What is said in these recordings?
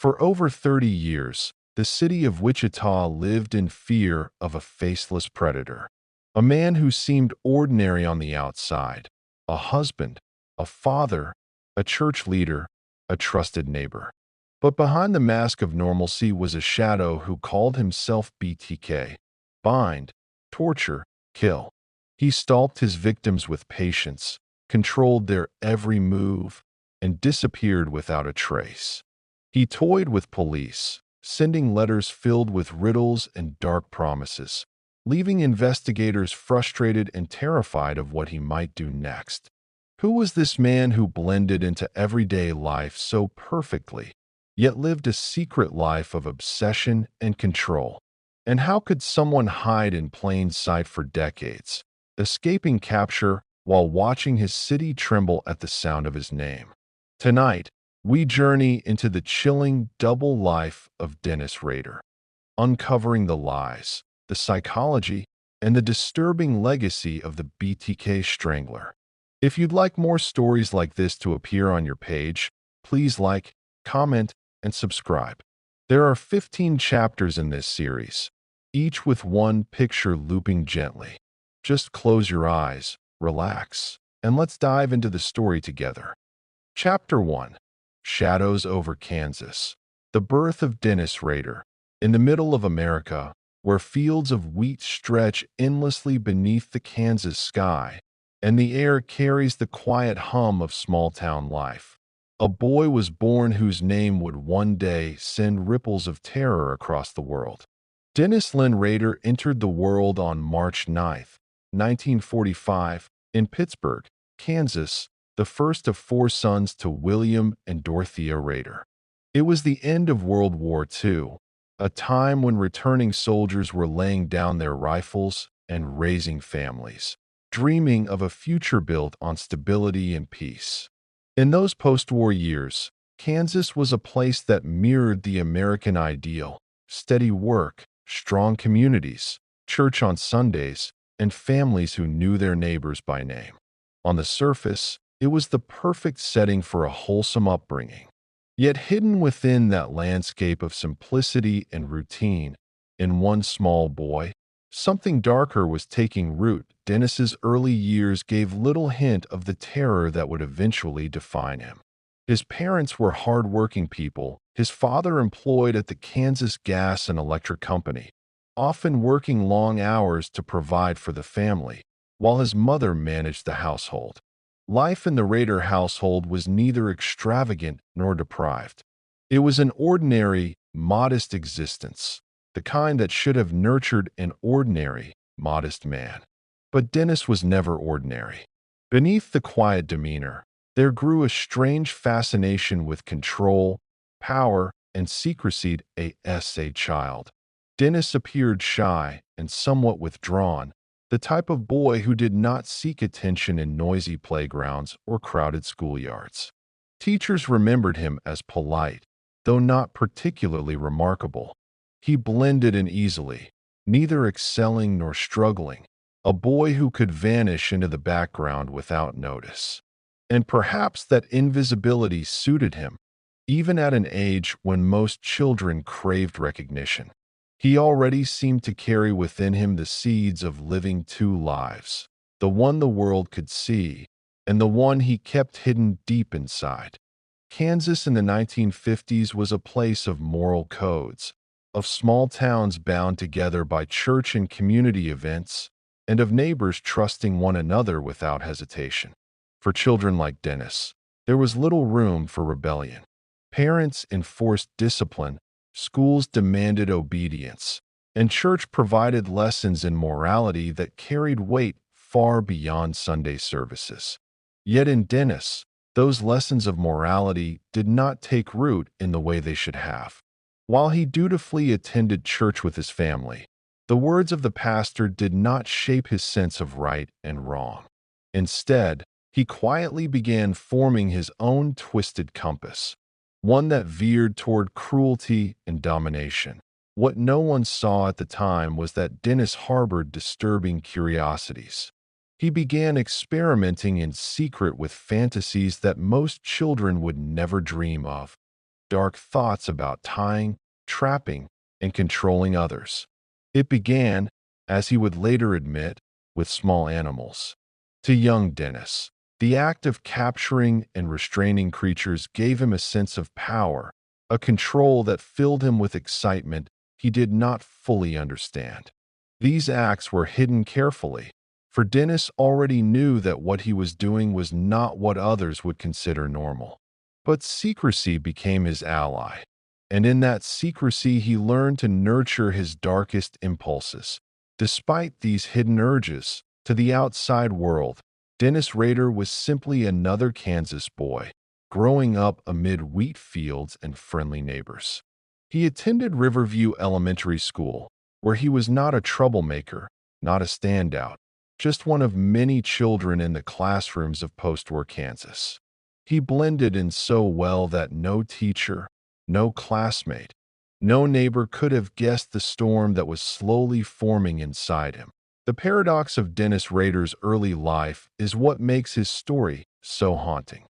For over 30 years, the city of Wichita lived in fear of a faceless predator, a man who seemed ordinary on the outside, a husband, a father, a church leader, a trusted neighbor. But behind the mask of normalcy was a shadow who called himself BTK: bind, torture, kill. He stalked his victims with patience, controlled their every move, and disappeared without a trace. He toyed with police, sending letters filled with riddles and dark promises, leaving investigators frustrated and terrified of what he might do next. Who was this man who blended into everyday life so perfectly, yet lived a secret life of obsession and control? And how could someone hide in plain sight for decades, escaping capture while watching his city tremble at the sound of his name? Tonight, we journey into the chilling double life of Dennis Rader, uncovering the lies, the psychology, and the disturbing legacy of the BTK Strangler. If you'd like more stories like this to appear on your page, please like, comment, and subscribe. There are 15 chapters in this series, each with one picture looping gently. Just close your eyes, relax, and let's dive into the story together. Chapter 1. Shadows over Kansas. The birth of Dennis Rader. In the middle of America, where fields of wheat stretch endlessly beneath the Kansas sky, and the air carries the quiet hum of small-town life, a boy was born whose name would one day send ripples of terror across the world. Dennis Lynn Rader entered the world on March 9, 1945, in Pittsburgh, Kansas, the first of 4 sons to William and Dorothea Rader. It was the end of World War II, a time when returning soldiers were laying down their rifles and raising families, dreaming of a future built on stability and peace. In those post-war years, Kansas was a place that mirrored the American ideal: steady work, strong communities, church on Sundays, and families who knew their neighbors by name. On the surface, it was the perfect setting for a wholesome upbringing. Yet hidden within that landscape of simplicity and routine, in one small boy, something darker was taking root. Dennis's early years gave little hint of the terror that would eventually define him. His parents were hard-working people, his father employed at the Kansas Gas and Electric Company, often working long hours to provide for the family, while his mother managed the household. Life in the Rader household was neither extravagant nor deprived. It was an ordinary, modest existence, the kind that should have nurtured an ordinary, modest man. But Dennis was never ordinary. Beneath the quiet demeanor, there grew a strange fascination with control, power, and secrecy. As a child, Dennis appeared shy and somewhat withdrawn, the type of boy who did not seek attention in noisy playgrounds or crowded schoolyards. Teachers remembered him as polite, though not particularly remarkable. He blended in easily, neither excelling nor struggling, a boy who could vanish into the background without notice. And perhaps that invisibility suited him, even at an age when most children craved recognition. He already seemed to carry within him the seeds of living 2 lives, the one the world could see, and the one he kept hidden deep inside. Kansas in the 1950s was a place of moral codes, of small towns bound together by church and community events, and of neighbors trusting one another without hesitation. For children like Dennis, there was little room for rebellion. Parents enforced discipline, schools demanded obedience, and church provided lessons in morality that carried weight far beyond Sunday services. Yet in Dennis, those lessons of morality did not take root in the way they should have. While he dutifully attended church with his family, the words of the pastor did not shape his sense of right and wrong. Instead, he quietly began forming his own twisted compass, one that veered toward cruelty and domination. What no one saw at the time was that Dennis harbored disturbing curiosities. He began experimenting in secret with fantasies that most children would never dream of. dark thoughts about tying, trapping, and controlling others. It began, as he would later admit, with small animals. To young Dennis, the act of capturing and restraining creatures gave him a sense of power, a control that filled him with excitement he did not fully understand. These acts were hidden carefully, for Dennis already knew that what he was doing was not what others would consider normal. But secrecy became his ally, and in that secrecy he learned to nurture his darkest impulses. Despite these hidden urges, to the outside world, Dennis Rader was simply another Kansas boy, growing up amid wheat fields and friendly neighbors. He attended Riverview Elementary School, where he was not a troublemaker, not a standout, just one of many children in the classrooms of post-war Kansas. He blended in so well that no teacher, no classmate, no neighbor could have guessed the storm that was slowly forming inside him. The paradox of Dennis Rader's early life is what makes his story so haunting.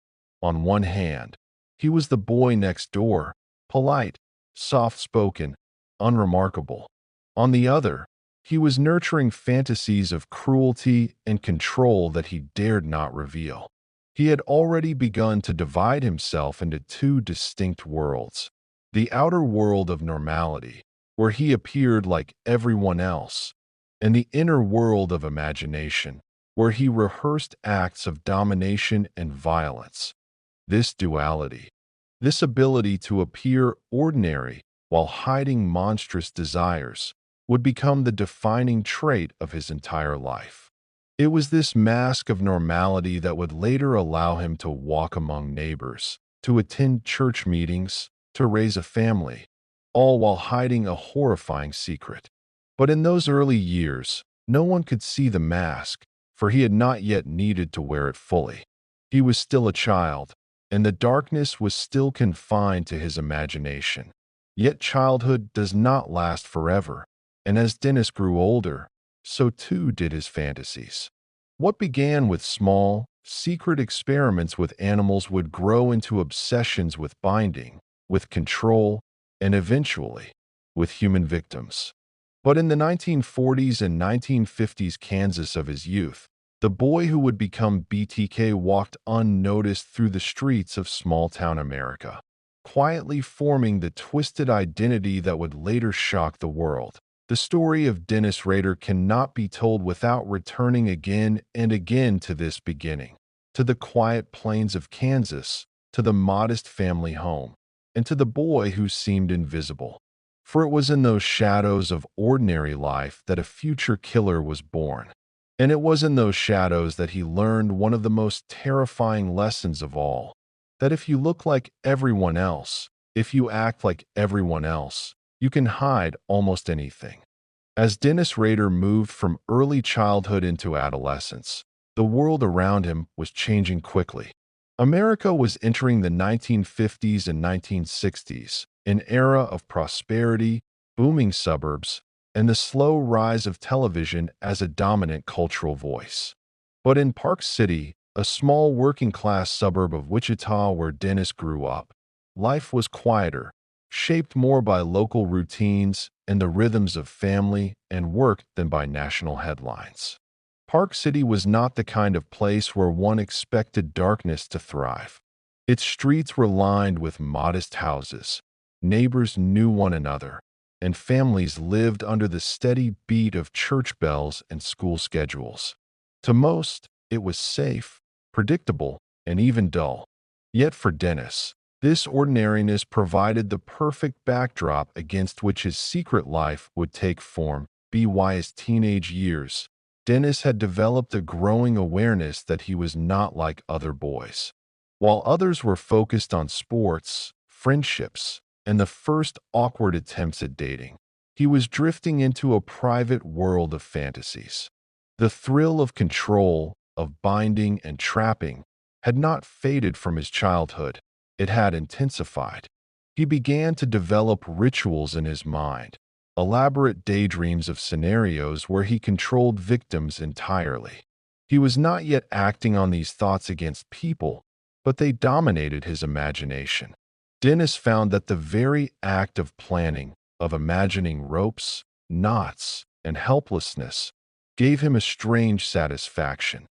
On one hand, he was the boy next door, polite, soft-spoken, unremarkable. On the other, he was nurturing fantasies of cruelty and control that he dared not reveal. He had already begun to divide himself into two distinct worlds: the outer world of normality, where he appeared like everyone else, and the inner world of imagination, where he rehearsed acts of domination and violence. This duality, this ability to appear ordinary while hiding monstrous desires, would become the defining trait of his entire life. It was this mask of normality that would later allow him to walk among neighbors, to attend church meetings, to raise a family, all while hiding a horrifying secret. But in those early years, no one could see the mask, for he had not yet needed to wear it fully. He was still a child, and the darkness was still confined to his imagination. Yet childhood does not last forever, and as Dennis grew older, so too did his fantasies. What began with small, secret experiments with animals would grow into obsessions with binding, with control, and eventually, with human victims. But in the 1940s and 1950s Kansas of his youth, the boy who would become BTK walked unnoticed through the streets of small-town America, quietly forming the twisted identity that would later shock the world. The story of Dennis Rader cannot be told without returning again and again to this beginning, to the quiet plains of Kansas, to the modest family home, and to the boy who seemed invisible. For it was in those shadows of ordinary life that a future killer was born. And it was in those shadows that he learned one of the most terrifying lessons of all, that if you look like everyone else, if you act like everyone else, you can hide almost anything. As Dennis Rader moved from early childhood into adolescence, the world around him was changing quickly. America was entering the 1950s and 1960s, an era of prosperity, booming suburbs, and the slow rise of television as a dominant cultural voice. But in Park City, a small working-class suburb of Wichita where Dennis grew up, life was quieter, shaped more by local routines and the rhythms of family and work than by national headlines. Park City was not the kind of place where one expected darkness to thrive. Its streets were lined with modest houses, neighbors knew one another, and families lived under the steady beat of church bells and school schedules. To most, it was safe, predictable, and even dull. Yet for Dennis, this ordinariness provided the perfect backdrop against which his secret life would take form. By his teenage years, Dennis had developed a growing awareness that he was not like other boys. While others were focused on sports, friendships, and the first awkward attempts at dating, he was drifting into a private world of fantasies. The thrill of control, of binding and trapping, had not faded from his childhood. It had intensified. He began to develop rituals in his mind, elaborate daydreams of scenarios where he controlled victims entirely. He was not yet acting on these thoughts against people, but they dominated his imagination. Dennis found that the very act of planning, of imagining ropes, knots, and helplessness, gave him a strange satisfaction.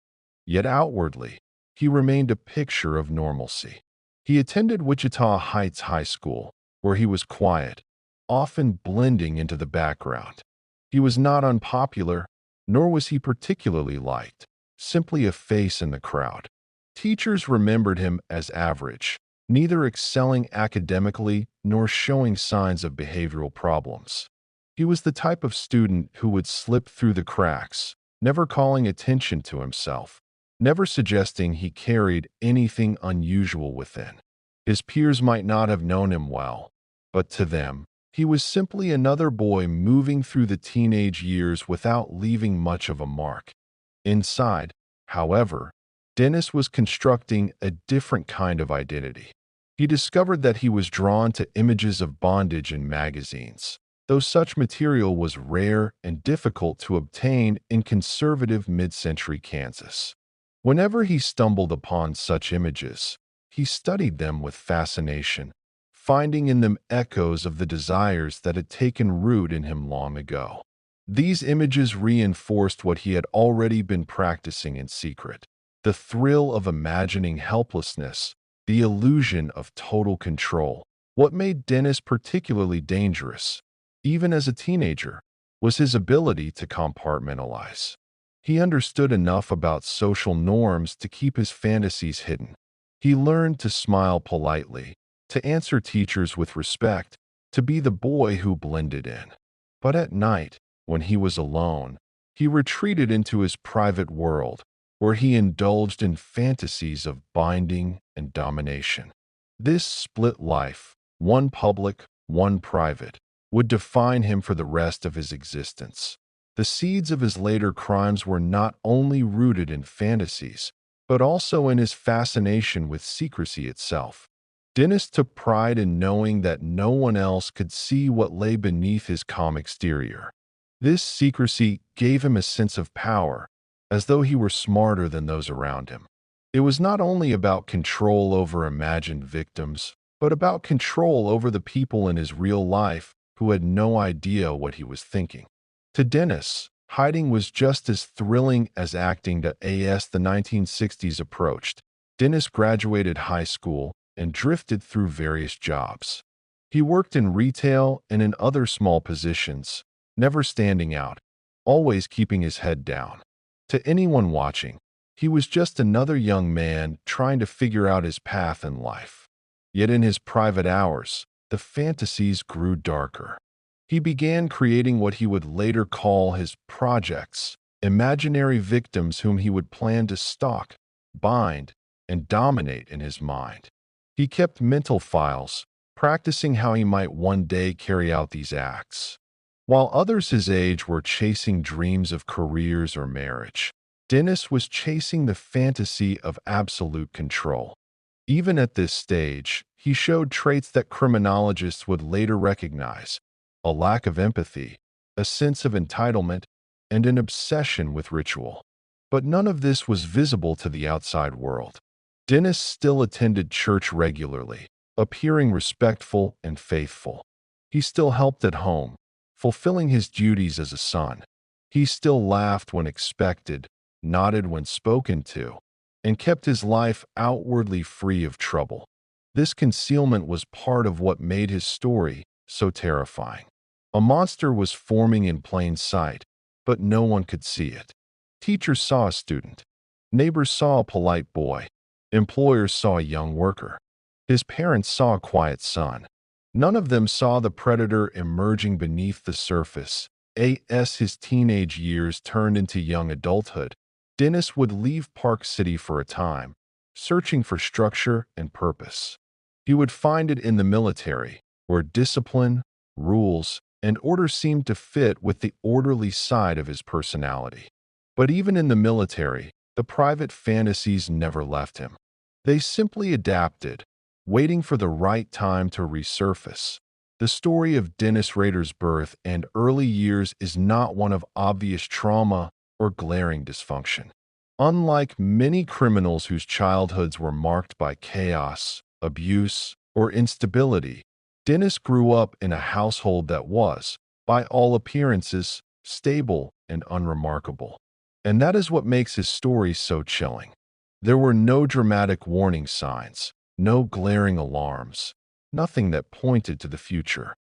Yet outwardly, he remained a picture of normalcy. He attended Wichita Heights High School, where he was quiet, often blending into the background. He was not unpopular, nor was he particularly liked, simply a face in the crowd. Teachers remembered him as average, neither excelling academically nor showing signs of behavioral problems. He was the type of student who would slip through the cracks, never calling attention to himself, never suggesting he carried anything unusual within. His peers might not have known him well, but to them, he was simply another boy moving through the teenage years without leaving much of a mark. Inside, however, Dennis was constructing a different kind of identity. He discovered that he was drawn to images of bondage in magazines, though such material was rare and difficult to obtain in conservative mid-century Kansas. Whenever he stumbled upon such images, he studied them with fascination, finding in them echoes of the desires that had taken root in him long ago. These images reinforced what he had already been practicing in secret: the thrill of imagining helplessness, the illusion of total control. What made Dennis particularly dangerous, even as a teenager, was his ability to compartmentalize. He understood enough about social norms to keep his fantasies hidden. He learned to smile politely, to answer teachers with respect, to be the boy who blended in. But at night, when he was alone, he retreated into his private world, where he indulged in fantasies of binding and domination. This split life, one public, one private, would define him for the rest of his existence. The seeds of his later crimes were not only rooted in fantasies, but also in his fascination with secrecy itself. Dennis took pride in knowing that no one else could see what lay beneath his calm exterior. This secrecy gave him a sense of power, as though he were smarter than those around him. It was not only about control over imagined victims, but about control over the people in his real life who had no idea what he was thinking. To Dennis, hiding was just as thrilling as acting. As the 1960s approached, Dennis graduated high school and drifted through various jobs. He worked in retail and in other small positions, never standing out, always keeping his head down. To anyone watching, he was just another young man trying to figure out his path in life. Yet in his private hours, the fantasies grew darker. He began creating what he would later call his projects, imaginary victims whom he would plan to stalk, bind, and dominate in his mind. He kept mental files, practicing how he might one day carry out these acts. While others his age were chasing dreams of careers or marriage, Dennis was chasing the fantasy of absolute control. Even at this stage, he showed traits that criminologists would later recognize: a lack of empathy, a sense of entitlement, and an obsession with ritual. But none of this was visible to the outside world. Dennis still attended church regularly, appearing respectful and faithful. He still helped at home, fulfilling his duties as a son. He still laughed when expected, nodded when spoken to, and kept his life outwardly free of trouble. This concealment was part of what made his story so terrifying. A monster was forming in plain sight, but no one could see it. Teachers saw a student. Neighbors saw a polite boy. Employers saw a young worker. His parents saw a quiet son. None of them saw the predator emerging beneath the surface. As his teenage years turned into young adulthood, Dennis would leave Park City for a time, searching for structure and purpose. He would find it in the military, where discipline, rules, and order seemed to fit with the orderly side of his personality. But even in the military, the private fantasies never left him. They simply adapted, waiting for the right time to resurface. The story of Dennis Rader's birth and early years is not one of obvious trauma or glaring dysfunction. Unlike many criminals whose childhoods were marked by chaos, abuse, or instability. Dennis grew up in a household that was, by all appearances, stable and unremarkable. And that is what makes his story so chilling. There were no dramatic warning signs, no glaring alarms, nothing that pointed to the future.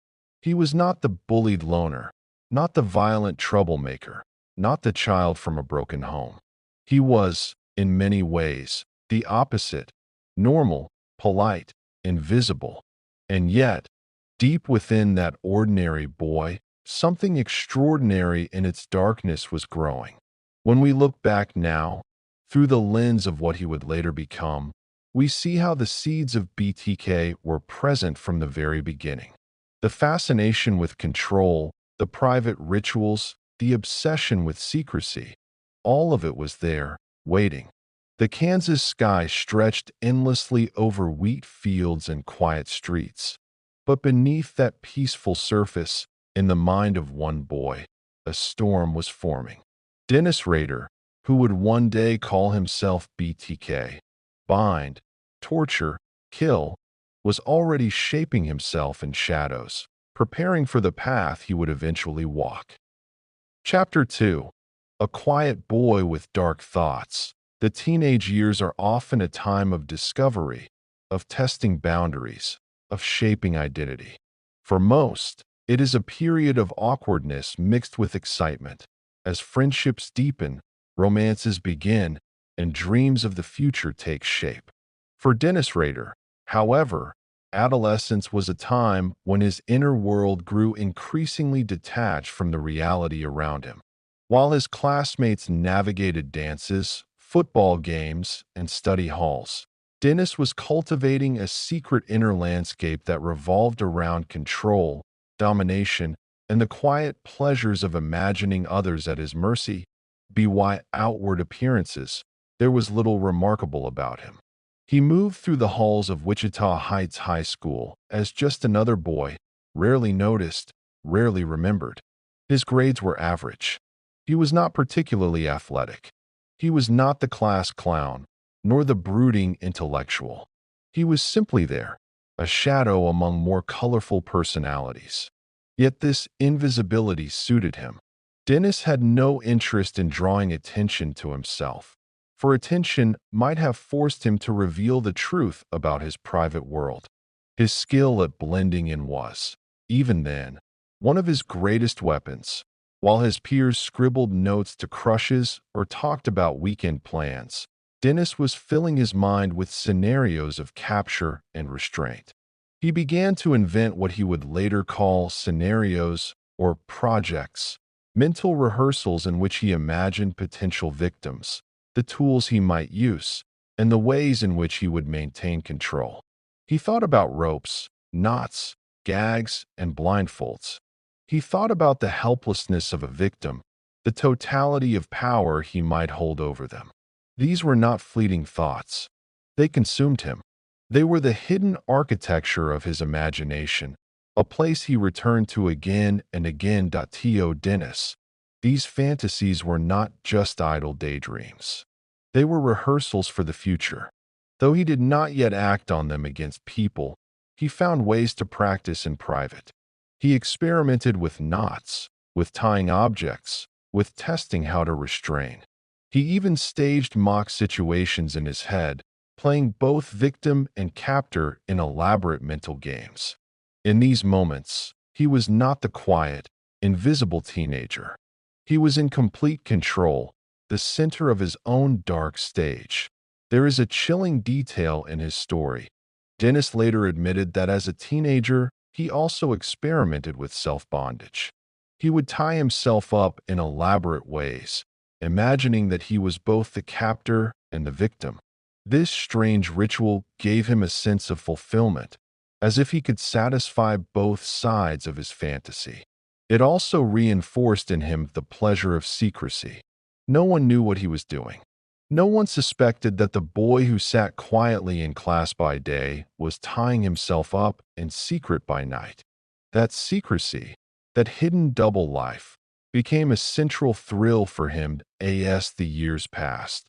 He was not the bullied loner, not the violent troublemaker, not the child from a broken home. He was, in many ways, the opposite: normal, polite, invisible. And yet, deep within that ordinary boy, something extraordinary in its darkness was growing. When we look back now, through the lens of what he would later become, we see how the seeds of BTK were present from the very beginning. The fascination with control, the private rituals, the obsession with secrecy, all of it was there, waiting. The Kansas sky stretched endlessly over wheat fields and quiet streets. But beneath that peaceful surface, in the mind of one boy, a storm was forming. Dennis Rader, who would one day call himself BTK, bind, torture, kill, was already shaping himself in shadows, preparing for the path he would eventually walk. Chapter 2. A quiet boy with dark thoughts. The teenage years are often a time of discovery, of testing boundaries, of shaping identity. For most, it is a period of awkwardness mixed with excitement. As friendships deepen, romances begin, and dreams of the future take shape. For Dennis Rader, however, adolescence was a time when his inner world grew increasingly detached from the reality around him. While his classmates navigated dances, football games, and study halls, Dennis was cultivating a secret inner landscape that revolved around control, domination, and the quiet pleasures of imagining others at his mercy. By outward appearances, there was little remarkable about him. He moved through the halls of Wichita Heights High School as just another boy, rarely noticed, rarely remembered. His grades were average. He was not particularly athletic. He was not the class clown, nor the brooding intellectual. He was simply there, a shadow among more colorful personalities. Yet this invisibility suited him. Dennis had no interest in drawing attention to himself, for attention might have forced him to reveal the truth about his private world. His skill at blending in was, even then, one of his greatest weapons. While his peers scribbled notes to crushes or talked about weekend plans, Dennis was filling his mind with scenarios of capture and restraint. He began to invent what he would later call scenarios or projects, mental rehearsals in which he imagined potential victims, the tools he might use, and the ways in which he would maintain control. He thought about ropes, knots, gags, and blindfolds. He thought about the helplessness of a victim, the totality of power he might hold over them. These were not fleeting thoughts. They consumed him. They were the hidden architecture of his imagination, a place he returned to again and again. To Dennis, these fantasies were not just idle daydreams. They were rehearsals for the future. Though he did not yet act on them against people, he found ways to practice in private. He experimented with knots, with tying objects, with testing how to restrain. He even staged mock situations in his head, playing both victim and captor in elaborate mental games. In these moments, he was not the quiet, invisible teenager. He was in complete control, the center of his own dark stage. There is a chilling detail in his story. Dennis later admitted that as a teenager, he also experimented with self-bondage. He would tie himself up in elaborate ways, imagining that he was both the captor and the victim. This strange ritual gave him a sense of fulfillment, as if he could satisfy both sides of his fantasy. It also reinforced in him the pleasure of secrecy. No one knew what he was doing. No one suspected that the boy who sat quietly in class by day was tying himself up in secret by night. That secrecy, that hidden double life, became a central thrill for him as the years passed.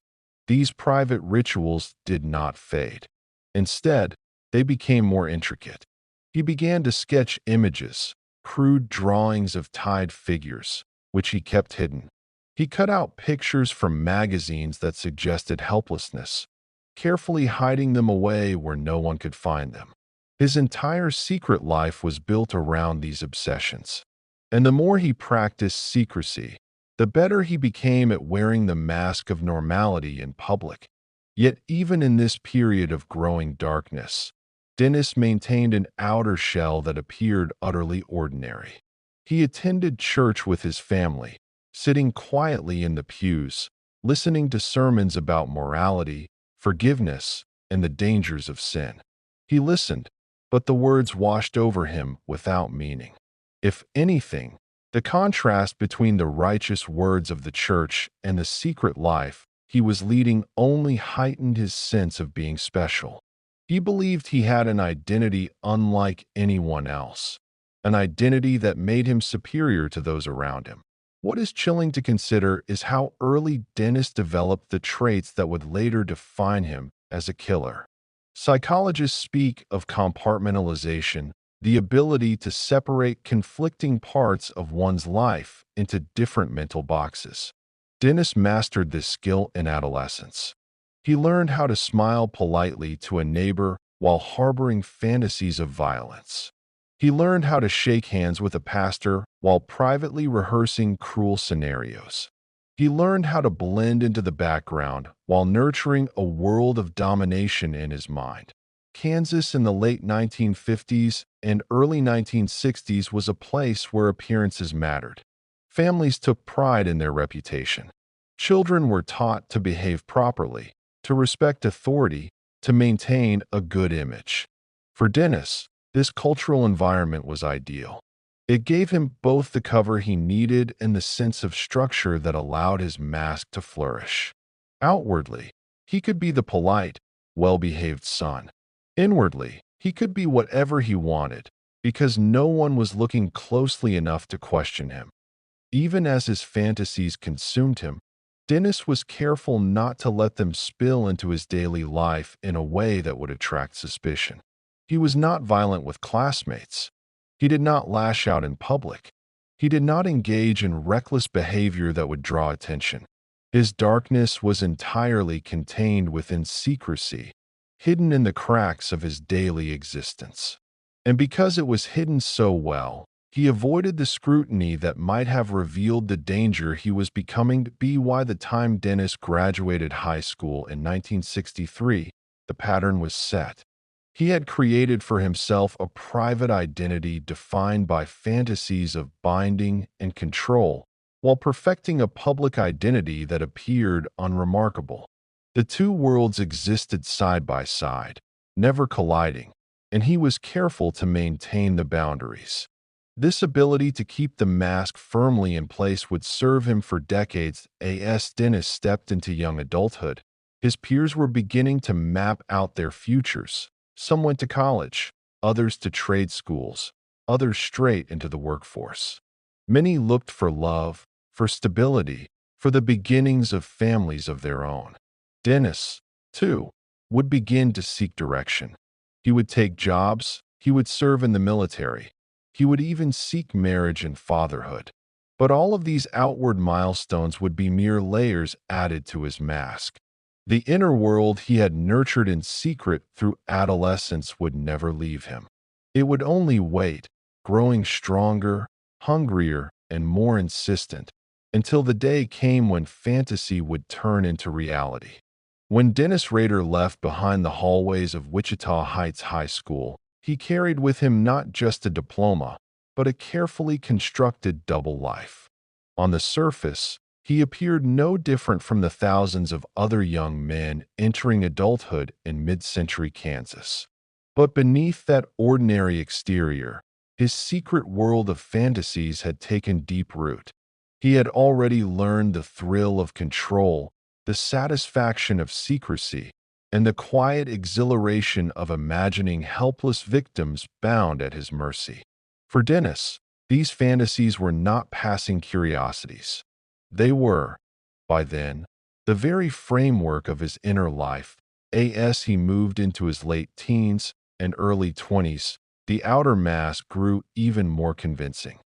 These private rituals did not fade. Instead, they became more intricate. He began to sketch images, crude drawings of tied figures, which he kept hidden. He cut out pictures from magazines that suggested helplessness, carefully hiding them away where no one could find them. His entire secret life was built around these obsessions. And the more he practiced secrecy, the better he became at wearing the mask of normality in public. Yet even in this period of growing darkness, Dennis maintained an outer shell that appeared utterly ordinary. He attended church with his family, sitting quietly in the pews, listening to sermons about morality, forgiveness, and the dangers of sin. He listened, but the words washed over him without meaning. If anything, the contrast between the righteous words of the church and the secret life he was leading only heightened his sense of being special. He believed he had an identity unlike anyone else, an identity that made him superior to those around him. What is chilling to consider is how early Dennis developed the traits that would later define him as a killer. Psychologists speak of compartmentalization, the ability to separate conflicting parts of one's life into different mental boxes. Dennis mastered this skill in adolescence. He learned how to smile politely to a neighbor while harboring fantasies of violence. He learned how to shake hands with a pastor while privately rehearsing cruel scenarios. He learned how to blend into the background while nurturing a world of domination in his mind. Kansas in the late 1950s and early 1960s was a place where appearances mattered. Families took pride in their reputation. Children were taught to behave properly, to respect authority, to maintain a good image. For Dennis, this cultural environment was ideal. It gave him both the cover he needed and the sense of structure that allowed his mask to flourish. Outwardly, he could be the polite, well-behaved son. Inwardly, he could be whatever he wanted, because no one was looking closely enough to question him. Even as his fantasies consumed him, Dennis was careful not to let them spill into his daily life in a way that would attract suspicion. He was not violent with classmates. He did not lash out in public. He did not engage in reckless behavior that would draw attention. His darkness was entirely contained within secrecy, hidden in the cracks of his daily existence. And because it was hidden so well, he avoided the scrutiny that might have revealed the danger he was becoming to be. By the time Dennis graduated high school in 1963, the pattern was set. He had created for himself a private identity defined by fantasies of binding and control, while perfecting a public identity that appeared unremarkable. The two worlds existed side by side, never colliding, and he was careful to maintain the boundaries. This ability to keep the mask firmly in place would serve him for decades. As Dennis stepped into young adulthood, his peers were beginning to map out their futures. Some went to college, others to trade schools, others straight into the workforce. Many looked for love, for stability, for the beginnings of families of their own. Dennis, too, would begin to seek direction. He would take jobs, he would serve in the military, he would even seek marriage and fatherhood. But all of these outward milestones would be mere layers added to his mask. The inner world he had nurtured in secret through adolescence would never leave him. It would only wait, growing stronger, hungrier, and more insistent, until the day came when fantasy would turn into reality. When Dennis Rader left behind the hallways of Wichita Heights High School, he carried with him not just a diploma, but a carefully constructed double life. On the surface, he appeared no different from the thousands of other young men entering adulthood in mid-century Kansas. But beneath that ordinary exterior, his secret world of fantasies had taken deep root. He had already learned the thrill of control, the satisfaction of secrecy, and the quiet exhilaration of imagining helpless victims bound at his mercy. For Dennis, these fantasies were not passing curiosities. They were, by then, the very framework of his inner life. As he moved into his late teens and early 20s, the outer mask grew even more convincing.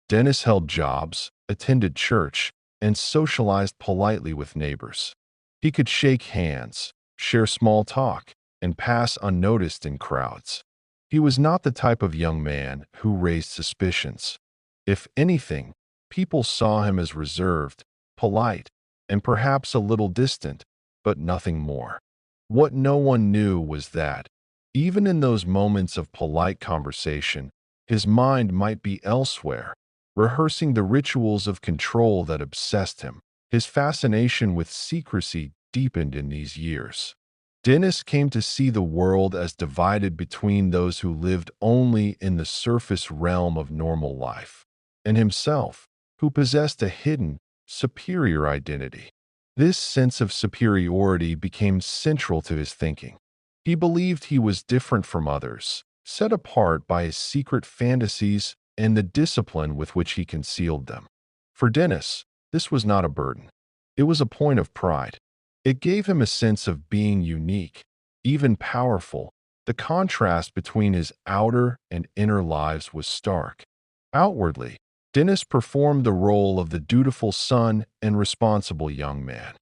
Dennis held jobs, attended church, and socialized politely with neighbors. He could shake hands, share small talk, and pass unnoticed in crowds. He was not the type of young man who raised suspicions. If anything, people saw him as reserved, polite, and perhaps a little distant, but nothing more. What no one knew was that, even in those moments of polite conversation, his mind might be elsewhere, rehearsing the rituals of control that obsessed him. His fascination with secrecy deepened in these years. Dennis came to see the world as divided between those who lived only in the surface realm of normal life, and himself, who possessed a hidden, superior identity. This sense of superiority became central to his thinking. He believed he was different from others, set apart by his secret fantasies and the discipline with which he concealed them. For Dennis, this was not a burden. It was a point of pride. It gave him a sense of being unique, even powerful. The contrast between his outer and inner lives was stark. Outwardly, Dennis performed the role of the dutiful son and responsible young man.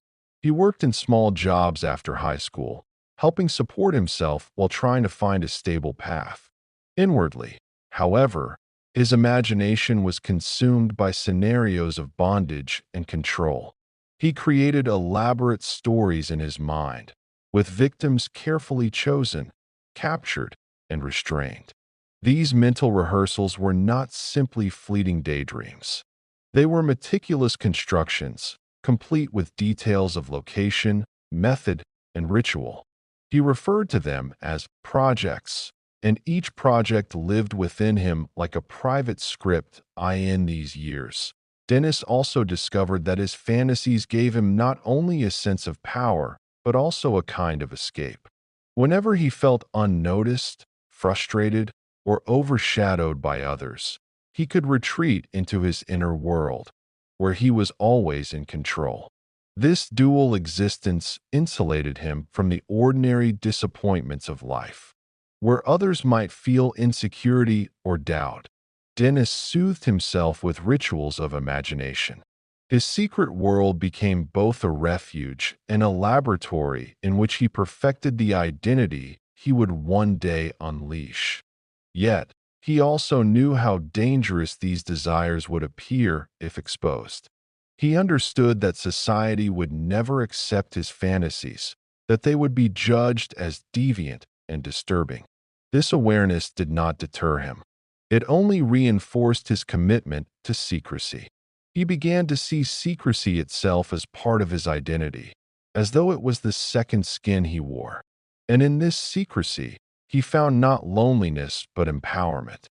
He worked in small jobs after high school, helping support himself while trying to find a stable path. Inwardly, however, his imagination was consumed by scenarios of bondage and control. He created elaborate stories in his mind, with victims carefully chosen, captured, and restrained. These mental rehearsals were not simply fleeting daydreams. They were meticulous constructions, complete with details of location, method, and ritual. He referred to them as projects, and each project lived within him like a private script. In these years, Dennis also discovered that his fantasies gave him not only a sense of power, but also a kind of escape. Whenever he felt unnoticed, frustrated, or overshadowed by others, he could retreat into his inner world, where he was always in control. This dual existence insulated him from the ordinary disappointments of life. Where others might feel insecurity or doubt, Dennis soothed himself with rituals of imagination. His secret world became both a refuge and a laboratory in which he perfected the identity he would one day unleash. Yet, he also knew how dangerous these desires would appear if exposed. He understood that society would never accept his fantasies, that they would be judged as deviant and disturbing. This awareness did not deter him. It only reinforced his commitment to secrecy. He began to see secrecy itself as part of his identity, as though it was the second skin he wore. And in this secrecy, he found not loneliness but empowerment.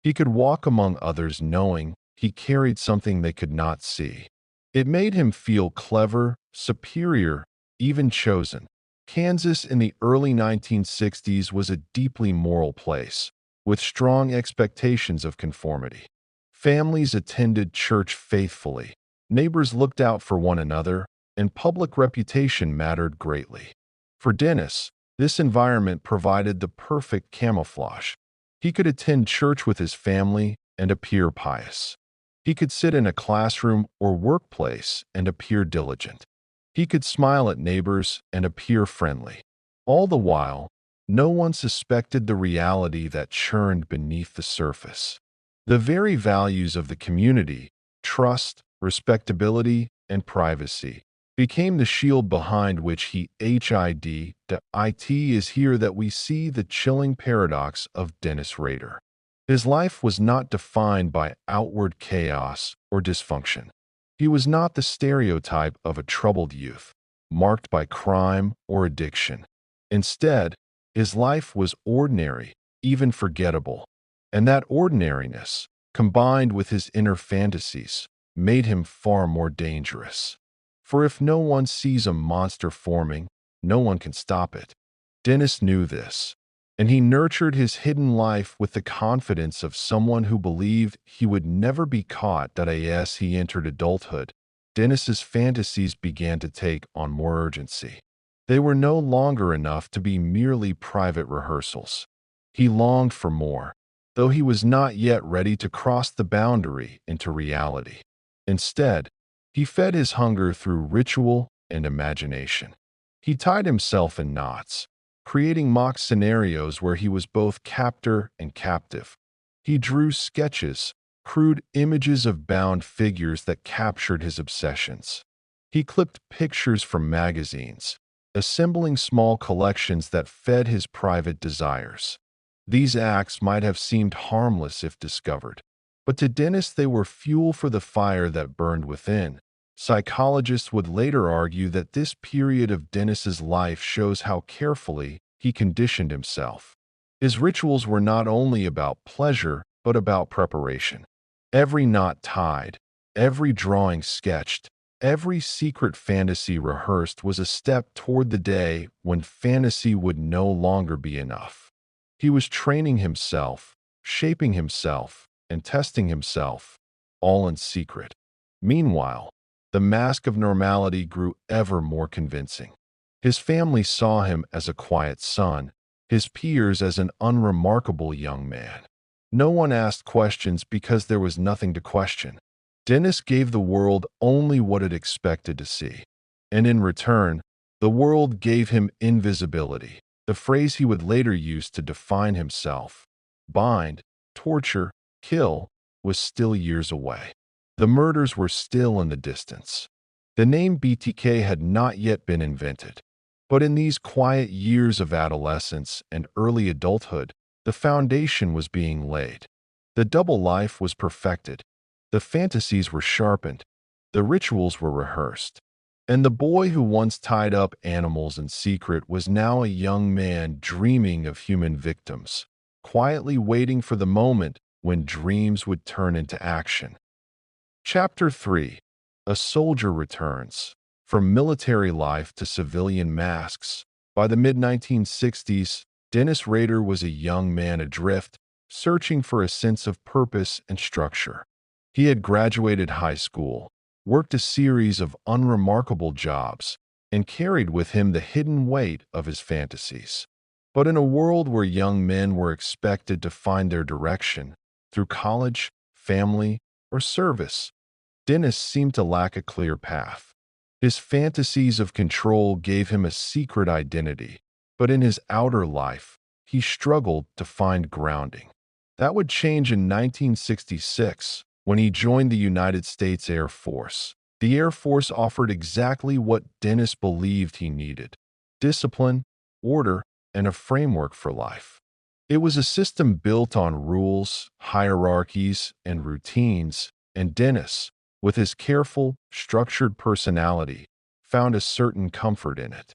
He could walk among others knowing he carried something they could not see. It made him feel clever, superior, even chosen. Kansas in the early 1960s was a deeply moral place, with strong expectations of conformity. Families attended church faithfully, neighbors looked out for one another, and public reputation mattered greatly. For Dennis, this environment provided the perfect camouflage. He could attend church with his family and appear pious. He could sit in a classroom or workplace and appear diligent. He could smile at neighbors and appear friendly. All the while, no one suspected the reality that churned beneath the surface. The very values of the community, trust, respectability, and privacy, became the shield behind which he hid. The it is here that we see the chilling paradox of Dennis Rader. His life was not defined by outward chaos or dysfunction. He was not the stereotype of a troubled youth, marked by crime or addiction. Instead, his life was ordinary, even forgettable, and that ordinariness, combined with his inner fantasies, made him far more dangerous. For if no one sees a monster forming, no one can stop it. Dennis knew this, and he nurtured his hidden life with the confidence of someone who believed he would never be caught. As he entered adulthood, Dennis's fantasies began to take on more urgency. They were no longer enough to be merely private rehearsals. He longed for more, though he was not yet ready to cross the boundary into reality. Instead, he fed his hunger through ritual and imagination. He tied himself in knots, creating mock scenarios where he was both captor and captive. He drew sketches, crude images of bound figures that captured his obsessions. He clipped pictures from magazines, assembling small collections that fed his private desires. These acts might have seemed harmless if discovered, but to Dennis they were fuel for the fire that burned within. Psychologists would later argue that this period of Dennis's life shows how carefully he conditioned himself. His rituals were not only about pleasure, but about preparation. Every knot tied, every drawing sketched, every secret fantasy rehearsed was a step toward the day when fantasy would no longer be enough. He was training himself, shaping himself, and testing himself, all in secret. Meanwhile, the mask of normality grew ever more convincing. His family saw him as a quiet son, his peers as an unremarkable young man. No one asked questions because there was nothing to question. Dennis gave the world only what it expected to see. And in return, the world gave him invisibility, the phrase he would later use to define himself. Bind, torture, kill was still years away. The murders were still in the distance. The name BTK had not yet been invented. But in these quiet years of adolescence and early adulthood, the foundation was being laid. The double life was perfected. The fantasies were sharpened. The rituals were rehearsed. And the boy who once tied up animals in secret was now a young man dreaming of human victims, quietly waiting for the moment when dreams would turn into action. Chapter 3. A Soldier Returns. From military life to civilian masks. By the mid-1960s, Dennis Rader was a young man adrift, searching for a sense of purpose and structure. He had graduated high school, worked a series of unremarkable jobs, and carried with him the hidden weight of his fantasies. But in a world where young men were expected to find their direction through college, family, or service, Dennis seemed to lack a clear path. His fantasies of control gave him a secret identity, but in his outer life, he struggled to find grounding. That would change in 1966 when he joined the United States Air Force. The Air Force offered exactly what Dennis believed he needed: discipline, order, and a framework for life. It was a system built on rules, hierarchies, and routines, and Dennis, with his careful, structured personality, found a certain comfort in it.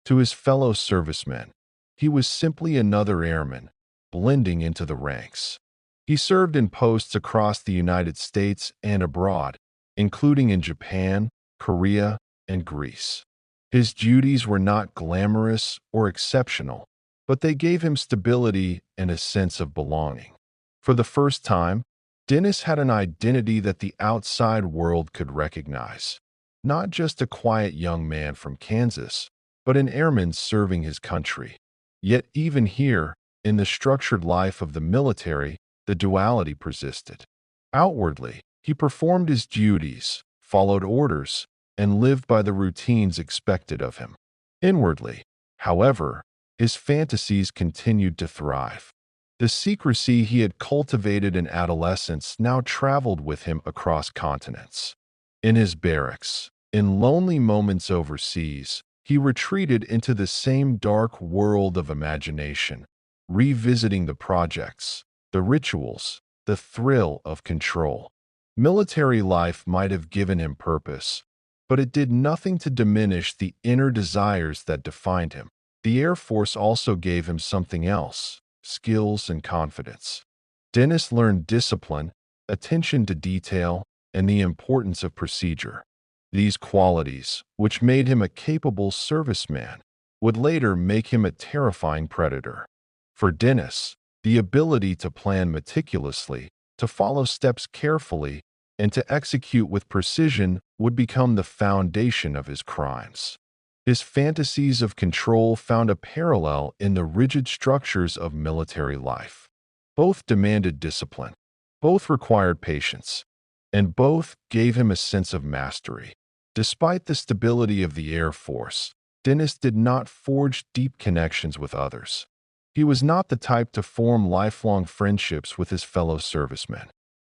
To his fellow servicemen, he was simply another airman, blending into the ranks. He served in posts across the United States and abroad, including in Japan, Korea, and Greece. His duties were not glamorous or exceptional, but they gave him stability and a sense of belonging. For the first time, Dennis had an identity that the outside world could recognize. Not just a quiet young man from Kansas, but an airman serving his country. Yet even here, in the structured life of the military, the duality persisted. Outwardly, he performed his duties, followed orders, and lived by the routines expected of him. Inwardly, however, his fantasies continued to thrive. The secrecy he had cultivated in adolescence now traveled with him across continents. In his barracks, in lonely moments overseas, he retreated into the same dark world of imagination, revisiting the projects, the rituals, the thrill of control. Military life might have given him purpose, but it did nothing to diminish the inner desires that defined him. The Air Force also gave him something else: skills and confidence. Dennis learned discipline, attention to detail, and the importance of procedure. These qualities, which made him a capable serviceman, would later make him a terrifying predator. For Dennis, the ability to plan meticulously, to follow steps carefully, and to execute with precision would become the foundation of his crimes. His fantasies of control found a parallel in the rigid structures of military life. Both demanded discipline, both required patience, and both gave him a sense of mastery. Despite the stability of the Air Force, Dennis did not forge deep connections with others. He was not the type to form lifelong friendships with his fellow servicemen.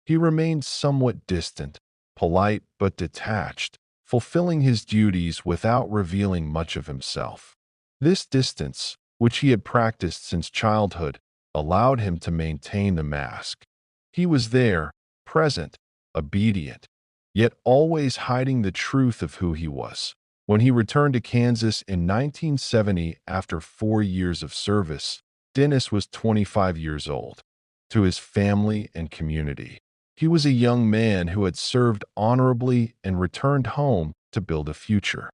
He remained somewhat distant, polite but detached, fulfilling his duties without revealing much of himself. This distance, which he had practiced since childhood, allowed him to maintain the mask. He was there, present, obedient, yet always hiding the truth of who he was. When he returned to Kansas in 1970 after 4 years of service, Dennis was 25 years old. To his family and community, he was a young man who had served honorably and returned home to build a future.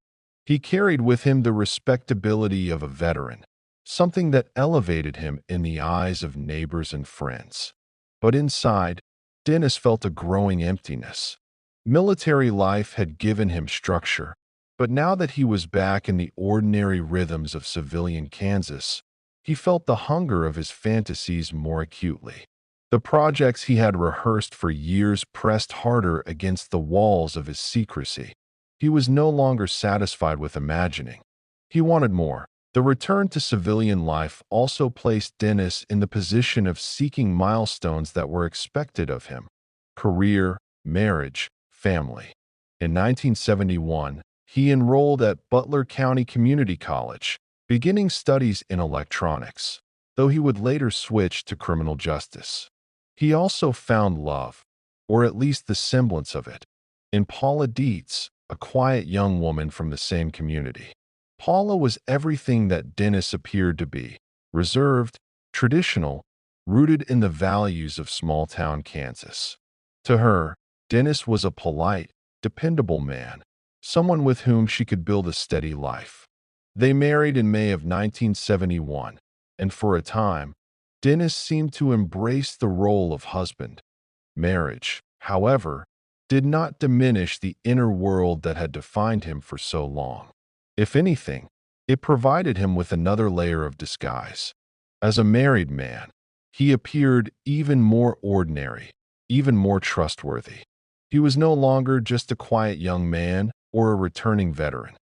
He carried with him the respectability of a veteran, something that elevated him in the eyes of neighbors and friends. But inside, Dennis felt a growing emptiness. Military life had given him structure, but now that he was back in the ordinary rhythms of civilian Kansas, he felt the hunger of his fantasies more acutely. The projects he had rehearsed for years pressed harder against the walls of his secrecy. He was no longer satisfied with imagining. He wanted more. The return to civilian life also placed Dennis in the position of seeking milestones that were expected of him: career, marriage, family. In 1971, he enrolled at Butler County Community College, beginning studies in electronics, though he would later switch to criminal justice. He also found love, or at least the semblance of it, in Paula Dietz, a quiet young woman from the same community. Paula was everything that Dennis appeared to be: reserved, traditional, rooted in the values of small-town Kansas. To her, Dennis was a polite, dependable man, someone with whom she could build a steady life. They married in May of 1971, and for a time, Dennis seemed to embrace the role of husband. Marriage, however, did not diminish the inner world that had defined him for so long. If anything, it provided him with another layer of disguise. As a married man, he appeared even more ordinary, even more trustworthy. He was no longer just a quiet young man or a returning veteran.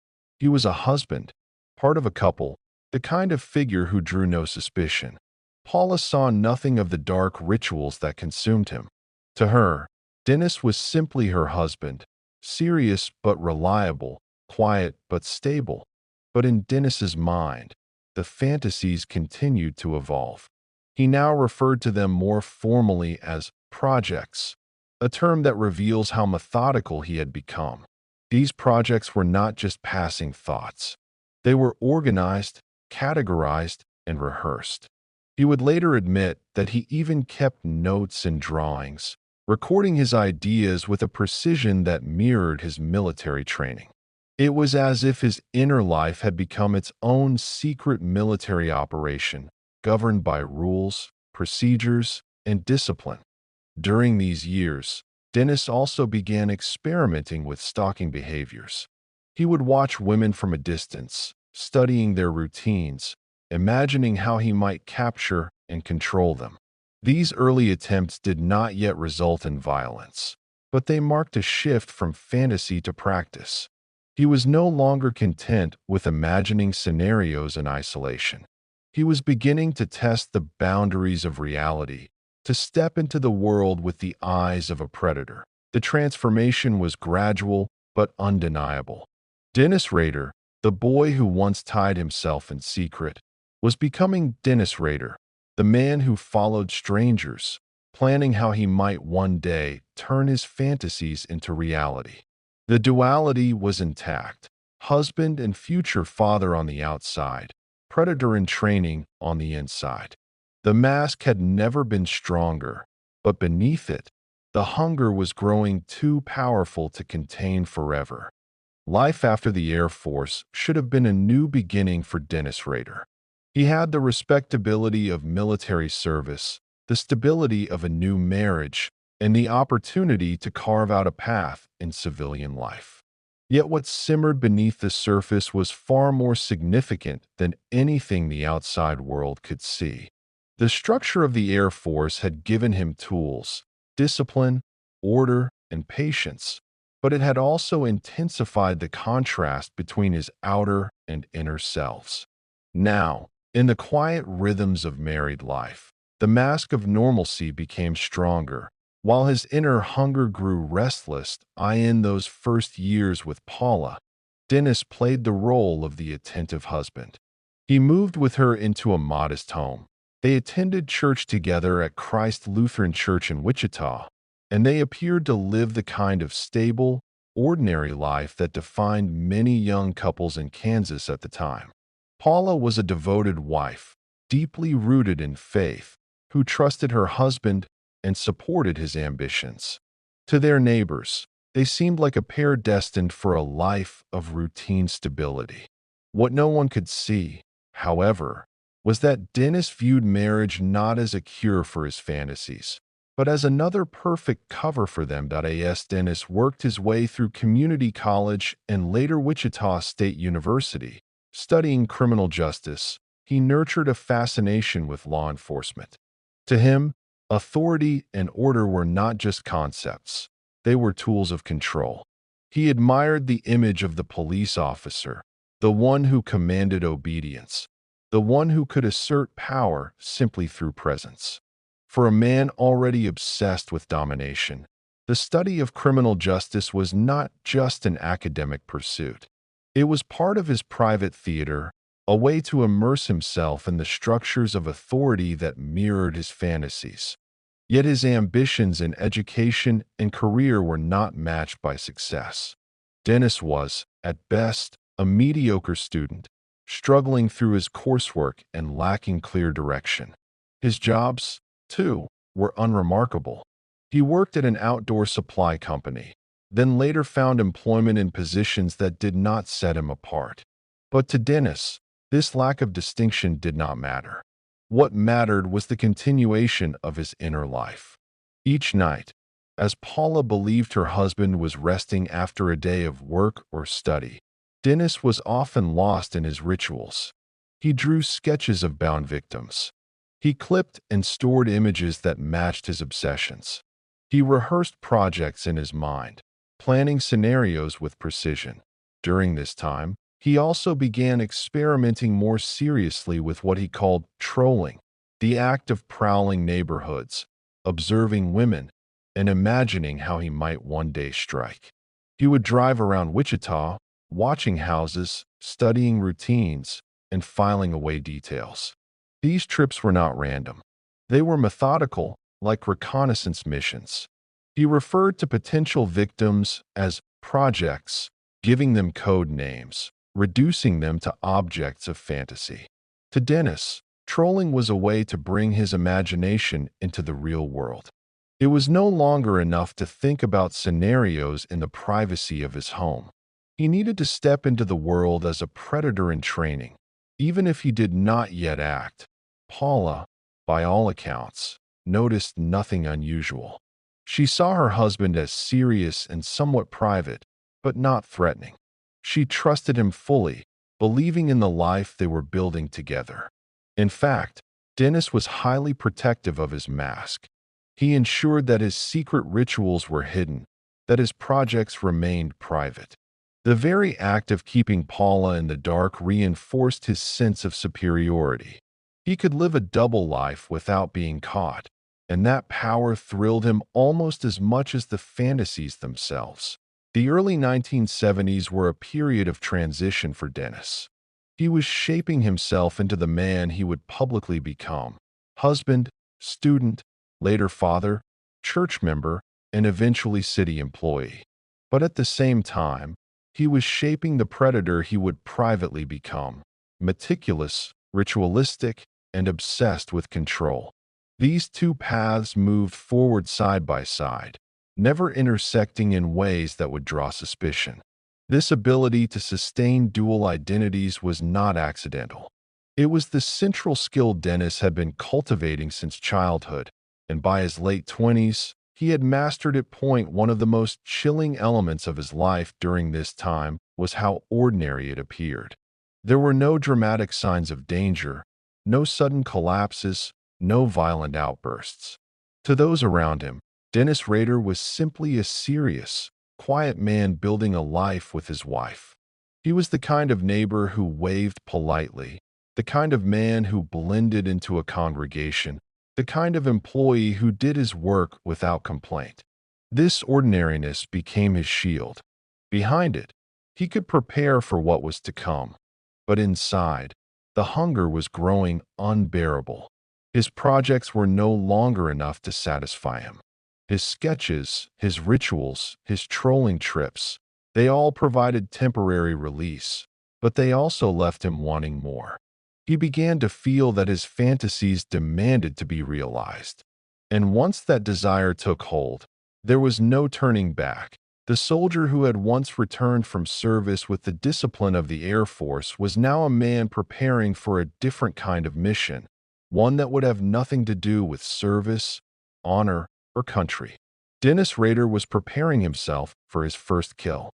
He was a husband, part of a couple, the kind of figure who drew no suspicion. Paula saw nothing of the dark rituals that consumed him. To her, Dennis was simply her husband, serious but reliable, quiet but stable. But in Dennis's mind, the fantasies continued to evolve. He now referred to them more formally as projects, a term that reveals how methodical he had become. These projects were not just passing thoughts. They were organized, categorized, and rehearsed. He would later admit that he even kept notes and drawings, recording his ideas with a precision that mirrored his military training. It was as if his inner life had become its own secret military operation, governed by rules, procedures, and discipline. During these years, Dennis also began experimenting with stalking behaviors. He would watch women from a distance, studying their routines, imagining how he might capture and control them. These early attempts did not yet result in violence, but they marked a shift from fantasy to practice. He was no longer content with imagining scenarios in isolation. He was beginning to test the boundaries of reality, to step into the world with the eyes of a predator. The transformation was gradual but undeniable. Dennis Rader, the boy who once tied himself in secret, was becoming Dennis Rader, the man who followed strangers, planning how he might one day turn his fantasies into reality. The duality was intact: husband and future father on the outside, predator in training on the inside. The mask had never been stronger, but beneath it, the hunger was growing too powerful to contain forever. Life after the Air Force should have been a new beginning for Dennis Rader. He had the respectability of military service, the stability of a new marriage, and the opportunity to carve out a path in civilian life. Yet what simmered beneath the surface was far more significant than anything the outside world could see. The structure of the Air Force had given him tools, discipline, order, and patience, but it had also intensified the contrast between his outer and inner selves. Now, in the quiet rhythms of married life, the mask of normalcy became stronger, while his inner hunger grew restless. In those first years with Paula, Dennis played the role of the attentive husband. He moved with her into a modest home. They attended church together at Christ Lutheran Church in Wichita, and they appeared to live the kind of stable, ordinary life that defined many young couples in Kansas at the time. Paula was a devoted wife, deeply rooted in faith, who trusted her husband and supported his ambitions. To their neighbors, they seemed like a pair destined for a life of routine stability. What no one could see, however, was that Dennis viewed marriage not as a cure for his fantasies, but as another perfect cover for them. As Dennis worked his way through community college and later Wichita State University, studying criminal justice, he nurtured a fascination with law enforcement. To him, authority and order were not just concepts, they were tools of control. He admired the image of the police officer, the one who commanded obedience, the one who could assert power simply through presence. For a man already obsessed with domination, the study of criminal justice was not just an academic pursuit. It was part of his private theater, a way to immerse himself in the structures of authority that mirrored his fantasies. Yet his ambitions in education and career were not matched by success. Dennis was, at best, a mediocre student, struggling through his coursework and lacking clear direction. His jobs, too, were unremarkable. He worked at an outdoor supply company, then later found employment in positions that did not set him apart. But to Dennis, this lack of distinction did not matter. What mattered was the continuation of his inner life. Each night, as Paula believed her husband was resting after a day of work or study, Dennis was often lost in his rituals. He drew sketches of bound victims. He clipped and stored images that matched his obsessions. He rehearsed projects in his mind, planning scenarios with precision. During this time, he also began experimenting more seriously with what he called trolling, the act of prowling neighborhoods, observing women, and imagining how he might one day strike. He would drive around Wichita, watching houses, studying routines, and filing away details. These trips were not random. They were methodical, like reconnaissance missions. He referred to potential victims as projects, giving them code names, reducing them to objects of fantasy. To Dennis, trolling was a way to bring his imagination into the real world. It was no longer enough to think about scenarios in the privacy of his home. He needed to step into the world as a predator in training, even if he did not yet act. Paula, by all accounts, noticed nothing unusual. She saw her husband as serious and somewhat private, but not threatening. She trusted him fully, believing in the life they were building together. In fact, Dennis was highly protective of his mask. He ensured that his secret rituals were hidden, that his projects remained private. The very act of keeping Paula in the dark reinforced his sense of superiority. He could live a double life without being caught, and that power thrilled him almost as much as the fantasies themselves. The early 1970s were a period of transition for Dennis. He was shaping himself into the man he would publicly become: husband, student, later father, church member, and eventually city employee. But at the same time, he was shaping the predator he would privately become: meticulous, ritualistic, and obsessed with control. These two paths moved forward side by side, never intersecting in ways that would draw suspicion. This ability to sustain dual identities was not accidental. It was the central skill Dennis had been cultivating since childhood, and by his late 20s, He had mastered it. One of the most chilling elements of his life during this time was how ordinary it appeared. There were no dramatic signs of danger, no sudden collapses, no violent outbursts. To those around him, Dennis Rader was simply a serious, quiet man building a life with his wife. He was the kind of neighbor who waved politely, the kind of man who blended into a congregation, the kind of employee who did his work without complaint. This ordinariness became his shield. Behind it, he could prepare for what was to come. But inside, the hunger was growing unbearable. His projects were no longer enough to satisfy him. His sketches, his rituals, his trolling trips, they all provided temporary release, but they also left him wanting more. He began to feel that his fantasies demanded to be realized. And once that desire took hold, there was no turning back. The soldier who had once returned from service with the discipline of the Air Force was now a man preparing for a different kind of mission, one that would have nothing to do with service, honor, or country. Dennis Rader was preparing himself for his first kill.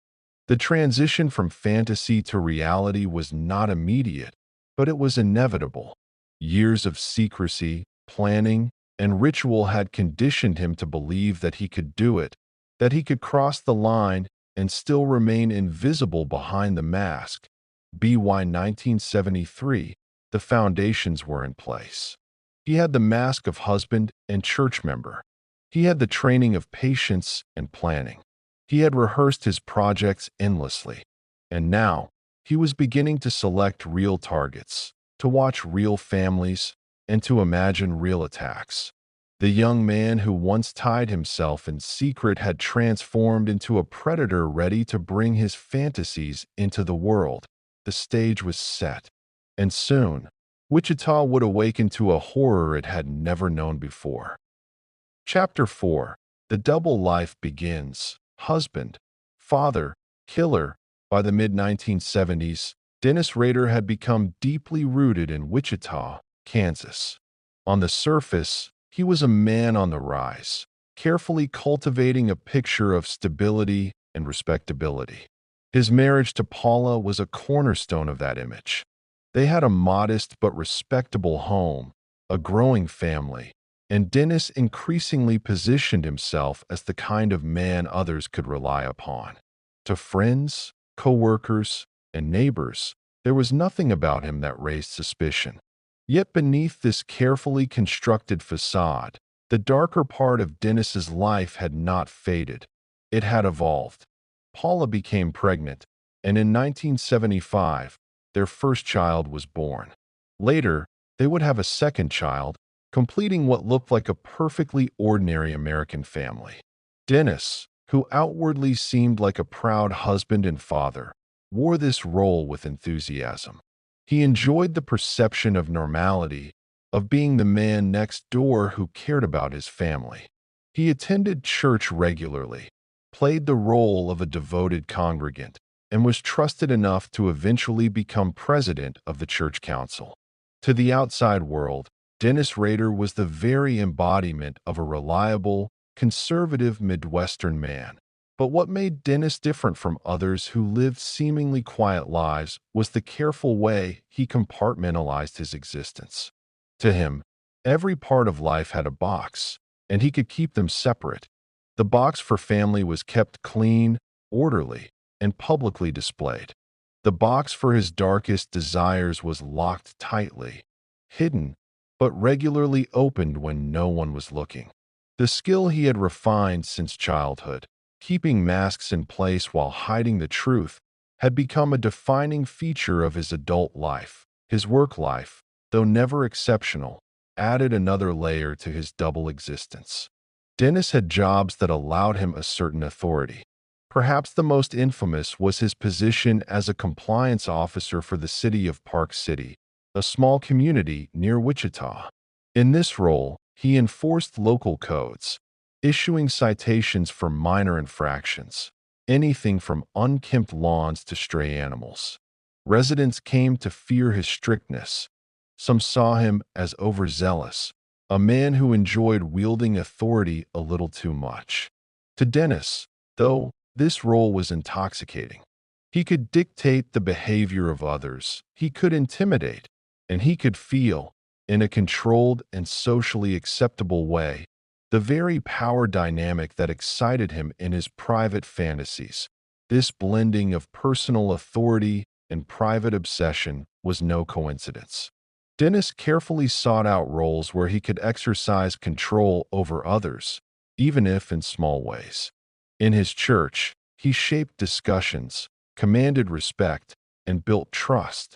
The transition from fantasy to reality was not immediate, but it was inevitable. Years of secrecy, planning, and ritual had conditioned him to believe that he could do it, that he could cross the line and still remain invisible behind the mask. By 1973, the foundations were in place. He had the mask of husband and church member. He had the training of patience and planning. He had rehearsed his projects endlessly. And now, he was beginning to select real targets, to watch real families, and to imagine real attacks. The young man who once tied himself in secret had transformed into a predator ready to bring his fantasies into the world. The stage was set. And soon, Wichita would awaken to a horror it had never known before. Chapter 4. The Double Life Begins. Husband, father, killer. By the mid-1970s, Dennis Rader had become deeply rooted in Wichita, Kansas. On the surface, he was a man on the rise, carefully cultivating a picture of stability and respectability. His marriage to Paula was a cornerstone of that image. They had a modest but respectable home, a growing family, and Dennis increasingly positioned himself as the kind of man others could rely upon. To friends, co-workers, and neighbors, there was nothing about him that raised suspicion. Yet beneath this carefully constructed facade, the darker part of Dennis's life had not faded. It had evolved. Paula became pregnant, and in 1975, their first child was born. Later, they would have a second child, completing what looked like a perfectly ordinary American family. Dennis, who outwardly seemed like a proud husband and father, wore this role with enthusiasm. He enjoyed the perception of normality, of being the man next door who cared about his family. He attended church regularly, played the role of a devoted congregant, and was trusted enough to eventually become president of the church council. To the outside world, Dennis Rader was the very embodiment of a reliable, conservative Midwestern man. But what made Dennis different from others who lived seemingly quiet lives was the careful way he compartmentalized his existence. To him, every part of life had a box, and he could keep them separate. The box for family was kept clean, orderly, and publicly displayed. The box for his darkest desires was locked tightly, hidden, but regularly opened when no one was looking. The skill he had refined since childhood, keeping masks in place while hiding the truth, had become a defining feature of his adult life. His work life, though never exceptional, added another layer to his double existence. Dennis had jobs that allowed him a certain authority. Perhaps the most infamous was his position as a compliance officer for the city of Park City, a small community near Wichita. In this role, he enforced local codes, issuing citations for minor infractions, anything from unkempt lawns to stray animals. Residents came to fear his strictness. Some saw him as overzealous, a man who enjoyed wielding authority a little too much. To Dennis, though, this role was intoxicating. He could dictate the behavior of others, he could intimidate, and he could feel, in a controlled and socially acceptable way, the very power dynamic that excited him in his private fantasies. This blending of personal authority and private obsession was no coincidence. Dennis carefully sought out roles where he could exercise control over others, even if in small ways. In his church, he shaped discussions, commanded respect, and built trust.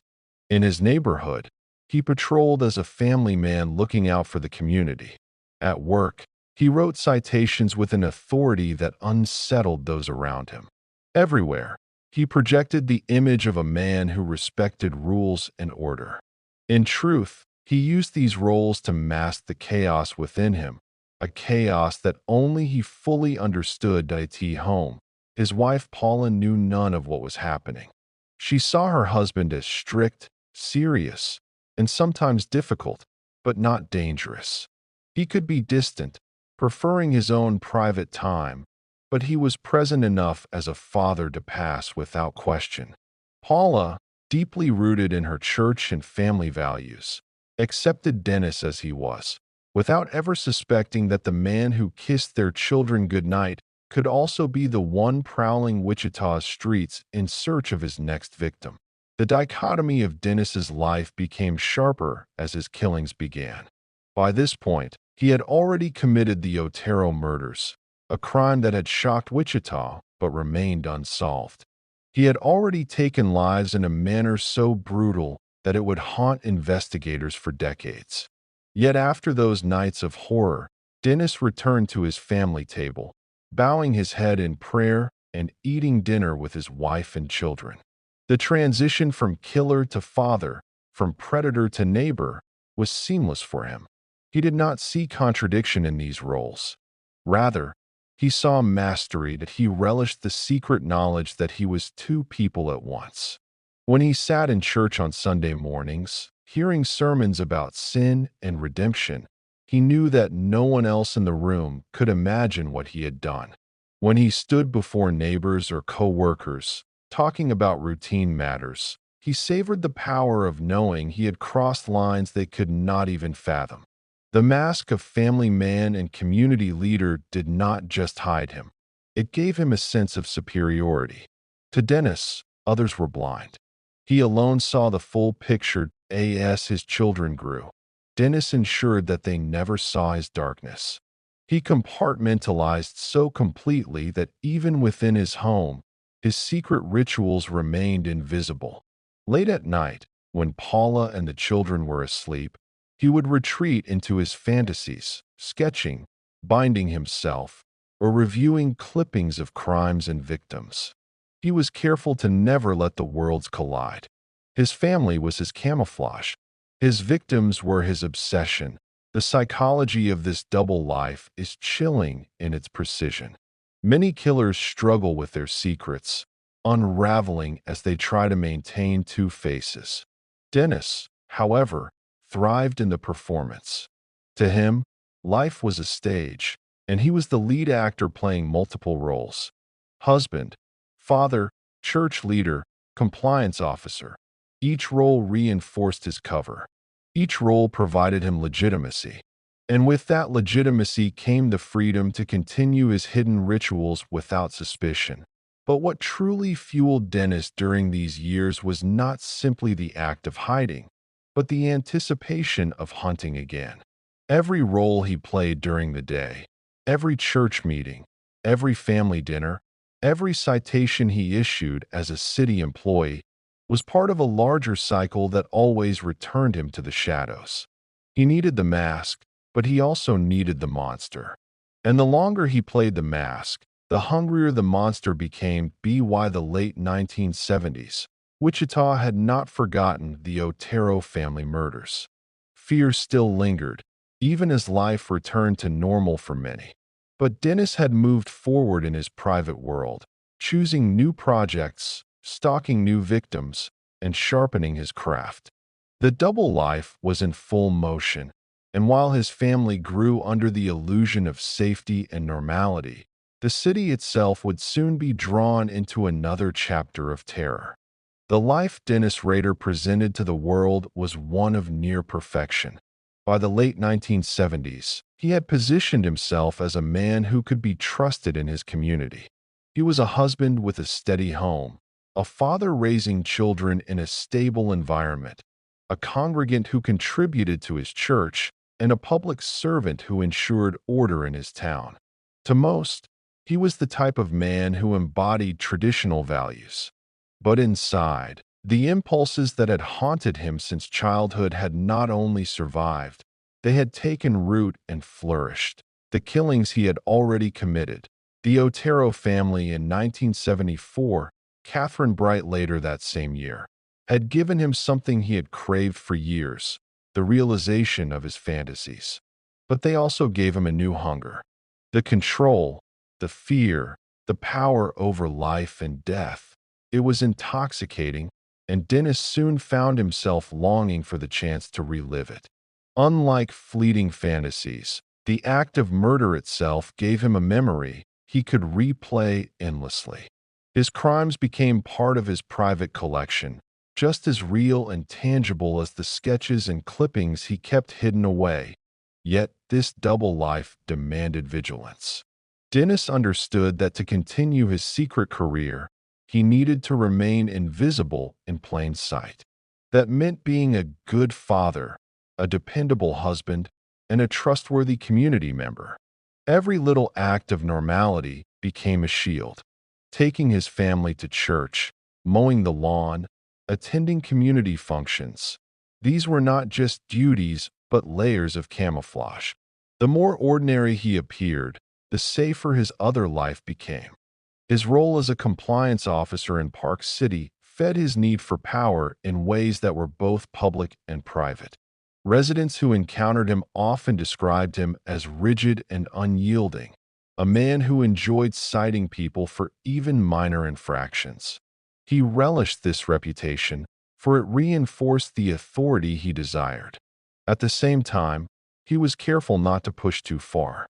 In his neighborhood, he patrolled as a family man looking out for the community. At work, he wrote citations with an authority that unsettled those around him. Everywhere, he projected the image of a man who respected rules and order. In truth, he used these roles to mask the chaos within him, a chaos that only he fully understood. At home, his wife Paula knew none of what was happening. She saw her husband as strict, serious, and sometimes difficult, but not dangerous. He could be distant, preferring his own private time, but he was present enough as a father to pass without question. Paula, deeply rooted in her church and family values, accepted Dennis as he was, without ever suspecting that the man who kissed their children goodnight could also be the one prowling Wichita's streets in search of his next victim. The dichotomy of Dennis's life became sharper as his killings began. By this point, he had already committed the Otero murders, a crime that had shocked Wichita but remained unsolved. He had already taken lives in a manner so brutal that it would haunt investigators for decades. Yet after those nights of horror, Dennis returned to his family table, bowing his head in prayer and eating dinner with his wife and children. The transition from killer to father, from predator to neighbor, was seamless for him. He did not see contradiction in these roles. Rather, he saw mastery, that he relished the secret knowledge that he was two people at once. When he sat in church on Sunday mornings, hearing sermons about sin and redemption, he knew that no one else in the room could imagine what he had done. When he stood before neighbors or co-workers, talking about routine matters, he savored the power of knowing he had crossed lines they could not even fathom. The mask of family man and community leader did not just hide him. It gave him a sense of superiority. To Dennis, others were blind. He alone saw the full picture. As his children grew, Dennis ensured that they never saw his darkness. He compartmentalized so completely that even within his home, his secret rituals remained invisible. Late at night, when Paula and the children were asleep, he would retreat into his fantasies, sketching, binding himself, or reviewing clippings of crimes and victims. He was careful to never let the worlds collide. His family was his camouflage. His victims were his obsession. The psychology of this double life is chilling in its precision. Many killers struggle with their secrets, unraveling as they try to maintain two faces. Dennis, however, thrived in the performance. To him, life was a stage, and he was the lead actor playing multiple roles: husband, father, church leader, compliance officer. Each role reinforced his cover. Each role provided him legitimacy. And with that legitimacy came the freedom to continue his hidden rituals without suspicion. But what truly fueled Dennis during these years was not simply the act of hiding, but the anticipation of hunting again. Every role he played during the day, every church meeting, every family dinner, every citation he issued as a city employee, was part of a larger cycle that always returned him to the shadows. He needed the mask, but he also needed the monster. And the longer he played the mask, the hungrier the monster became. By the late 1970s, Wichita had not forgotten the Otero family murders. Fear still lingered, even as life returned to normal for many. But Dennis had moved forward in his private world, choosing new projects, stalking new victims, and sharpening his craft. The double life was in full motion, And while his family grew under the illusion of safety and normality, the city itself would soon be drawn into another chapter of terror. The life Dennis Rader presented to the world was one of near perfection. By the late 1970s, he had positioned himself as a man who could be trusted in his community. He was a husband with a steady home, a father raising children in a stable environment, a congregant who contributed to his church, and a public servant who ensured order in his town. To most, he was the type of man who embodied traditional values. But inside, the impulses that had haunted him since childhood had not only survived, they had taken root and flourished. The killings he had already committed, the Otero family in 1974, Catherine Bright later that same year, had given him something he had craved for years, the realization of his fantasies. But they also gave him a new hunger, the control, the fear, the power over life and death. It was intoxicating, and Dennis soon found himself longing for the chance to relive it. Unlike fleeting fantasies, the act of murder itself gave him a memory he could replay endlessly. His crimes became part of his private collection, just as real and tangible as the sketches and clippings he kept hidden away. Yet this double life demanded vigilance. Dennis understood that to continue his secret career, he needed to remain invisible in plain sight. That meant being a good father, a dependable husband, and a trustworthy community member. Every little act of normality became a shield. Taking his family to church, mowing the lawn, attending community functions. These were not just duties, but layers of camouflage. The more ordinary he appeared, the safer his other life became. His role as a compliance officer in Park City fed his need for power in ways that were both public and private. Residents who encountered him often described him as rigid and unyielding, a man who enjoyed citing people for even minor infractions. He relished this reputation, for it reinforced the authority he desired. At the same time, he was careful not to push too far.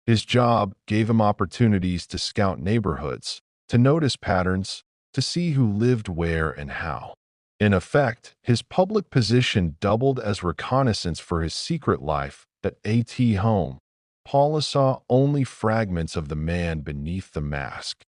His job gave him opportunities to scout neighborhoods, to notice patterns, to see who lived where and how. In effect, his public position doubled as reconnaissance for his secret life. At home, Paula saw only fragments of the man beneath the mask.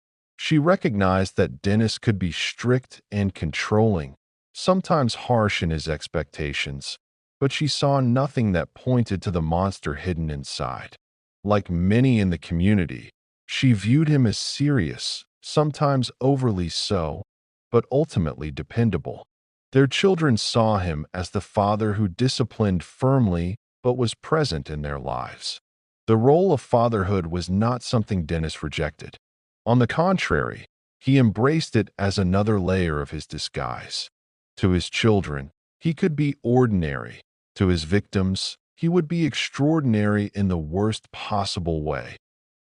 She recognized that Dennis could be strict and controlling, sometimes harsh in his expectations, but she saw nothing that pointed to the monster hidden inside. Like many in the community, she viewed him as serious, sometimes overly so, but ultimately dependable. Their children saw him as the father who disciplined firmly but was present in their lives. The role of fatherhood was not something Dennis rejected. On the contrary, he embraced it as another layer of his disguise. To his children, he could be ordinary. To his victims, he would be extraordinary in the worst possible way.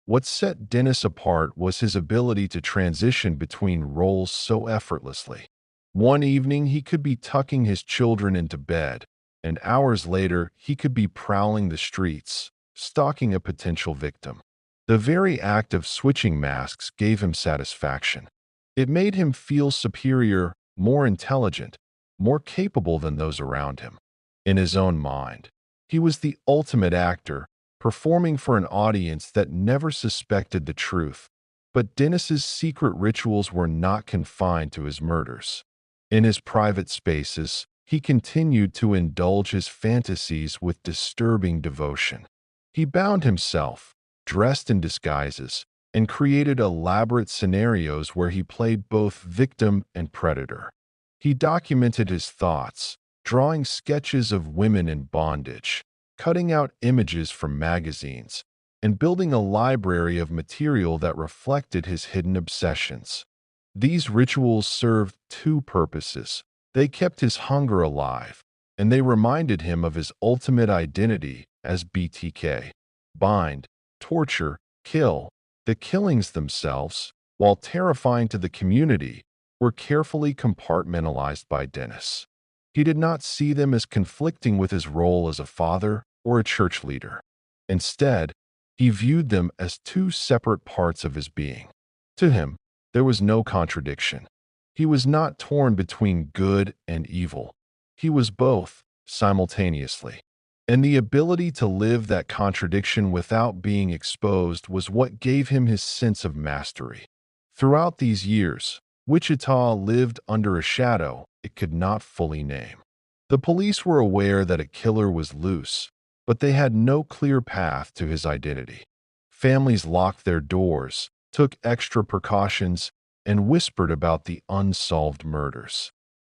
What set Dennis apart was his ability to transition between roles so effortlessly. One evening, he could be tucking his children into bed, and hours later, he could be prowling the streets, stalking a potential victim. The very act of switching masks gave him satisfaction. It made him feel superior, more intelligent, more capable than those around him. In his own mind, he was the ultimate actor, performing for an audience that never suspected the truth. But Dennis's secret rituals were not confined to his murders. In his private spaces, he continued to indulge his fantasies with disturbing devotion. He bound himself, dressed in disguises, and created elaborate scenarios where he played both victim and predator. He documented his thoughts, drawing sketches of women in bondage, cutting out images from magazines, and building a library of material that reflected his hidden obsessions. These rituals served two purposes. They kept his hunger alive, and they reminded him of his ultimate identity as BTK. Bind, torture, kill. The killings themselves, while terrifying to the community, were carefully compartmentalized by Dennis. He did not see them as conflicting with his role as a father or a church leader. Instead, he viewed them as two separate parts of his being. To him, there was no contradiction. He was not torn between good and evil. He was both, simultaneously. And the ability to live that contradiction without being exposed was what gave him his sense of mastery. Throughout these years, Wichita lived under a shadow it could not fully name. The police were aware that a killer was loose, but they had no clear path to his identity. Families locked their doors, took extra precautions, and whispered about the unsolved murders.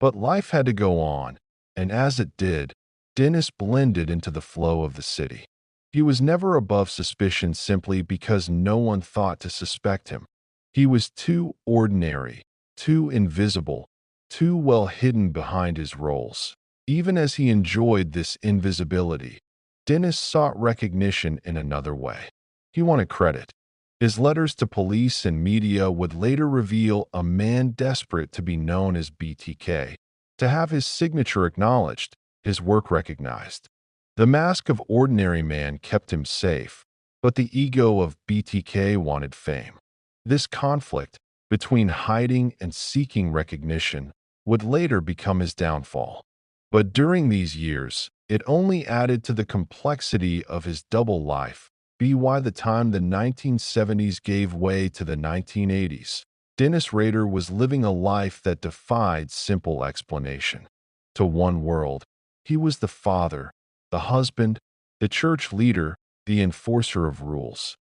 But life had to go on, and as it did, Dennis blended into the flow of the city. He was never above suspicion simply because no one thought to suspect him. He was too ordinary, too invisible, too well hidden behind his roles. Even as he enjoyed this invisibility, Dennis sought recognition in another way. He wanted credit. His letters to police and media would later reveal a man desperate to be known as BTK, to have his signature acknowledged, his work recognized. The mask of ordinary man kept him safe, but the ego of BTK wanted fame. This conflict between hiding and seeking recognition would later become his downfall. But during these years, it only added to the complexity of his double life. By the time the 1970s gave way to the 1980s, Dennis Rader was living a life that defied simple explanation. To one world, he was the father, the husband, the church leader, the enforcer of rules.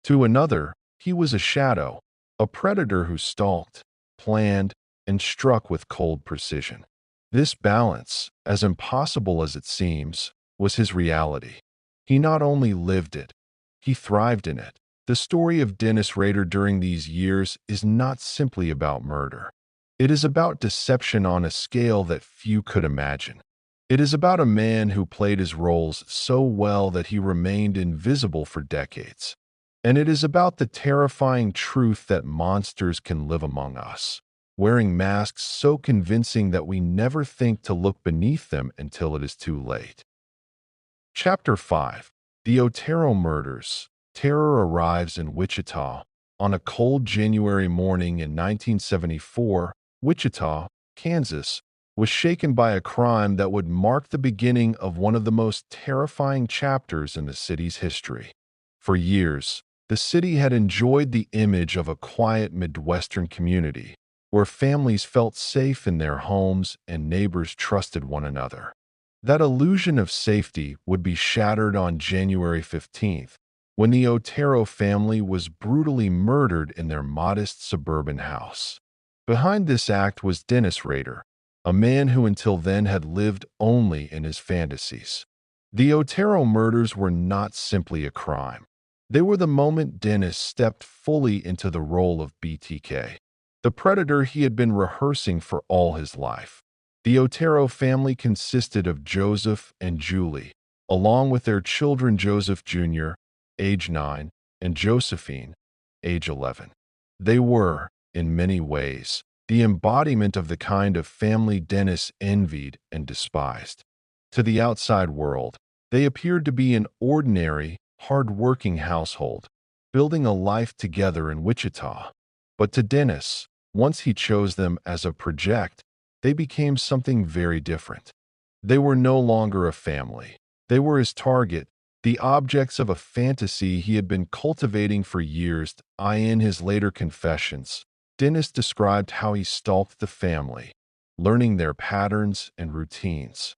To another, he was a shadow, a predator who stalked, planned, and struck with cold precision. This balance, as impossible as it seems, was his reality. He not only lived it, he thrived in it. The story of Dennis Rader during these years is not simply about murder. It is about deception on a scale that few could imagine. It is about a man who played his roles so well that he remained invisible for decades. And it is about the terrifying truth that monsters can live among us, wearing masks so convincing that we never think to look beneath them until it is too late. Chapter 5. The Otero Murders. Terror arrives in Wichita. On a cold January morning in 1974, Wichita, Kansas, was shaken by a crime that would mark the beginning of one of the most terrifying chapters in the city's history. For years, the city had enjoyed the image of a quiet Midwestern community, where families felt safe in their homes and neighbors trusted one another. That illusion of safety would be shattered on January 15th, when the Otero family was brutally murdered in their modest suburban house. Behind this act was Dennis Rader, a man who until then had lived only in his fantasies. The Otero murders were not simply a crime. They were the moment Dennis stepped fully into the role of BTK, the predator he had been rehearsing for all his life. The Otero family consisted of Joseph and Julie, along with their children Joseph Jr., age 9, and Josephine, age 11. They were, in many ways, the embodiment of the kind of family Dennis envied and despised. To the outside world, they appeared to be an ordinary, hard-working household, building a life together in Wichita. But to Dennis, once he chose them as a project, they became something very different. They were no longer a family. They were his target, the objects of a fantasy he had been cultivating for years. In his later confessions, Dennis described how he stalked the family, learning their patterns and routines.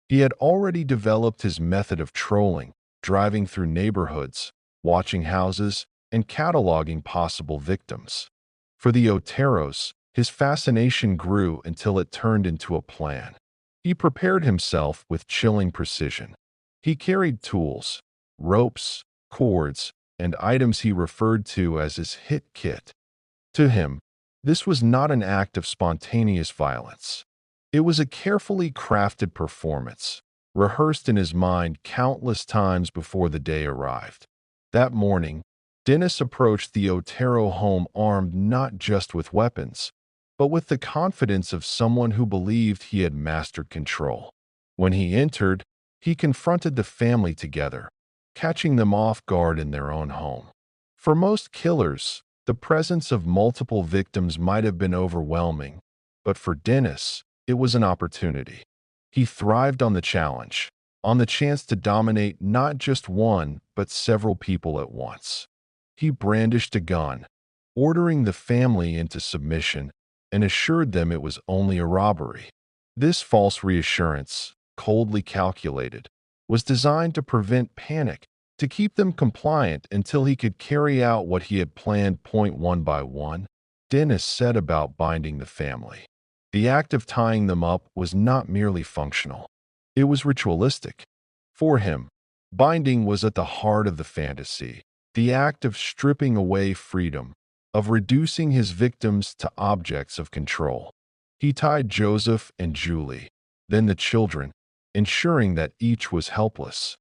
He had already developed his method of trolling, driving through neighborhoods, watching houses, and cataloging possible victims. For the Oteros, his fascination grew until it turned into a plan. He prepared himself with chilling precision. He carried tools, ropes, cords, and items he referred to as his hit kit. To him, this was not an act of spontaneous violence. It was a carefully crafted performance, rehearsed in his mind countless times before the day arrived. That morning, Dennis approached the Otero home armed not just with weapons, but with the confidence of someone who believed he had mastered control. When he entered, He confronted the family together, catching them off guard in their own home. For most killers, the presence of multiple victims might have been overwhelming, but for Dennis, it was an opportunity. He thrived on the challenge, on the chance to dominate not just one, but several people at once. He brandished a gun, ordering the family into submission, and assured them it was only a robbery. This false reassurance, coldly calculated, was designed to prevent panic, to keep them compliant until he could carry out what he had planned. One by one, Dennis set about binding the family. The act of tying them up was not merely functional. It was ritualistic. For him, binding was at the heart of the fantasy, the act of stripping away freedom, of reducing his victims to objects of control. He tied Joseph and Julie, then the children, ensuring that each was helpless.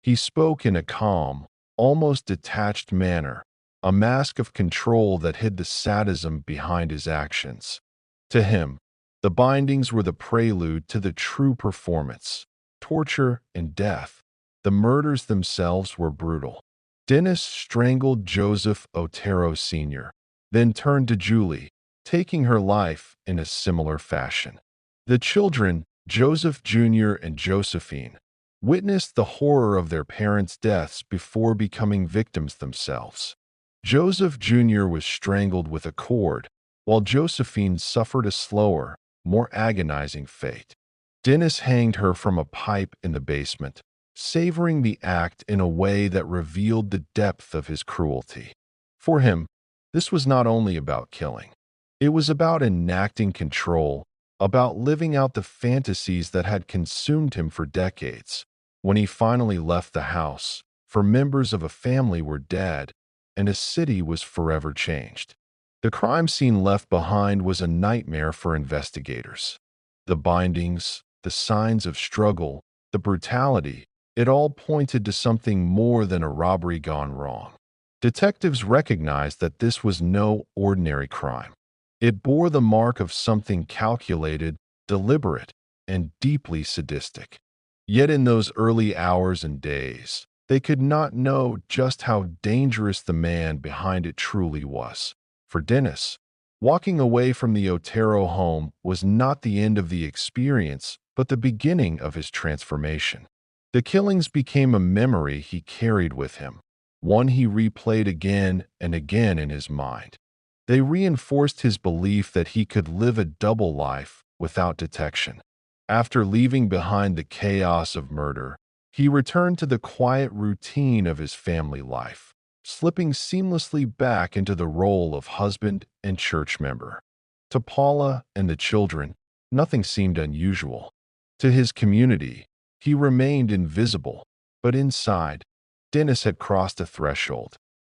He spoke in a calm, almost detached manner, a mask of control that hid the sadism behind his actions. To him, the bindings were the prelude to the true performance, torture and death. The murders themselves were brutal. Dennis strangled Joseph Otero Sr., then turned to Julie, taking her life in a similar fashion. The children, Joseph Jr. and Josephine, witnessed the horror of their parents' deaths before becoming victims themselves. Joseph Jr. was strangled with a cord, while Josephine suffered a slower, more agonizing fate. Dennis hanged her from a pipe in the basement, savoring the act in a way that revealed the depth of his cruelty. For him, this was not only about killing. It was about enacting control, about living out the fantasies that had consumed him for decades. When he finally left the house, for members of a family were dead, and a city was forever changed. The crime scene left behind was a nightmare for investigators. The bindings, the signs of struggle, the brutality, it all pointed to something more than a robbery gone wrong. Detectives recognized that this was no ordinary crime. It bore the mark of something calculated, deliberate, and deeply sadistic. Yet in those early hours and days, they could not know just how dangerous the man behind it truly was. For Dennis, walking away from the Otero home was not the end of the experience, but the beginning of his transformation. The killings became a memory he carried with him, one he replayed again and again in his mind. They reinforced his belief that he could live a double life without detection. After leaving behind the chaos of murder, he returned to the quiet routine of his family life, slipping seamlessly back into the role of husband and church member. To Paula and the children, nothing seemed unusual. To his community, he remained invisible, but inside, Dennis had crossed a threshold.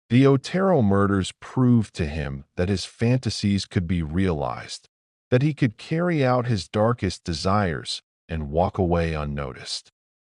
The Otero murders proved to him that his fantasies could be realized, that he could carry out his darkest desires and walk away unnoticed.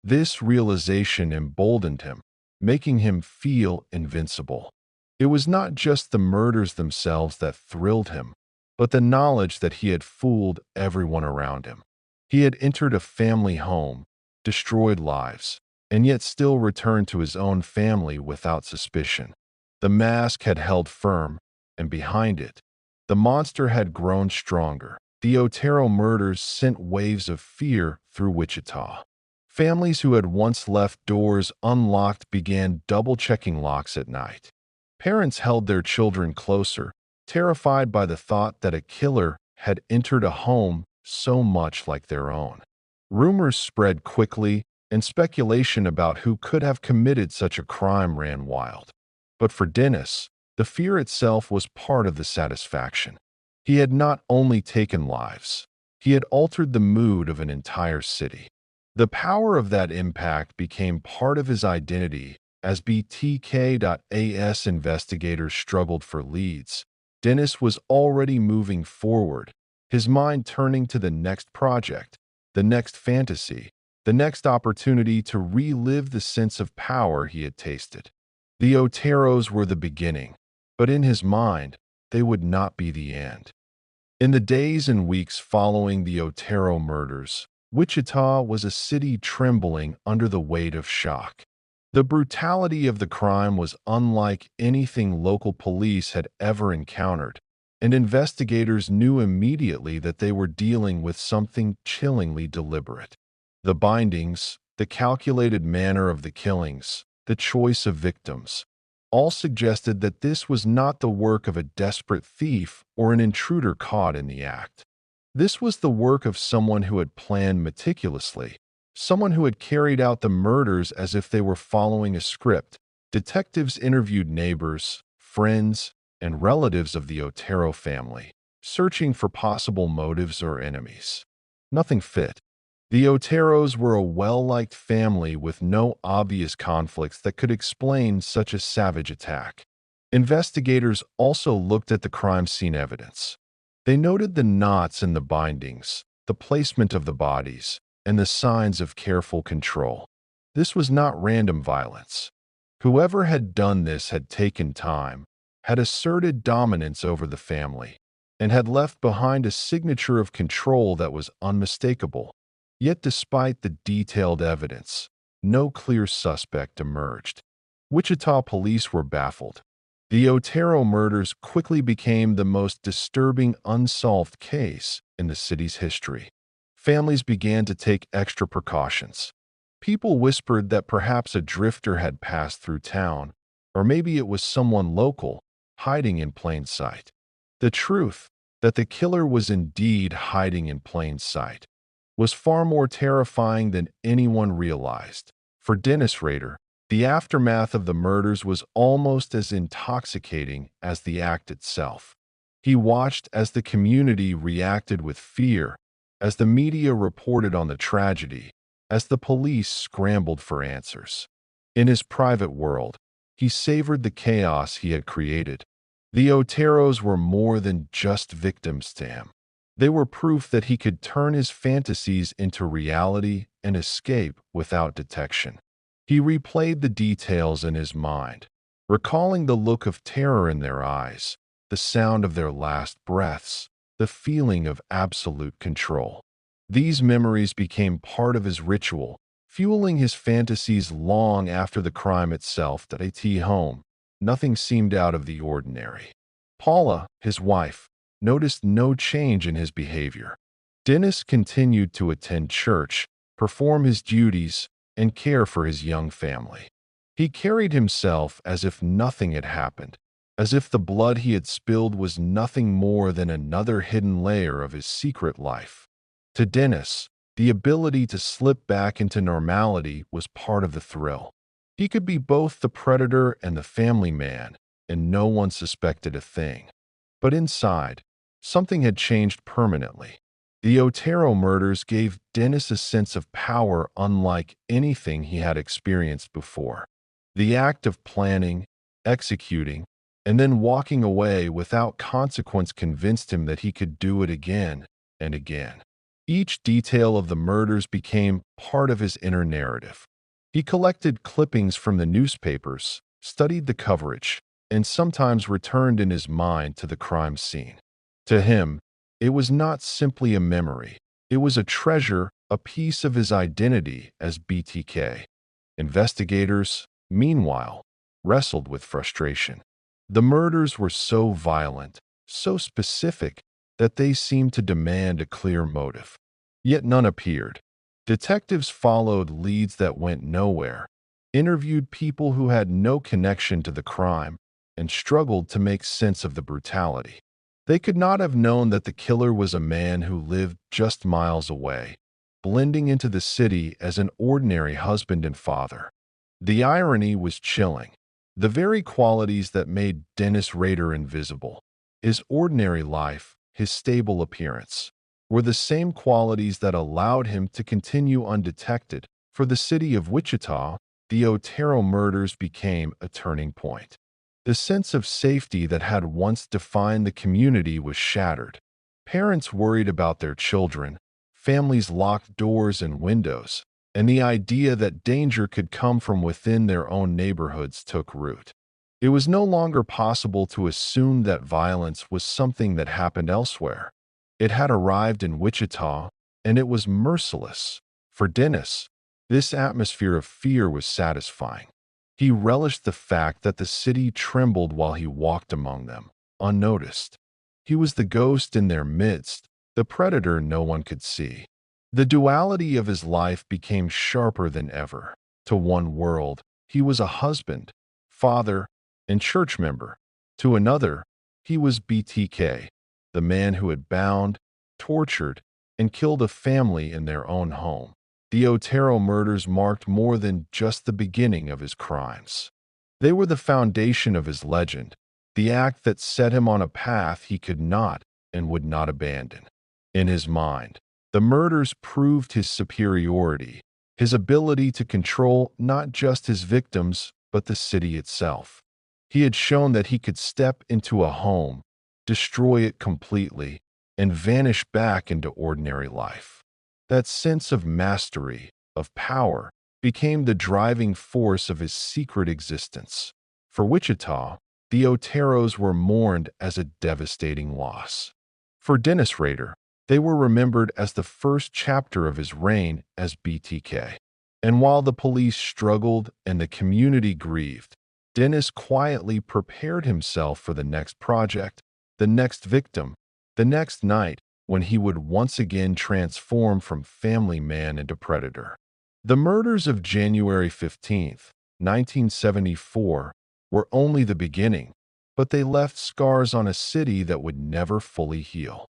This realization emboldened him, making him feel invincible. It was not just the murders themselves that thrilled him, but the knowledge that he had fooled everyone around him. He had entered a family home, destroyed lives, and yet still returned to his own family without suspicion. The mask had held firm, and behind it, the monster had grown stronger. The Otero murders sent waves of fear through Wichita. Families who had once left doors unlocked began double-checking locks at night. Parents held their children closer, terrified by the thought that a killer had entered a home so much like their own. Rumors spread quickly, and speculation about who could have committed such a crime ran wild. But for Dennis, the fear itself was part of the satisfaction. He had not only taken lives, he had altered the mood of an entire city. The power of that impact became part of his identity. As BTK.AS investigators struggled for leads, Dennis was already moving forward, his mind turning to the next project, the next fantasy, the next opportunity to relive the sense of power he had tasted. The Oteros were the beginning, but in his mind, they would not be the end. In the days and weeks following the Otero murders, Wichita was a city trembling under the weight of shock. The brutality of the crime was unlike anything local police had ever encountered, and investigators knew immediately that they were dealing with something chillingly deliberate. The bindings, the calculated manner of the killings, the choice of victims, all suggested that this was not the work of a desperate thief or an intruder caught in the act. This was the work of someone who had planned meticulously, someone who had carried out the murders as if they were following a script. Detectives interviewed neighbors, friends, and relatives of the Otero family, searching for possible motives or enemies. Nothing fit. The Oteros were a well-liked family with no obvious conflicts that could explain such a savage attack. Investigators also looked at the crime scene evidence. They noted the knots in the bindings, the placement of the bodies, and the signs of careful control. This was not random violence. Whoever had done this had taken time, had asserted dominance over the family, and had left behind a signature of control that was unmistakable. Yet despite the detailed evidence, no clear suspect emerged. Wichita police were baffled. The Otero murders quickly became the most disturbing unsolved case in the city's history. Families began to take extra precautions. People whispered that perhaps a drifter had passed through town, or maybe it was someone local, hiding in plain sight. The truth, that the killer was indeed hiding in plain sight, was far more terrifying than anyone realized. For Dennis Rader, the aftermath of the murders was almost as intoxicating as the act itself. He watched as the community reacted with fear, as the media reported on the tragedy, as the police scrambled for answers. In his private world, he savored the chaos he had created. The Oteros were more than just victims to him. They were proof that he could turn his fantasies into reality and escape without detection. He replayed the details in his mind, recalling the look of terror in their eyes, the sound of their last breaths, the feeling of absolute control. These memories became part of his ritual, fueling his fantasies long after the crime itself. At home, nothing seemed out of the ordinary. Paula, his wife, noticed no change in his behavior. Dennis continued to attend church, perform his duties, and care for his young family. He carried himself as if nothing had happened, as if the blood he had spilled was nothing more than another hidden layer of his secret life. To Dennis, the ability to slip back into normality was part of the thrill. He could be both the predator and the family man, and no one suspected a thing. But inside, something had changed permanently. The Otero murders gave Dennis a sense of power unlike anything he had experienced before. The act of planning, executing, and then walking away without consequence convinced him that he could do it again and again. Each detail of the murders became part of his inner narrative. He collected clippings from the newspapers, studied the coverage, and sometimes returned in his mind to the crime scene. To him, it was not simply a memory. It was a treasure, a piece of his identity as BTK. Investigators, meanwhile, wrestled with frustration. The murders were so violent, so specific, that they seemed to demand a clear motive. Yet none appeared. Detectives followed leads that went nowhere, interviewed people who had no connection to the crime, and struggled to make sense of the brutality. They could not have known that the killer was a man who lived just miles away, blending into the city as an ordinary husband and father. The irony was chilling. The very qualities that made Dennis Rader invisible, his ordinary life, his stable appearance, were the same qualities that allowed him to continue undetected. For the city of Wichita, the Otero murders became a turning point. The sense of safety that had once defined the community was shattered. Parents worried about their children, families locked doors and windows, and the idea that danger could come from within their own neighborhoods took root. It was no longer possible to assume that violence was something that happened elsewhere. It had arrived in Wichita, and it was merciless. For Dennis, this atmosphere of fear was satisfying. He relished the fact that the city trembled while he walked among them, unnoticed. He was the ghost in their midst, the predator no one could see. The duality of his life became sharper than ever. To one world, he was a husband, father, and church member. To another, he was BTK, the man who had bound, tortured, and killed a family in their own home. The Otero murders marked more than just the beginning of his crimes. They were the foundation of his legend, the act that set him on a path he could not and would not abandon. In his mind, the murders proved his superiority, his ability to control not just his victims, but the city itself. He had shown that he could step into a home, destroy it completely, and vanish back into ordinary life. That sense of mastery, of power, became the driving force of his secret existence. For Wichita, the Oteros were mourned as a devastating loss. For Dennis Rader, they were remembered as the first chapter of his reign as BTK. And while the police struggled and the community grieved, Dennis quietly prepared himself for the next project, the next victim, the next night when he would once again transform from family man into predator. The murders of January 15th, 1974, were only the beginning, but they left scars on a city that would never fully heal.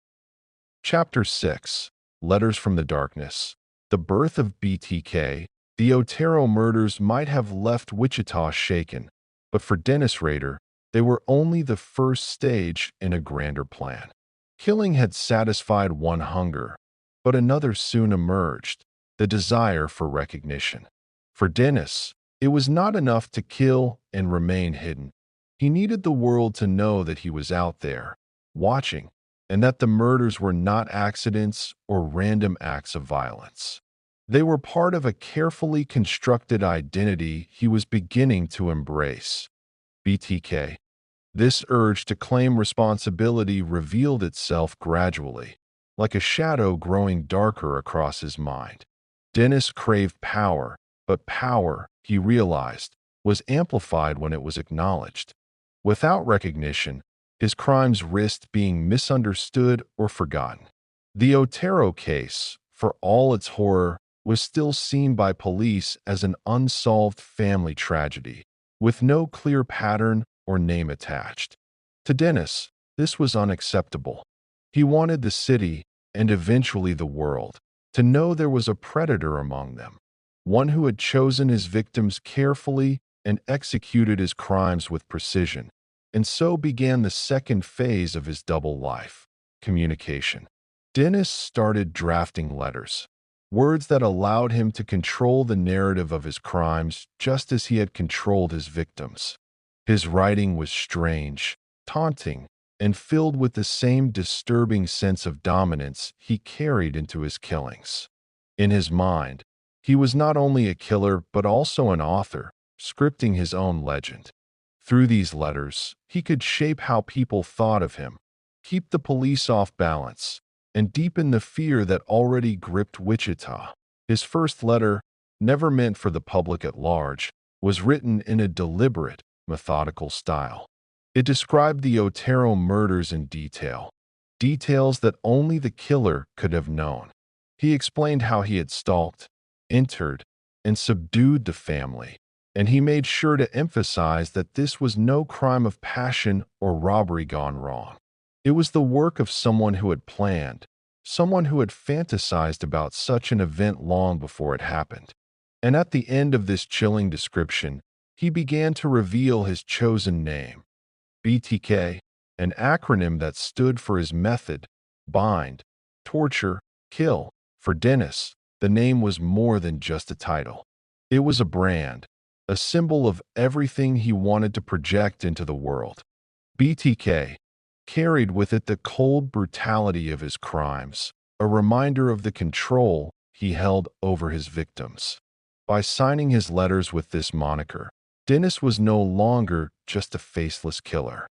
Chapter 6. Letters from the Darkness. The birth of BTK. The Otero murders might have left Wichita shaken, but for Dennis Rader, they were only the first stage in a grander plan. Killing had satisfied one hunger, but another soon emerged, the desire for recognition. For Dennis, it was not enough to kill and remain hidden. He needed the world to know that he was out there, watching, and that the murders were not accidents or random acts of violence. They were part of a carefully constructed identity he was beginning to embrace. BTK. This urge to claim responsibility revealed itself gradually, like a shadow growing darker across his mind. Dennis craved power, but power, he realized, was amplified when it was acknowledged. Without recognition, his crimes risked being misunderstood or forgotten. The Otero case, for all its horror, was still seen by police as an unsolved family tragedy, with no clear pattern or name attached. To Dennis, this was unacceptable. He wanted the city, and eventually the world, to know there was a predator among them, one who had chosen his victims carefully and executed his crimes with precision. And so began the second phase of his double life, communication. Dennis started drafting letters, words that allowed him to control the narrative of his crimes just as he had controlled his victims. His writing was strange, taunting, and filled with the same disturbing sense of dominance he carried into his killings. In his mind, he was not only a killer but also an author, scripting his own legend. Through these letters, he could shape how people thought of him, keep the police off balance, and deepen the fear that already gripped Wichita. His first letter, never meant for the public at large, was written in a deliberate, methodical style. It described the Otero murders in detail, details that only the killer could have known. He explained how he had stalked, entered, and subdued the family, and he made sure to emphasize that this was no crime of passion or robbery gone wrong. It was the work of someone who had planned, someone who had fantasized about such an event long before it happened. And at the end of this chilling description, he began to reveal his chosen name, BTK, an acronym that stood for his method: bind, torture, kill. For Dennis, the name was more than just a title. It was a brand, a symbol of everything he wanted to project into the world. BTK carried with it the cold brutality of his crimes, a reminder of the control he held over his victims. By signing his letters with this moniker, Dennis was no longer just a faceless killer.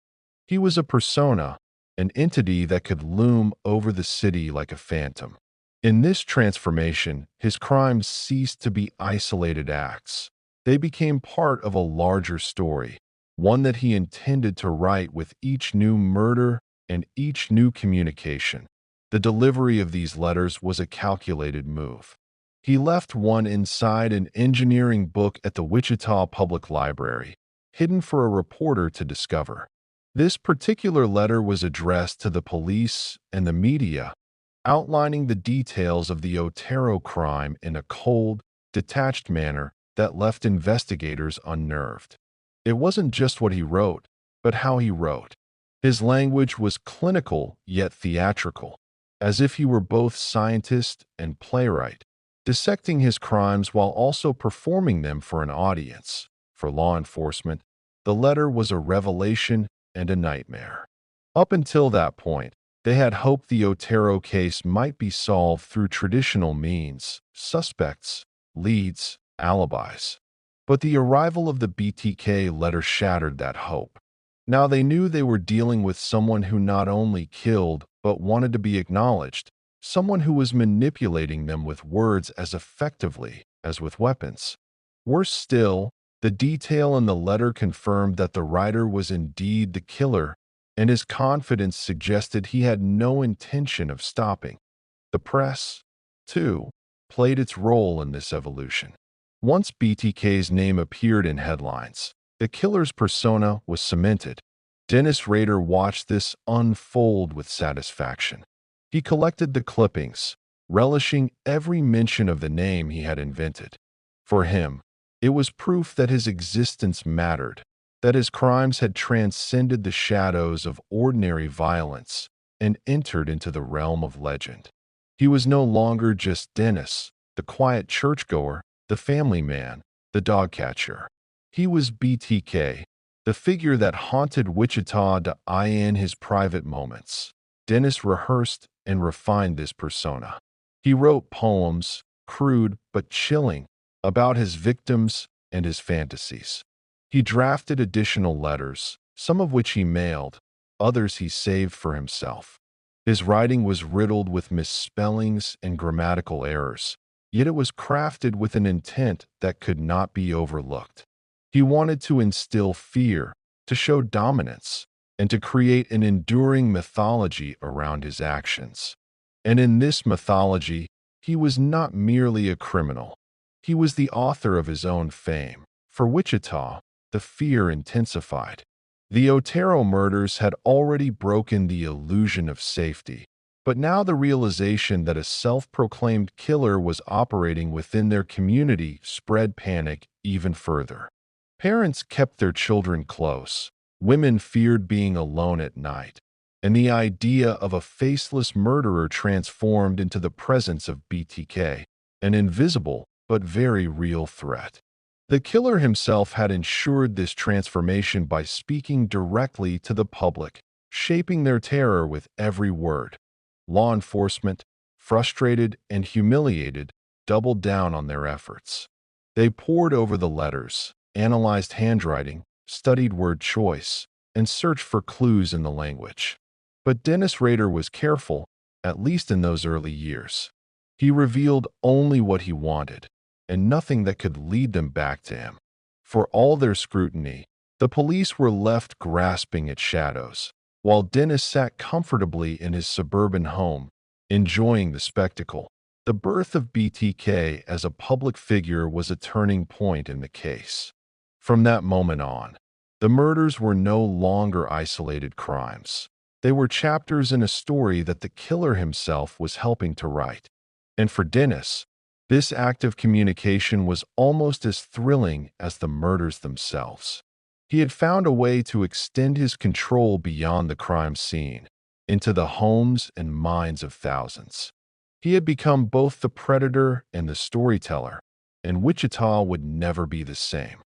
He was a persona, an entity that could loom over the city like a phantom. In this transformation, his crimes ceased to be isolated acts. They became part of a larger story, one that he intended to write with each new murder and each new communication. The delivery of these letters was a calculated move. He left one inside an engineering book at the Wichita Public Library, hidden for a reporter to discover. This particular letter was addressed to the police and the media, outlining the details of the Otero crime in a cold, detached manner that left investigators unnerved. It wasn't just what he wrote, but how he wrote. His language was clinical yet theatrical, as if he were both scientist and playwright, dissecting his crimes while also performing them for an audience. For law enforcement, the letter was a revelation and a nightmare. Up until that point, they had hoped the Otero case might be solved through traditional means, suspects, leads, alibis. But the arrival of the BTK letter shattered that hope. Now they knew they were dealing with someone who not only killed, but wanted to be acknowledged, someone who was manipulating them with words as effectively as with weapons. Worse still, the detail in the letter confirmed that the writer was indeed the killer, and his confidence suggested he had no intention of stopping. The press, too, played its role in this evolution. Once BTK's name appeared in headlines, the killer's persona was cemented. Dennis Rader watched this unfold with satisfaction. He collected the clippings, relishing every mention of the name he had invented. For him, it was proof that his existence mattered, that his crimes had transcended the shadows of ordinary violence and entered into the realm of legend. He was no longer just Dennis, the quiet churchgoer, the family man, the dog catcher. He was BTK, the figure that haunted Wichita in his private moments. Dennis rehearsed and refined this persona. He wrote poems, crude but chilling, about his victims and his fantasies. He drafted additional letters, some of which he mailed, others he saved for himself. His writing was riddled with misspellings and grammatical errors, yet it was crafted with an intent that could not be overlooked. He wanted to instill fear, to show dominance, and to create an enduring mythology around his actions. And in this mythology, he was not merely a criminal. He was the author of his own fame. For Wichita, the fear intensified. The Otero murders had already broken the illusion of safety, but now the realization that a self-proclaimed killer was operating within their community spread panic even further. Parents kept their children close. Women feared being alone at night, and the idea of a faceless murderer transformed into the presence of BTK, an invisible but very real threat. The killer himself had ensured this transformation by speaking directly to the public, shaping their terror with every word. Law enforcement, frustrated and humiliated, doubled down on their efforts. They pored over the letters, analyzed handwriting, studied word choice, and searched for clues in the language. But Dennis Rader was careful, at least in those early years. He revealed only what he wanted, and nothing that could lead them back to him. For all their scrutiny, the police were left grasping at shadows, while Dennis sat comfortably in his suburban home, enjoying the spectacle. The birth of BTK as a public figure was a turning point in the case. From that moment on, the murders were no longer isolated crimes. They were chapters in a story that the killer himself was helping to write. And for Dennis, this act of communication was almost as thrilling as the murders themselves. He had found a way to extend his control beyond the crime scene, into the homes and minds of thousands. He had become both the predator and the storyteller, and Wichita would never be the same.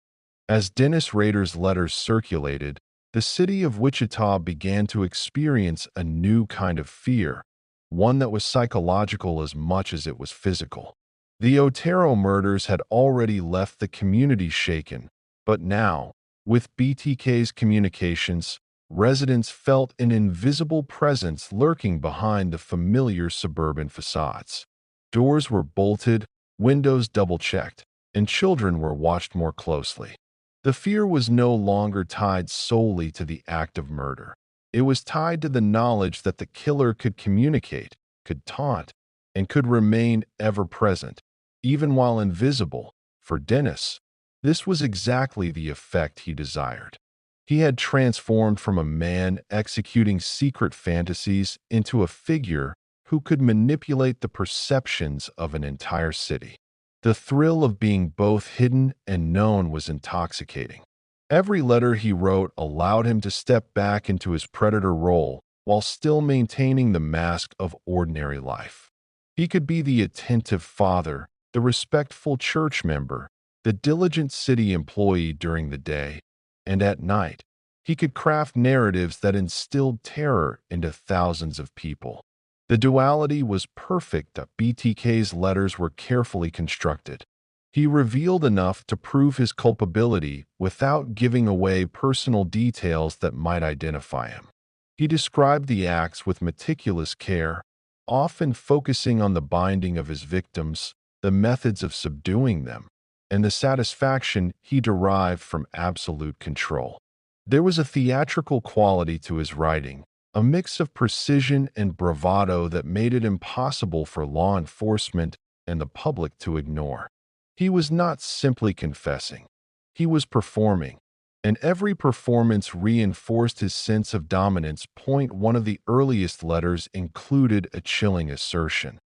As Dennis Rader's letters circulated, the city of Wichita began to experience a new kind of fear, one that was psychological as much as it was physical. The Otero murders had already left the community shaken, but now, with BTK's communications, residents felt an invisible presence lurking behind the familiar suburban facades. Doors were bolted, windows double-checked, and children were watched more closely. The fear was no longer tied solely to the act of murder. It was tied to the knowledge that the killer could communicate, could taunt, and could remain ever-present, even while invisible. For Dennis, this was exactly the effect he desired. He had transformed from a man executing secret fantasies into a figure who could manipulate the perceptions of an entire city. The thrill of being both hidden and known was intoxicating. Every letter he wrote allowed him to step back into his predator role while still maintaining the mask of ordinary life. He could be the attentive father, the respectful church member, the diligent city employee during the day, and at night, he could craft narratives that instilled terror into thousands of people. The duality was perfect. BTK's letters were carefully constructed. He revealed enough to prove his culpability without giving away personal details that might identify him. He described the acts with meticulous care, often focusing on the binding of his victims, the methods of subduing them, and the satisfaction he derived from absolute control. There was a theatrical quality to his writing, a mix of precision and bravado that made it impossible for law enforcement and the public to ignore. He was not simply confessing. He was performing, and every performance reinforced his sense of dominance. One of the earliest letters included a chilling assertion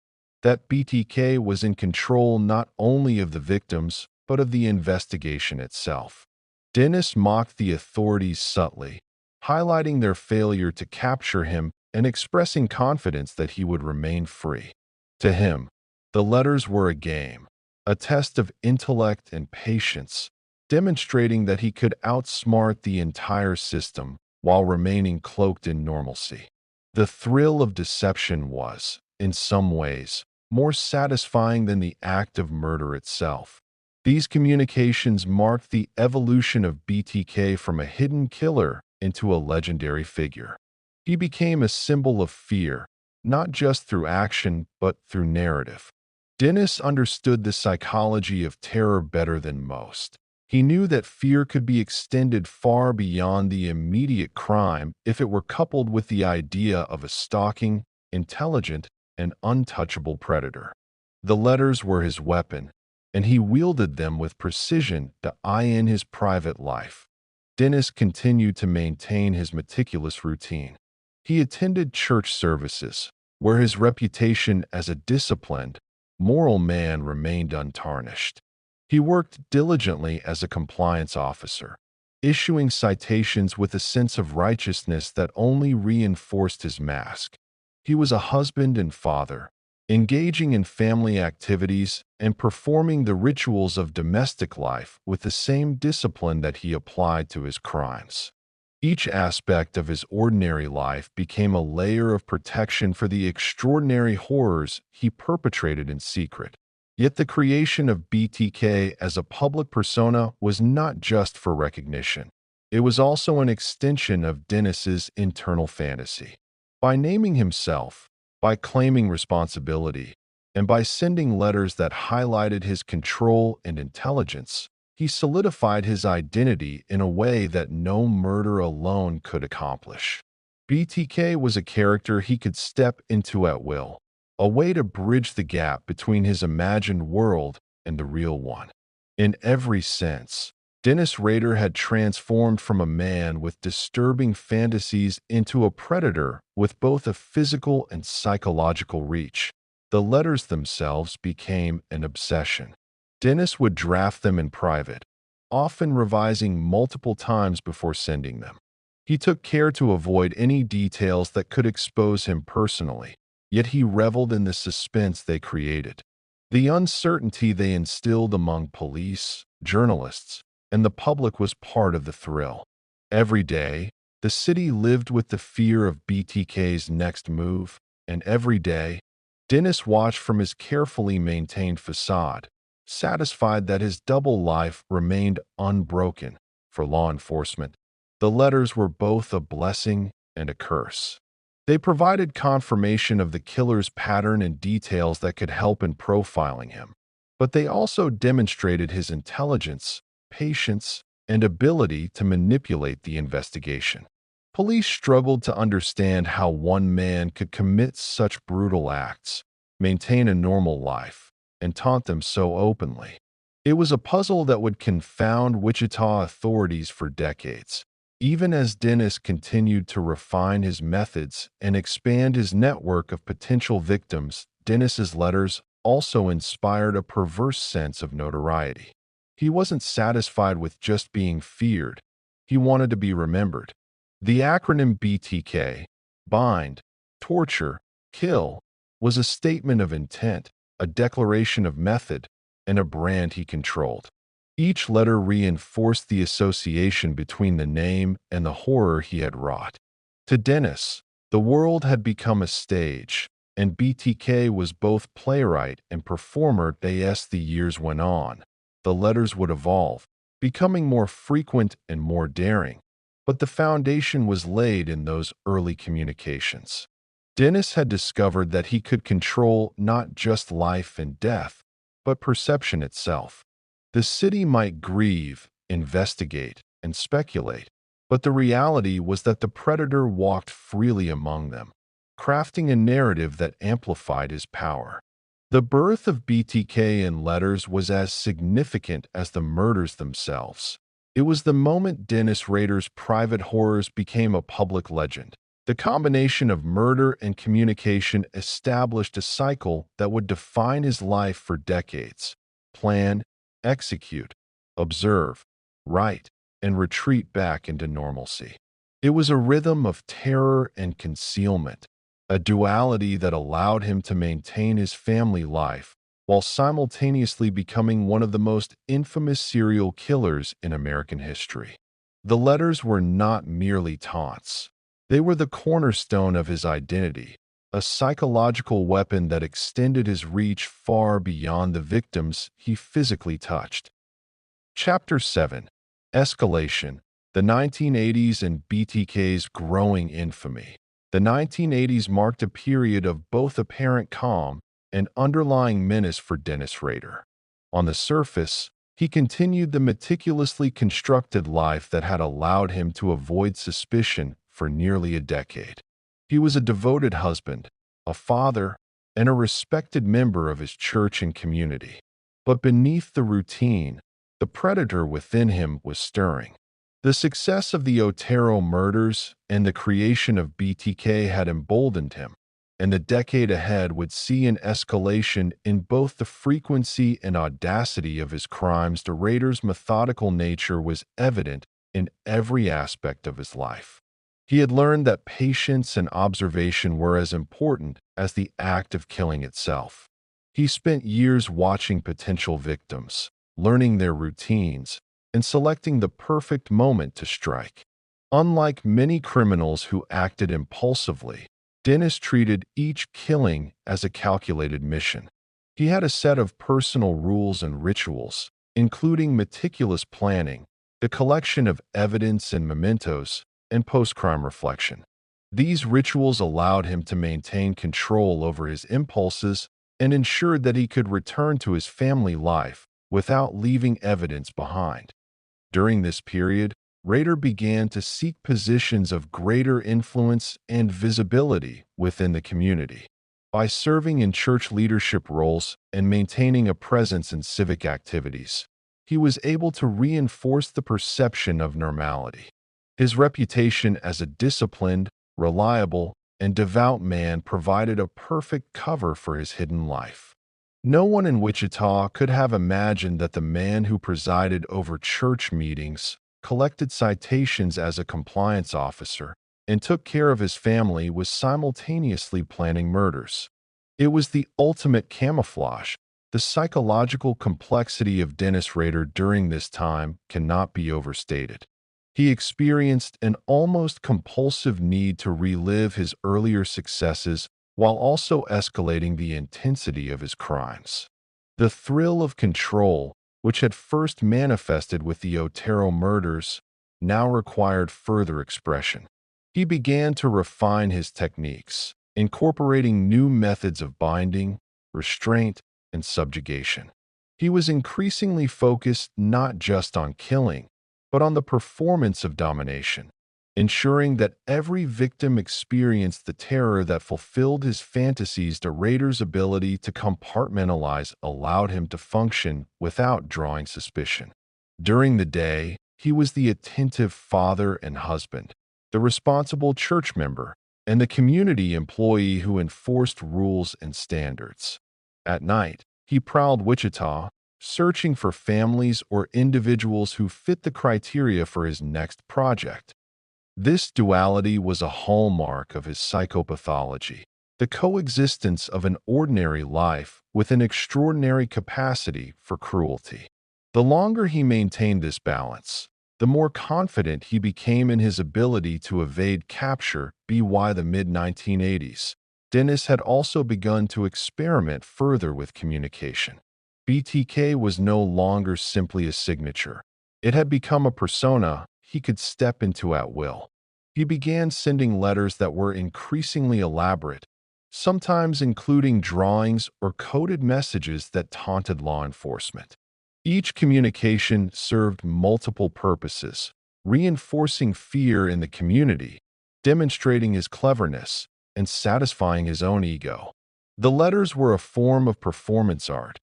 that BTK was in control not only of the victims, but of the investigation itself. Dennis mocked the authorities subtly, highlighting their failure to capture him and expressing confidence that he would remain free. To him, the letters were a game, a test of intellect and patience, demonstrating that he could outsmart the entire system while remaining cloaked in normalcy. The thrill of deception was, in some ways, more satisfying than the act of murder itself. These communications marked the evolution of BTK from a hidden killer into a legendary figure. He became a symbol of fear, not just through action, but through narrative. Dennis understood the psychology of terror better than most. He knew that fear could be extended far beyond the immediate crime if it were coupled with the idea of a stalking, intelligent, and untouchable predator. The letters were his weapon, and he wielded them with precision to eye in his private life. Dennis continued to maintain his meticulous routine. He attended church services, where his reputation as a disciplined, moral man remained untarnished. He worked diligently as a compliance officer, issuing citations with a sense of righteousness that only reinforced his mask. He was a husband and father, engaging in family activities and performing the rituals of domestic life with the same discipline that he applied to his crimes. Each aspect of his ordinary life became a layer of protection for the extraordinary horrors he perpetrated in secret. Yet the creation of BTK as a public persona was not just for recognition. It was also an extension of Dennis's internal fantasy. By naming himself, by claiming responsibility, and by sending letters that highlighted his control and intelligence, he solidified his identity in a way that no murder alone could accomplish. BTK was a character he could step into at will, a way to bridge the gap between his imagined world and the real one. In every sense, Dennis Rader had transformed from a man with disturbing fantasies into a predator with both a physical and psychological reach. The letters themselves became an obsession. Dennis would draft them in private, often revising multiple times before sending them. He took care to avoid any details that could expose him personally, yet he reveled in the suspense they created. The uncertainty they instilled among police, journalists, and the public was part of the thrill. Every day, the city lived with the fear of BTK's next move, and every day, Dennis watched from his carefully maintained facade, satisfied that his double life remained unbroken. For law enforcement, the letters were both a blessing and a curse. They provided confirmation of the killer's pattern and details that could help in profiling him. But they also demonstrated his intelligence, patience, and ability to manipulate the investigation. Police struggled to understand how one man could commit such brutal acts, maintain a normal life, and taunt them so openly. It was a puzzle that would confound Wichita authorities for decades. Even as Dennis continued to refine his methods and expand his network of potential victims, Dennis's letters also inspired a perverse sense of notoriety. He wasn't satisfied with just being feared. He wanted to be remembered. The acronym BTK, bind, torture, kill, was a statement of intent, a declaration of method, and a brand he controlled. Each letter reinforced the association between the name and the horror he had wrought. To Dennis, the world had become a stage, and BTK was both playwright and performer. As the years went on, the letters would evolve, becoming more frequent and more daring, but the foundation was laid in those early communications. Dennis had discovered that he could control not just life and death, but perception itself. The city might grieve, investigate, and speculate, but the reality was that the predator walked freely among them, crafting a narrative that amplified his power. The birth of BTK in letters was as significant as the murders themselves. It was the moment Dennis Rader's private horrors became a public legend. The combination of murder and communication established a cycle that would define his life for decades. Plan, execute, observe, write, and retreat back into normalcy. It was a rhythm of terror and concealment, a duality that allowed him to maintain his family life while simultaneously becoming one of the most infamous serial killers in American history. The letters were not merely taunts. They were the cornerstone of his identity, a psychological weapon that extended his reach far beyond the victims he physically touched. Chapter 7: Escalation, the 1980s and BTK's growing infamy. The 1980s marked a period of both apparent calm and underlying menace for Dennis Rader. On the surface, he continued the meticulously constructed life that had allowed him to avoid suspicion for nearly a decade. He was a devoted husband, a father, and a respected member of his church and community. But beneath the routine, the predator within him was stirring. The success of the Otero murders and the creation of BTK had emboldened him, and the decade ahead would see an escalation in both the frequency and audacity of his crimes. The Rader's methodical nature was evident in every aspect of his life. He had learned that patience and observation were as important as the act of killing itself. He spent years watching potential victims, learning their routines, and selecting the perfect moment to strike. Unlike many criminals who acted impulsively, Dennis treated each killing as a calculated mission. He had a set of personal rules and rituals, including meticulous planning, the collection of evidence and mementos, and post-crime reflection. These rituals allowed him to maintain control over his impulses and ensured that he could return to his family life without leaving evidence behind. During this period, Rader began to seek positions of greater influence and visibility within the community. By serving in church leadership roles and maintaining a presence in civic activities, he was able to reinforce the perception of normality. His reputation as a disciplined, reliable, and devout man provided a perfect cover for his hidden life. No one in Wichita could have imagined that the man who presided over church meetings, collected citations as a compliance officer, and took care of his family was simultaneously planning murders. It was the ultimate camouflage. The psychological complexity of Dennis Rader during this time cannot be overstated. He experienced an almost compulsive need to relive his earlier successes while also escalating the intensity of his crimes. The thrill of control, which had first manifested with the Otero murders, now required further expression. He began to refine his techniques, incorporating new methods of binding, restraint, and subjugation. He was increasingly focused not just on killing, but on the performance of domination, ensuring that every victim experienced the terror that fulfilled his fantasies. Rader's ability to compartmentalize allowed him to function without drawing suspicion. During the day, he was the attentive father and husband, the responsible church member, and the community employee who enforced rules and standards. At night, he prowled Wichita, searching for families or individuals who fit the criteria for his next project. This duality was a hallmark of his psychopathology, the coexistence of an ordinary life with an extraordinary capacity for cruelty. The longer he maintained this balance, the more confident he became in his ability to evade capture. By the mid-1980s, Dennis had also begun to experiment further with communication. BTK was no longer simply a signature. It had become a persona he could step into at will. He began sending letters that were increasingly elaborate, sometimes including drawings or coded messages that taunted law enforcement. Each communication served multiple purposes, reinforcing fear in the community, demonstrating his cleverness, and satisfying his own ego. The letters were a form of performance art,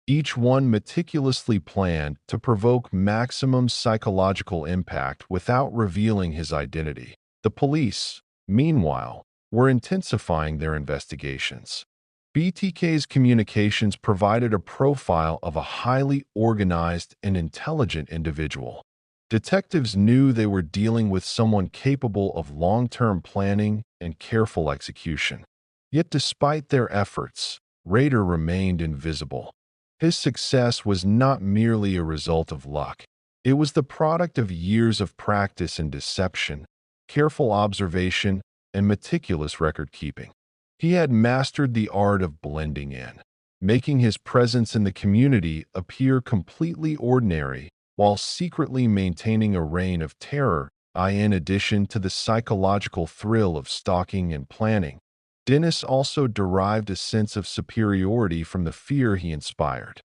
each one meticulously planned to provoke maximum psychological impact without revealing his identity. The police, meanwhile, were intensifying their investigations. BTK's communications provided a profile of a highly organized and intelligent individual. Detectives knew they were dealing with someone capable of long-term planning and careful execution. Yet despite their efforts, Rader remained invisible. His success was not merely a result of luck. It was the product of years of practice in deception, careful observation, and meticulous record-keeping. He had mastered the art of blending in, making his presence in the community appear completely ordinary while secretly maintaining a reign of terror. In addition to the psychological thrill of stalking and planning, Dennis also derived a sense of superiority from the fear he inspired.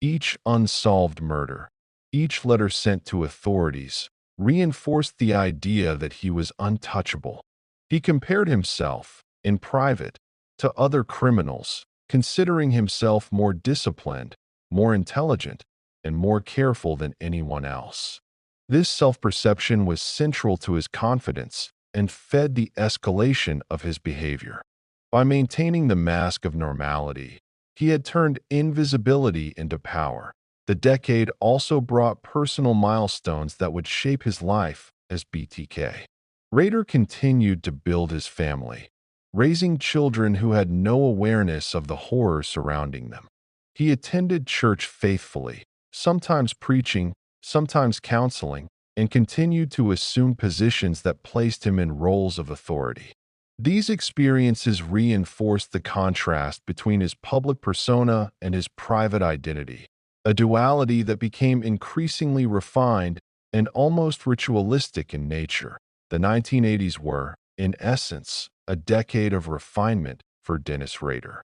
Each unsolved murder, each letter sent to authorities, reinforced the idea that he was untouchable. He compared himself, in private, to other criminals, considering himself more disciplined, more intelligent, and more careful than anyone else. This self-perception was central to his confidence and fed the escalation of his behavior. By maintaining the mask of normality, he had turned invisibility into power. The decade also brought personal milestones that would shape his life as BTK. Rader continued to build his family, raising children who had no awareness of the horror surrounding them. He attended church faithfully, sometimes preaching, sometimes counseling, and continued to assume positions that placed him in roles of authority. These experiences reinforced the contrast between his public persona and his private identity, a duality that became increasingly refined and almost ritualistic in nature. The 1980s were, in essence, a decade of refinement for Dennis Rader.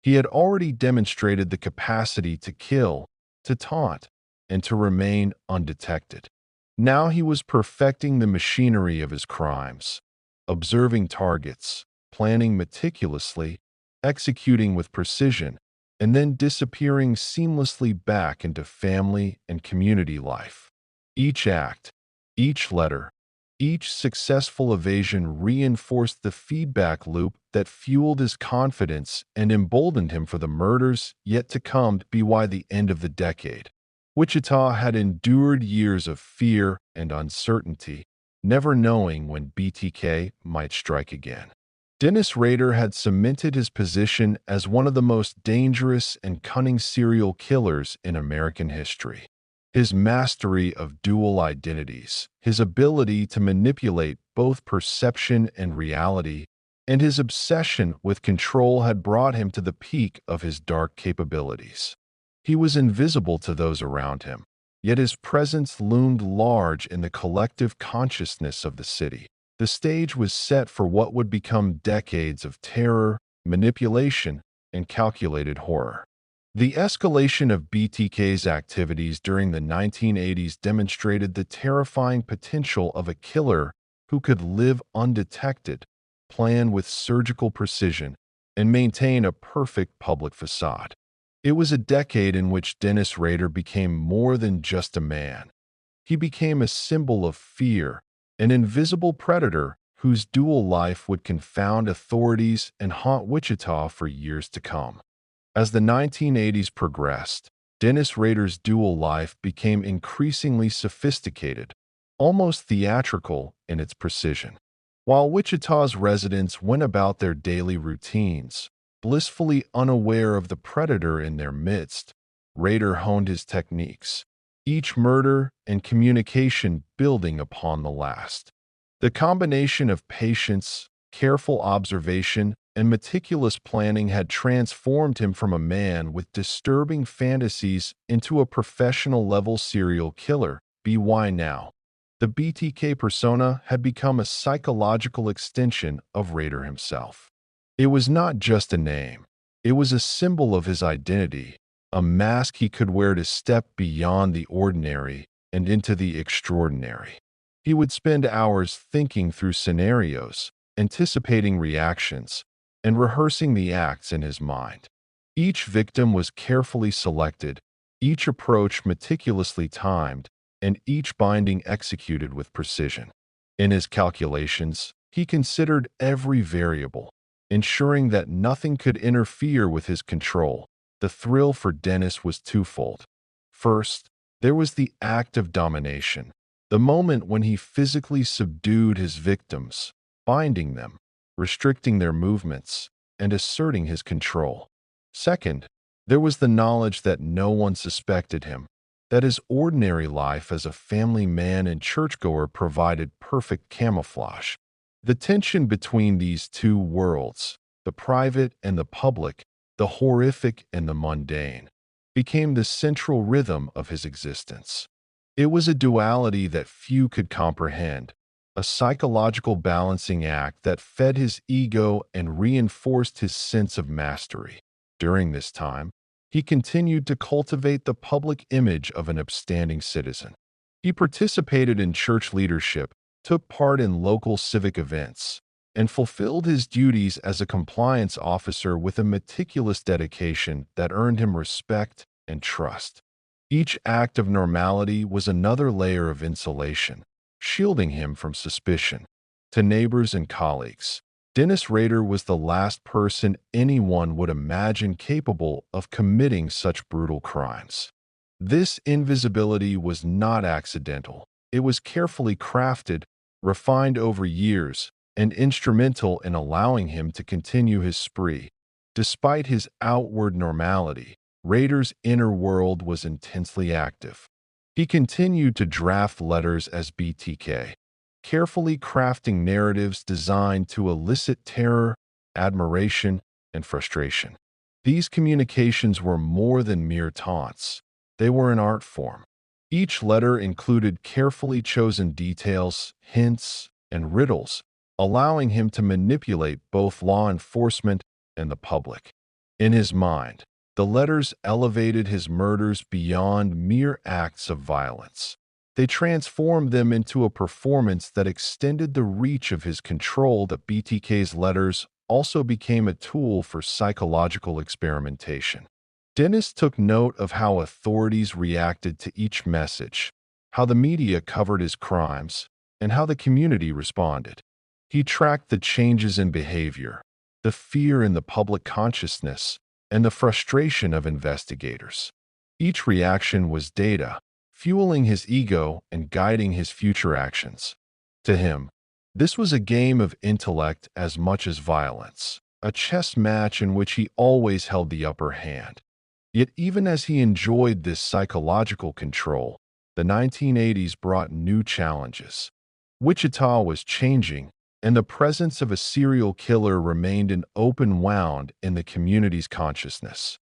He had already demonstrated the capacity to kill, to taunt, and to remain undetected. Now he was perfecting the machinery of his crimes, observing targets, planning meticulously, executing with precision, and then disappearing seamlessly back into family and community life. Each act, each letter, each successful evasion reinforced the feedback loop that fueled his confidence and emboldened him for the murders yet to come. By the end of the decade, Wichita had endured years of fear and uncertainty, never knowing when BTK might strike again. Dennis Rader had cemented his position as one of the most dangerous and cunning serial killers in American history. His mastery of dual identities, his ability to manipulate both perception and reality, and his obsession with control had brought him to the peak of his dark capabilities. He was invisible to those around him, yet his presence loomed large in the collective consciousness of the city. The stage was set for what would become decades of terror, manipulation, and calculated horror. The escalation of BTK's activities during the 1980s demonstrated the terrifying potential of a killer who could live undetected, plan with surgical precision, and maintain a perfect public facade. It was a decade in which Dennis Rader became more than just a man. He became a symbol of fear, an invisible predator whose dual life would confound authorities and haunt Wichita for years to come. As the 1980s progressed, Dennis Rader's dual life became increasingly sophisticated, almost theatrical in its precision. While Wichita's residents went about their daily routines, blissfully unaware of the predator in their midst, Rader honed his techniques, each murder and communication building upon the last. The combination of patience, careful observation, and meticulous planning had transformed him from a man with disturbing fantasies into a professional-level serial killer. By now, the BTK persona had become a psychological extension of Rader himself. It was not just a name. It was a symbol of his identity, a mask he could wear to step beyond the ordinary and into the extraordinary. He would spend hours thinking through scenarios, anticipating reactions, and rehearsing the acts in his mind. Each victim was carefully selected, each approach meticulously timed, and each binding executed with precision. In his calculations, he considered every variable, ensuring that nothing could interfere with his control. The thrill for Dennis was twofold. First, there was the act of domination, the moment when he physically subdued his victims, binding them, restricting their movements, and asserting his control. Second, there was the knowledge that no one suspected him, that his ordinary life as a family man and churchgoer provided perfect camouflage. The tension between these two worlds, the private and the public, the horrific and the mundane, became the central rhythm of his existence. It was a duality that few could comprehend, a psychological balancing act that fed his ego and reinforced his sense of mastery. During this time, he continued to cultivate the public image of an upstanding citizen. He participated in church leadership, took part in local civic events, and fulfilled his duties as a compliance officer with a meticulous dedication that earned him respect and trust. Each act of normality was another layer of insulation, shielding him from suspicion. To neighbors and colleagues, Dennis Rader was the last person anyone would imagine capable of committing such brutal crimes. This invisibility was not accidental. It was carefully crafted, refined over years, and instrumental in allowing him to continue his spree. Despite his outward normality, Rader's inner world was intensely active. He continued to draft letters as BTK, carefully crafting narratives designed to elicit terror, admiration, and frustration. These communications were more than mere taunts. They were an art form. Each letter included carefully chosen details, hints, and riddles, allowing him to manipulate both law enforcement and the public. In his mind, the letters elevated his murders beyond mere acts of violence. They transformed them into a performance that extended the reach of his control. The BTK's letters also became a tool for psychological experimentation. Dennis took note of how authorities reacted to each message, how the media covered his crimes, and how the community responded. He tracked the changes in behavior, the fear in the public consciousness, and the frustration of investigators. Each reaction was data, fueling his ego and guiding his future actions. To him, this was a game of intellect as much as violence, a chess match in which he always held the upper hand. Yet even as he enjoyed this psychological control, the 1980s brought new challenges. Wichita was changing, and the presence of a serial killer remained an open wound in the community's consciousness.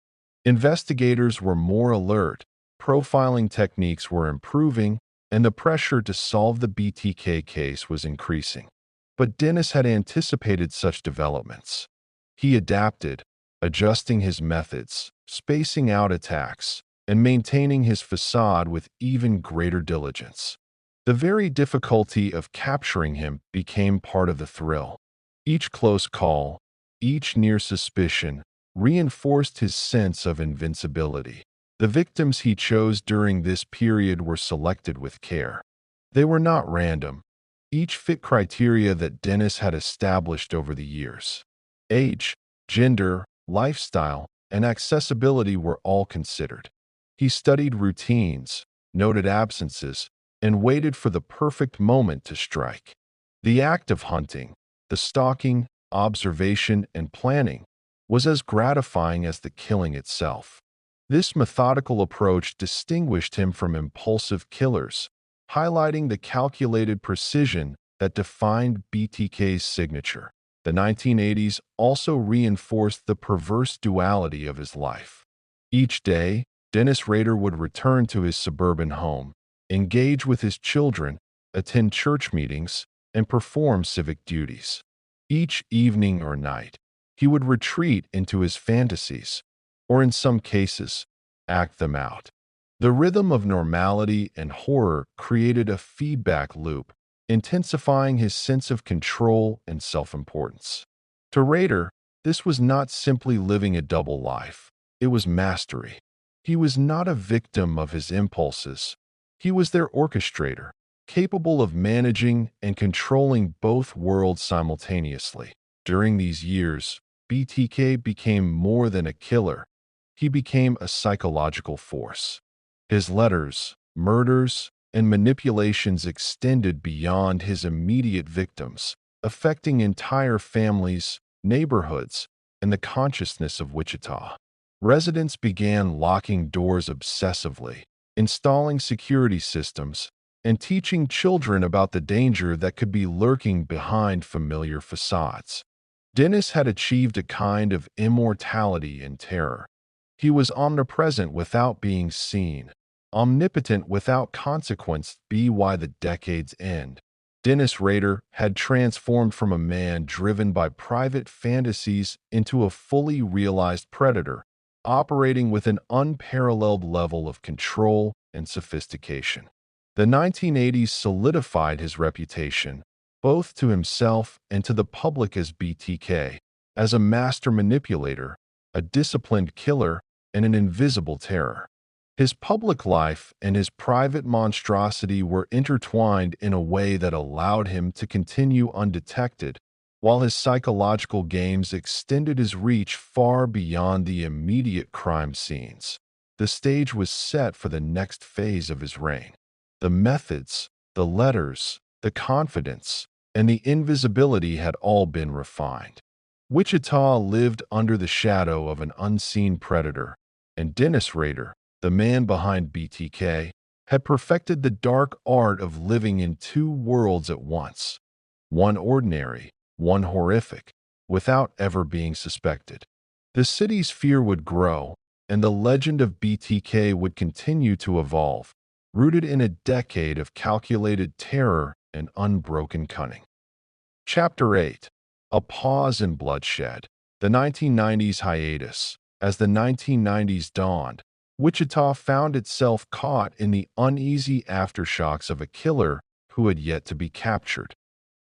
Investigators were more alert, profiling techniques were improving, and the pressure to solve the BTK case was increasing. But Dennis had anticipated such developments. He adapted, adjusting his methods, spacing out attacks, and maintaining his facade with even greater diligence. The very difficulty of capturing him became part of the thrill. Each close call, each near suspicion, reinforced his sense of invincibility. The victims he chose during this period were selected with care. They were not random. Each fit criteria that Dennis had established over the years. Age, gender, lifestyle, and accessibility were all considered. He studied routines, noted absences, and waited for the perfect moment to strike. The act of hunting, the stalking, observation, and planning was as gratifying as the killing itself. This methodical approach distinguished him from impulsive killers, highlighting the calculated precision that defined BTK's signature. The 1980s also reinforced the perverse duality of his life. Each day, Dennis Rader would return to his suburban home, engage with his children, attend church meetings, and perform civic duties. Each evening or night, he would retreat into his fantasies, or in some cases, act them out. The rhythm of normality and horror created a feedback loop, intensifying his sense of control and self-importance. To Rader, this was not simply living a double life. It was mastery. He was not a victim of his impulses. He was their orchestrator, capable of managing and controlling both worlds simultaneously. During these years, BTK became more than a killer. He became a psychological force. His letters, murders, and manipulations extended beyond his immediate victims, affecting entire families, neighborhoods, and the consciousness of Wichita. Residents began locking doors obsessively, installing security systems, and teaching children about the danger that could be lurking behind familiar facades. Dennis had achieved a kind of immortality in terror. He was omnipresent without being seen, omnipotent without consequence. By the decade's end, Dennis Rader had transformed from a man driven by private fantasies into a fully realized predator, operating with an unparalleled level of control and sophistication. The 1980s solidified his reputation, both to himself and to the public as BTK, as a master manipulator, a disciplined killer, and an invisible terror. His public life and his private monstrosity were intertwined in a way that allowed him to continue undetected, while his psychological games extended his reach far beyond the immediate crime scenes. The stage was set for the next phase of his reign. The methods, the letters, the confidence, and the invisibility had all been refined. Wichita lived under the shadow of an unseen predator, and Dennis Rader, the man behind BTK, had perfected the dark art of living in two worlds at once, one ordinary, one horrific, without ever being suspected. The city's fear would grow, and the legend of BTK would continue to evolve, rooted in a decade of calculated terror and unbroken cunning. Chapter 8. A Pause in Bloodshed. The 1990s hiatus. As the 1990s dawned, Wichita found itself caught in the uneasy aftershocks of a killer who had yet to be captured.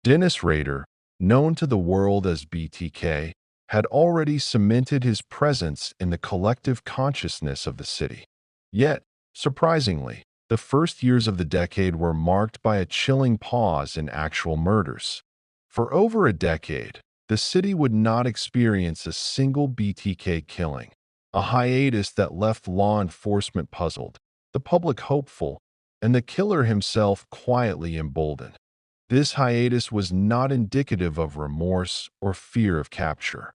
Dennis Rader, known to the world as BTK, had already cemented his presence in the collective consciousness of the city. Yet, surprisingly, the first years of the decade were marked by a chilling pause in actual murders. For over a decade, the city would not experience a single BTK killing, a hiatus that left law enforcement puzzled, the public hopeful, and the killer himself quietly emboldened. This hiatus was not indicative of remorse or fear of capture.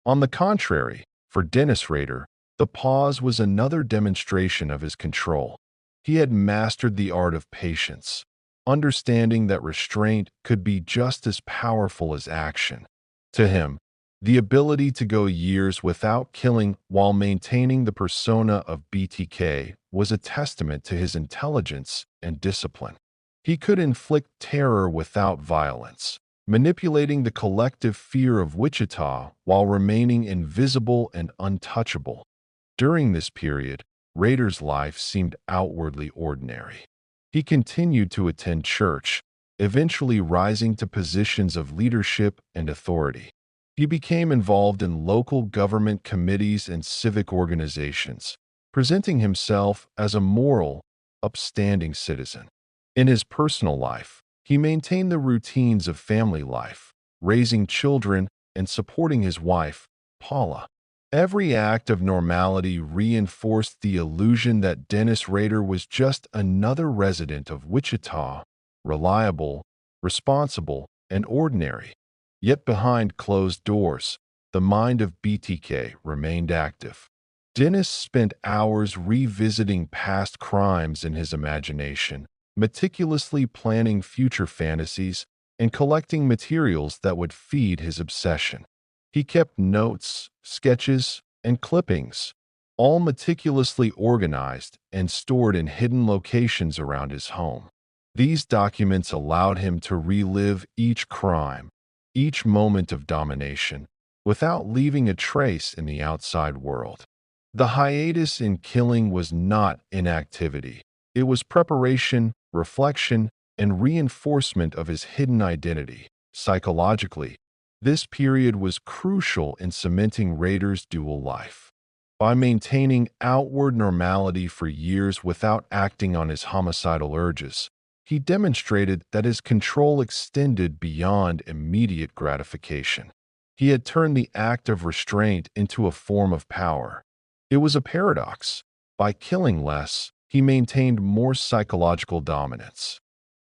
On the contrary, for Dennis Rader, the pause was another demonstration of his control. He had mastered the art of patience, understanding that restraint could be just as powerful as action. To him, the ability to go years without killing while maintaining the persona of BTK was a testament to his intelligence and discipline. He could inflict terror without violence, manipulating the collective fear of Wichita while remaining invisible and untouchable. During this period, Rader's life seemed outwardly ordinary. He continued to attend church, eventually rising to positions of leadership and authority. He became involved in local government committees and civic organizations, presenting himself as a moral, upstanding citizen. In his personal life, he maintained the routines of family life, raising children and supporting his wife, Paula. Every act of normality reinforced the illusion that Dennis Rader was just another resident of Wichita, reliable, responsible, and ordinary. Yet behind closed doors, the mind of BTK remained active. Dennis spent hours revisiting past crimes in his imagination, meticulously planning future fantasies and collecting materials that would feed his obsession. He kept notes, sketches, and clippings, all meticulously organized and stored in hidden locations around his home. These documents allowed him to relive each crime, each moment of domination, without leaving a trace in the outside world. The hiatus in killing was not inactivity. It was preparation, reflection, and reinforcement of his hidden identity. Psychologically, this period was crucial in cementing Rader's dual life. By maintaining outward normality for years without acting on his homicidal urges, he demonstrated that his control extended beyond immediate gratification. He had turned the act of restraint into a form of power. It was a paradox. By killing less, he maintained more psychological dominance.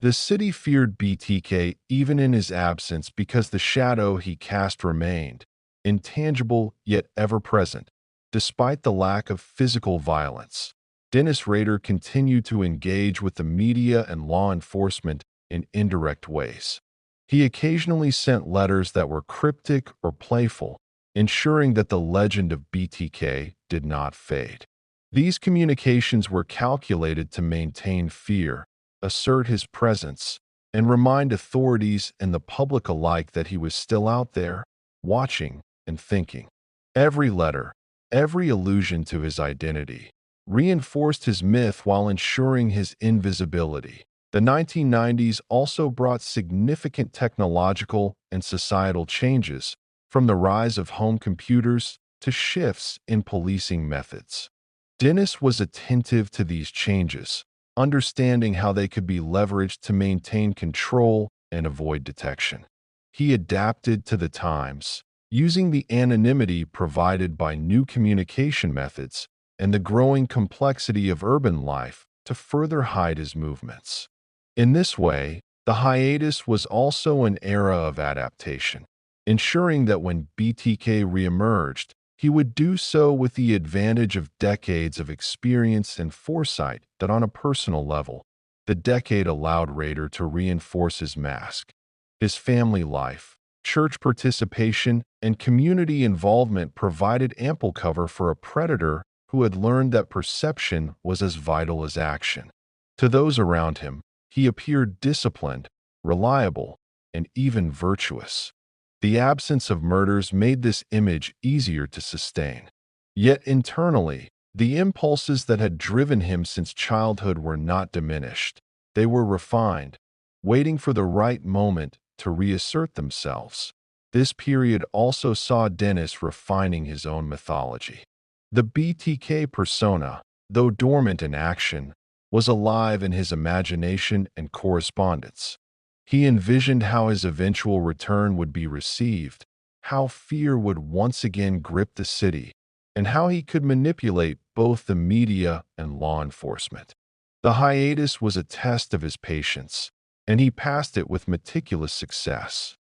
The city feared BTK even in his absence because the shadow he cast remained, intangible yet ever-present. Despite the lack of physical violence, Dennis Rader continued to engage with the media and law enforcement in indirect ways. He occasionally sent letters that were cryptic or playful, ensuring that the legend of BTK did not fade. These communications were calculated to maintain fear, assert his presence, and remind authorities and the public alike that he was still out there, watching and thinking. Every letter, every allusion to his identity, reinforced his myth while ensuring his invisibility. The 1990s also brought significant technological and societal changes, from the rise of home computers to shifts in policing methods. Dennis was attentive to these changes, understanding how they could be leveraged to maintain control and avoid detection. He adapted to the times, using the anonymity provided by new communication methods and the growing complexity of urban life to further hide his movements. In this way, the hiatus was also an era of adaptation, ensuring that when BTK reemerged, he would do so with the advantage of decades of experience and foresight that on a personal level, the decade allowed Rader to reinforce his mask. His family life, church participation, and community involvement provided ample cover for a predator who had learned that perception was as vital as action. To those around him, he appeared disciplined, reliable, and even virtuous. The absence of murders made this image easier to sustain. Yet internally, the impulses that had driven him since childhood were not diminished. They were refined, waiting for the right moment to reassert themselves. This period also saw Dennis refining his own mythology. The BTK persona, though dormant in action, was alive in his imagination and correspondence. He envisioned how his eventual return would be received, how fear would once again grip the city, and how he could manipulate both the media and law enforcement. The hiatus was a test of his patience, and he passed it with meticulous success.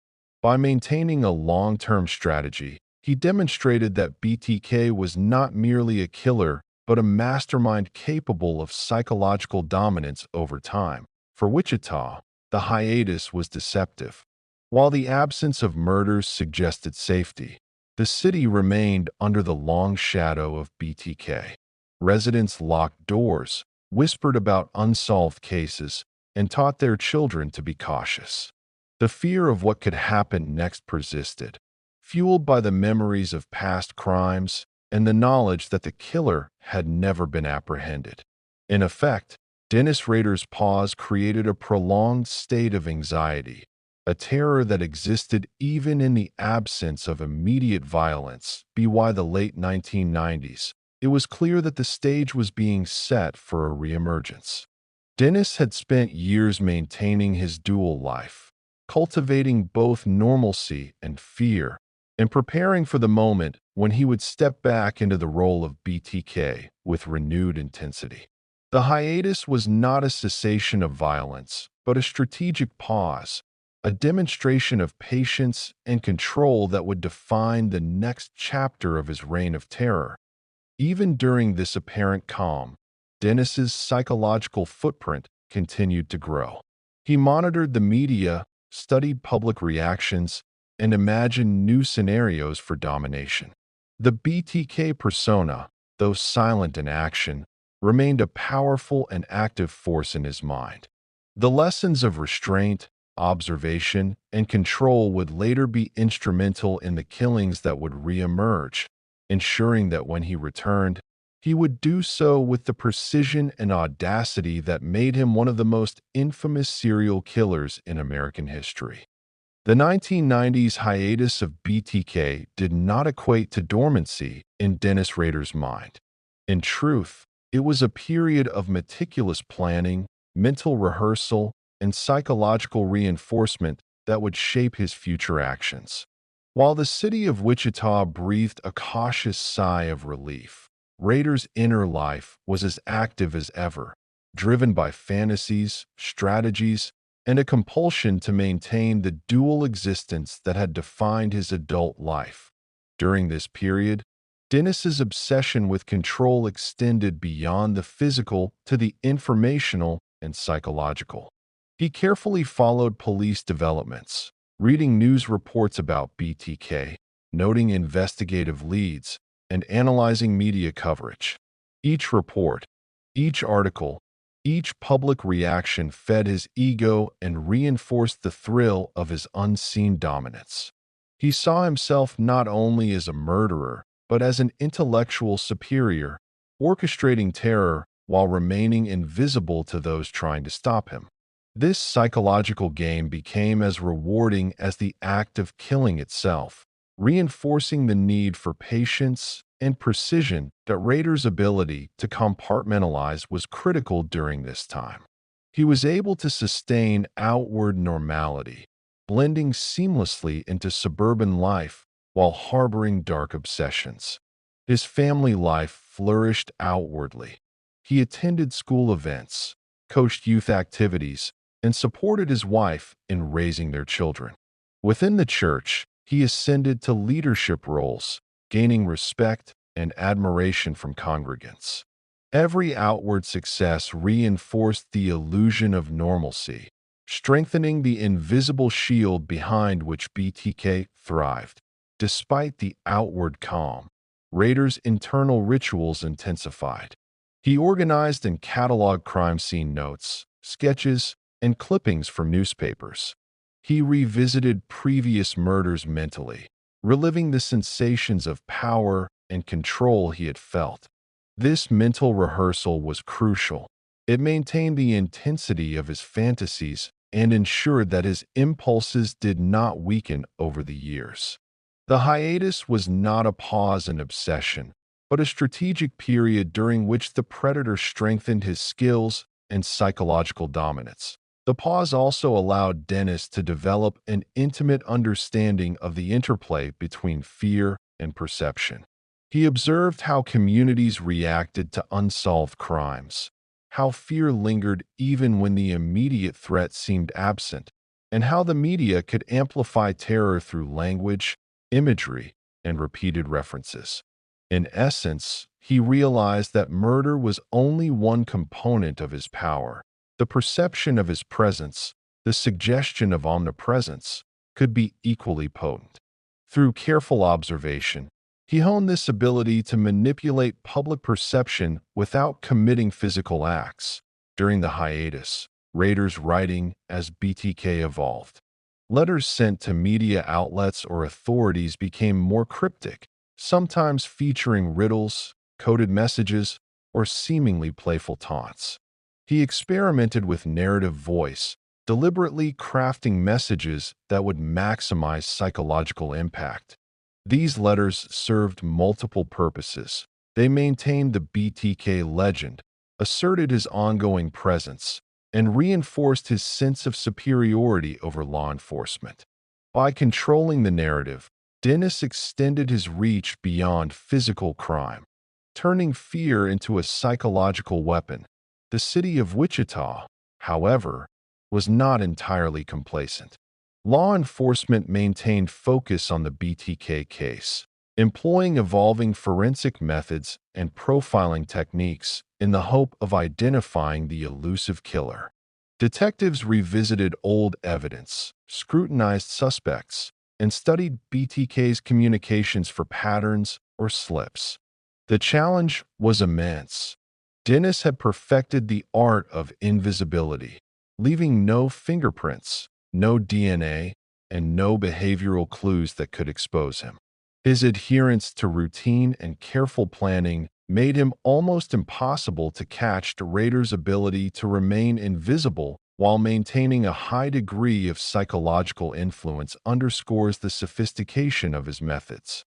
By maintaining a long-term strategy, he demonstrated that BTK was not merely a killer, but a mastermind capable of psychological dominance over time. For Wichita, the hiatus was deceptive. While the absence of murders suggested safety, the city remained under the long shadow of BTK. Residents locked doors, whispered about unsolved cases, and taught their children to be cautious. The fear of what could happen next persisted, fueled by the memories of past crimes and the knowledge that the killer had never been apprehended. In effect, Dennis Rader's pause created a prolonged state of anxiety, a terror that existed even in the absence of immediate violence. By the late 1990s, it was clear that the stage was being set for a reemergence. Dennis had spent years maintaining his dual life, cultivating both normalcy and fear, and preparing for the moment when he would step back into the role of BTK with renewed intensity. The hiatus was not a cessation of violence, but a strategic pause, a demonstration of patience and control that would define the next chapter of his reign of terror. Even during this apparent calm, Dennis's psychological footprint continued to grow. He monitored the media, studied public reactions, and imagined new scenarios for domination. The BTK persona, though silent in action, remained a powerful and active force in his mind. The lessons of restraint, observation, and control would later be instrumental in the killings that would reemerge, ensuring that when he returned, he would do so with the precision and audacity that made him one of the most infamous serial killers in American history. The 1990s hiatus of BTK did not equate to dormancy in Dennis Rader's mind. In truth, it was a period of meticulous planning, mental rehearsal, and psychological reinforcement that would shape his future actions. While the city of Wichita breathed a cautious sigh of relief, Rader's inner life was as active as ever, driven by fantasies, strategies, and a compulsion to maintain the dual existence that had defined his adult life. During this period, Dennis's obsession with control extended beyond the physical to the informational and psychological. He carefully followed police developments, reading news reports about BTK, noting investigative leads, and analyzing media coverage. Each report, each article, each public reaction fed his ego and reinforced the thrill of his unseen dominance. He saw himself not only as a murderer, but as an intellectual superior, orchestrating terror while remaining invisible to those trying to stop him. This psychological game became as rewarding as the act of killing itself, reinforcing the need for patience and precision that Rader's ability to compartmentalize was critical during this time. He was able to sustain outward normality, blending seamlessly into suburban life while harboring dark obsessions. His family life flourished outwardly. He attended school events, coached youth activities, and supported his wife in raising their children. Within the church, he ascended to leadership roles, gaining respect and admiration from congregants. Every outward success reinforced the illusion of normalcy, strengthening the invisible shield behind which BTK thrived. Despite the outward calm, Rader's internal rituals intensified. He organized and cataloged crime scene notes, sketches, and clippings from newspapers. He revisited previous murders mentally, reliving the sensations of power and control he had felt. This mental rehearsal was crucial. It maintained the intensity of his fantasies and ensured that his impulses did not weaken over the years. The hiatus was not a pause in obsession, but a strategic period during which the predator strengthened his skills and psychological dominance. The pause also allowed Dennis to develop an intimate understanding of the interplay between fear and perception. He observed how communities reacted to unsolved crimes, how fear lingered even when the immediate threat seemed absent, and how the media could amplify terror through language, imagery, and repeated references. In essence, he realized that murder was only one component of his power. The perception of his presence, the suggestion of omnipresence, could be equally potent. Through careful observation, he honed this ability to manipulate public perception without committing physical acts. During the hiatus, Rader's writing as BTK evolved. Letters sent to media outlets or authorities became more cryptic, sometimes featuring riddles, coded messages, or seemingly playful taunts. He experimented with narrative voice, deliberately crafting messages that would maximize psychological impact. These letters served multiple purposes. They maintained the BTK legend, asserted his ongoing presence, and reinforced his sense of superiority over law enforcement. By controlling the narrative, Dennis extended his reach beyond physical crime, turning fear into a psychological weapon. The city of Wichita, however, was not entirely complacent. Law enforcement maintained focus on the BTK case, employing evolving forensic methods and profiling techniques in the hope of identifying the elusive killer. Detectives revisited old evidence, scrutinized suspects, and studied BTK's communications for patterns or slips. The challenge was immense. Dennis had perfected the art of invisibility, leaving no fingerprints, no DNA, and no behavioral clues that could expose him. His adherence to routine and careful planning made him almost impossible to catch. Rader's ability to remain invisible while maintaining a high degree of psychological influence underscores the sophistication of his methods.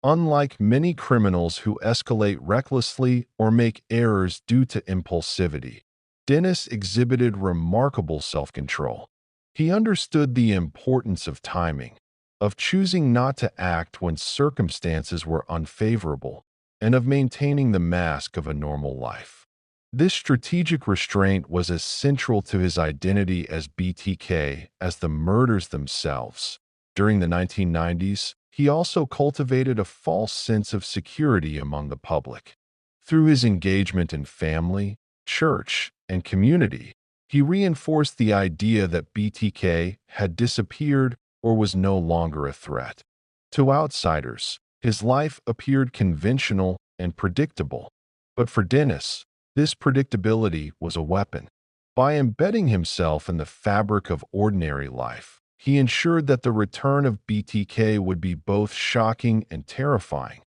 Unlike many criminals who escalate recklessly or make errors due to impulsivity, Dennis exhibited remarkable self-control. He understood the importance of timing, of choosing not to act when circumstances were unfavorable, and of maintaining the mask of a normal life. This strategic restraint was as central to his identity as BTK as the murders themselves. During the 1990s, he also cultivated a false sense of security among the public. Through his engagement in family, church, and community, he reinforced the idea that BTK had disappeared or was no longer a threat. To outsiders, his life appeared conventional and predictable, but for Dennis, this predictability was a weapon. By embedding himself in the fabric of ordinary life, he ensured that the return of BTK would be both shocking and terrifying,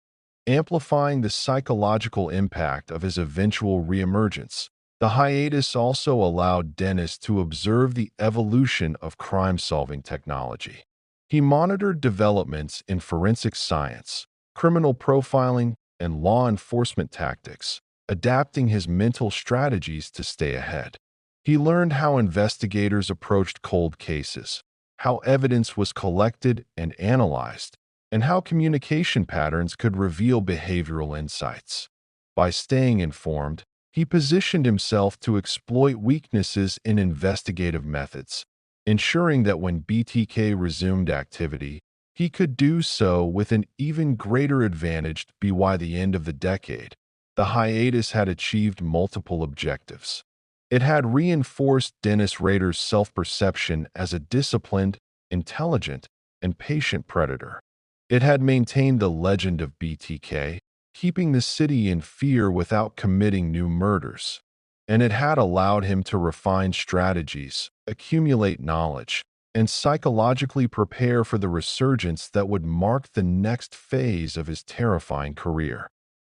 amplifying the psychological impact of his eventual reemergence. The hiatus also allowed Dennis to observe the evolution of crime-solving technology. He monitored developments in forensic science, criminal profiling, and law enforcement tactics, adapting his mental strategies to stay ahead. He learned how investigators approached cold cases, how evidence was collected and analyzed, and how communication patterns could reveal behavioral insights. By staying informed, he positioned himself to exploit weaknesses in investigative methods, ensuring that when BTK resumed activity, he could do so with an even greater advantage. By the end of the decade, the hiatus had achieved multiple objectives. It had reinforced Dennis Rader's self-perception as a disciplined, intelligent, and patient predator. It had maintained the legend of BTK, keeping the city in fear without committing new murders. And it had allowed him to refine strategies, accumulate knowledge, and psychologically prepare for the resurgence that would mark the next phase of his terrifying career.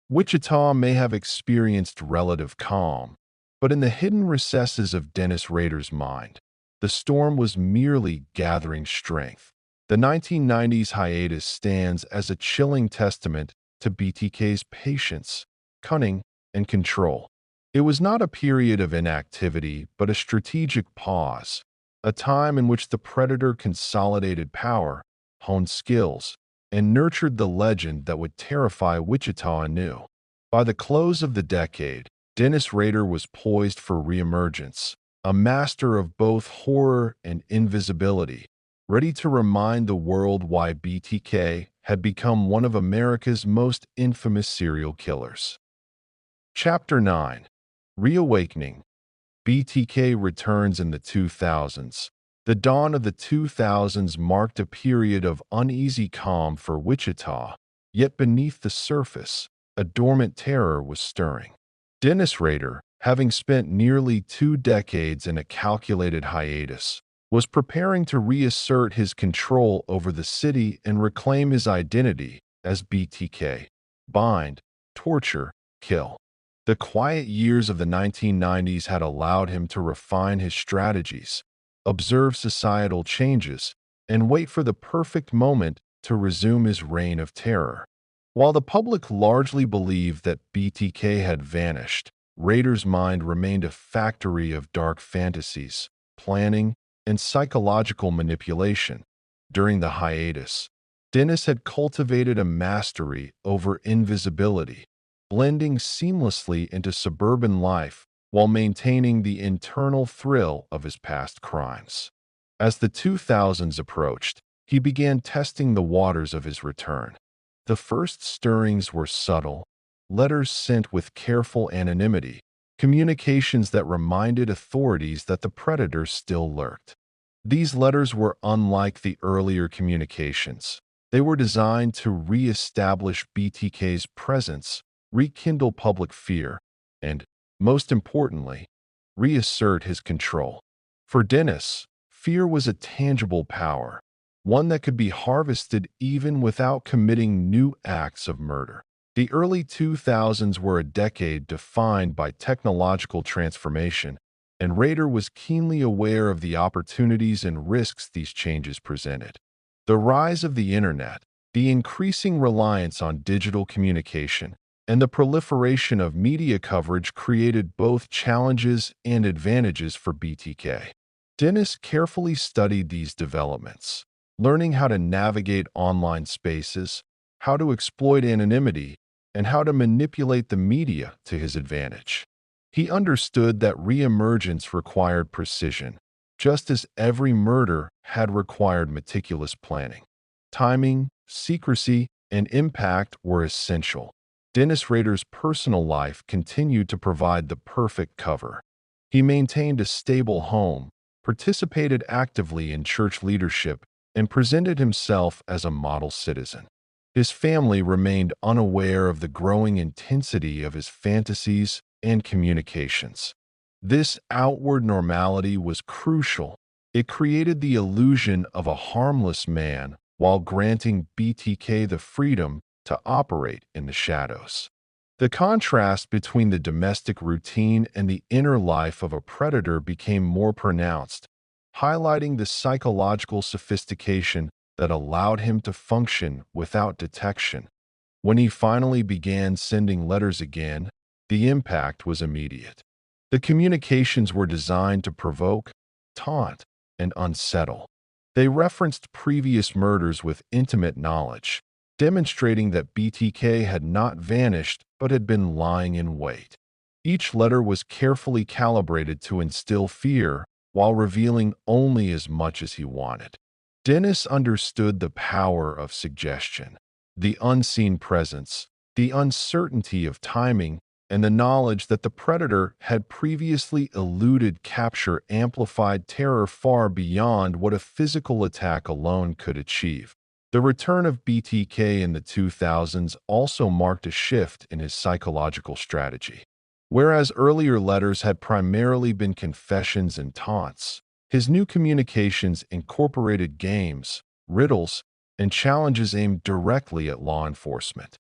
Wichita may have experienced relative calm, but in the hidden recesses of Dennis Rader's mind, the storm was merely gathering strength. The 1990s hiatus stands as a chilling testament to BTK's patience, cunning, and control. It was not a period of inactivity, but a strategic pause, a time in which the predator consolidated power, honed skills, and nurtured the legend that would terrify Wichita anew. By the close of the decade, Dennis Rader was poised for reemergence, a master of both horror and invisibility, ready to remind the world why BTK had become one of America's most infamous serial killers. Chapter 9. Reawakening. BTK returns in the 2000s. The dawn of the 2000s marked a period of uneasy calm for Wichita, yet beneath the surface, a dormant terror was stirring. Dennis Rader, having spent nearly 2 decades in a calculated hiatus, was preparing to reassert his control over the city and reclaim his identity as BTK. Bind, torture, kill. The quiet years of the 1990s had allowed him to refine his strategies, observe societal changes, and wait for the perfect moment to resume his reign of terror. While the public largely believed that BTK had vanished, Rader's mind remained a factory of dark fantasies, planning, and psychological manipulation. During the hiatus, Dennis had cultivated a mastery over invisibility, blending seamlessly into suburban life while maintaining the internal thrill of his past crimes. As the 2000s approached, he began testing the waters of his return. The first stirrings were subtle, letters sent with careful anonymity, communications that reminded authorities that the predator still lurked. These letters were unlike the earlier communications. They were designed to re-establish BTK's presence, rekindle public fear, and, most importantly, reassert his control. For Dennis, fear was a tangible power, one that could be harvested even without committing new acts of murder. The early 2000s were a decade defined by technological transformation, and Rader was keenly aware of the opportunities and risks these changes presented. The rise of the internet, the increasing reliance on digital communication, and the proliferation of media coverage created both challenges and advantages for BTK. Dennis carefully studied these developments, learning how to navigate online spaces, how to exploit anonymity, and how to manipulate the media to his advantage. He understood that reemergence required precision, just as every murder had required meticulous planning. Timing, secrecy, and impact were essential. Dennis Rader's personal life continued to provide the perfect cover. He maintained a stable home, participated actively in church leadership, and presented himself as a model citizen. His family remained unaware of the growing intensity of his fantasies and communications. This outward normality was crucial. It created the illusion of a harmless man while granting BTK the freedom to operate in the shadows. The contrast between the domestic routine and the inner life of a predator became more pronounced, highlighting the psychological sophistication that allowed him to function without detection. When he finally began sending letters again, the impact was immediate. The communications were designed to provoke, taunt, and unsettle. They referenced previous murders with intimate knowledge, demonstrating that BTK had not vanished but had been lying in wait. Each letter was carefully calibrated to instill fear while revealing only as much as he wanted. Dennis understood the power of suggestion, the unseen presence, the uncertainty of timing, and the knowledge that the predator had previously eluded capture amplified terror far beyond what a physical attack alone could achieve. The return of BTK in the 2000s also marked a shift in his psychological strategy. Whereas earlier letters had primarily been confessions and taunts, his new communications incorporated games, riddles, and challenges aimed directly at law enforcement.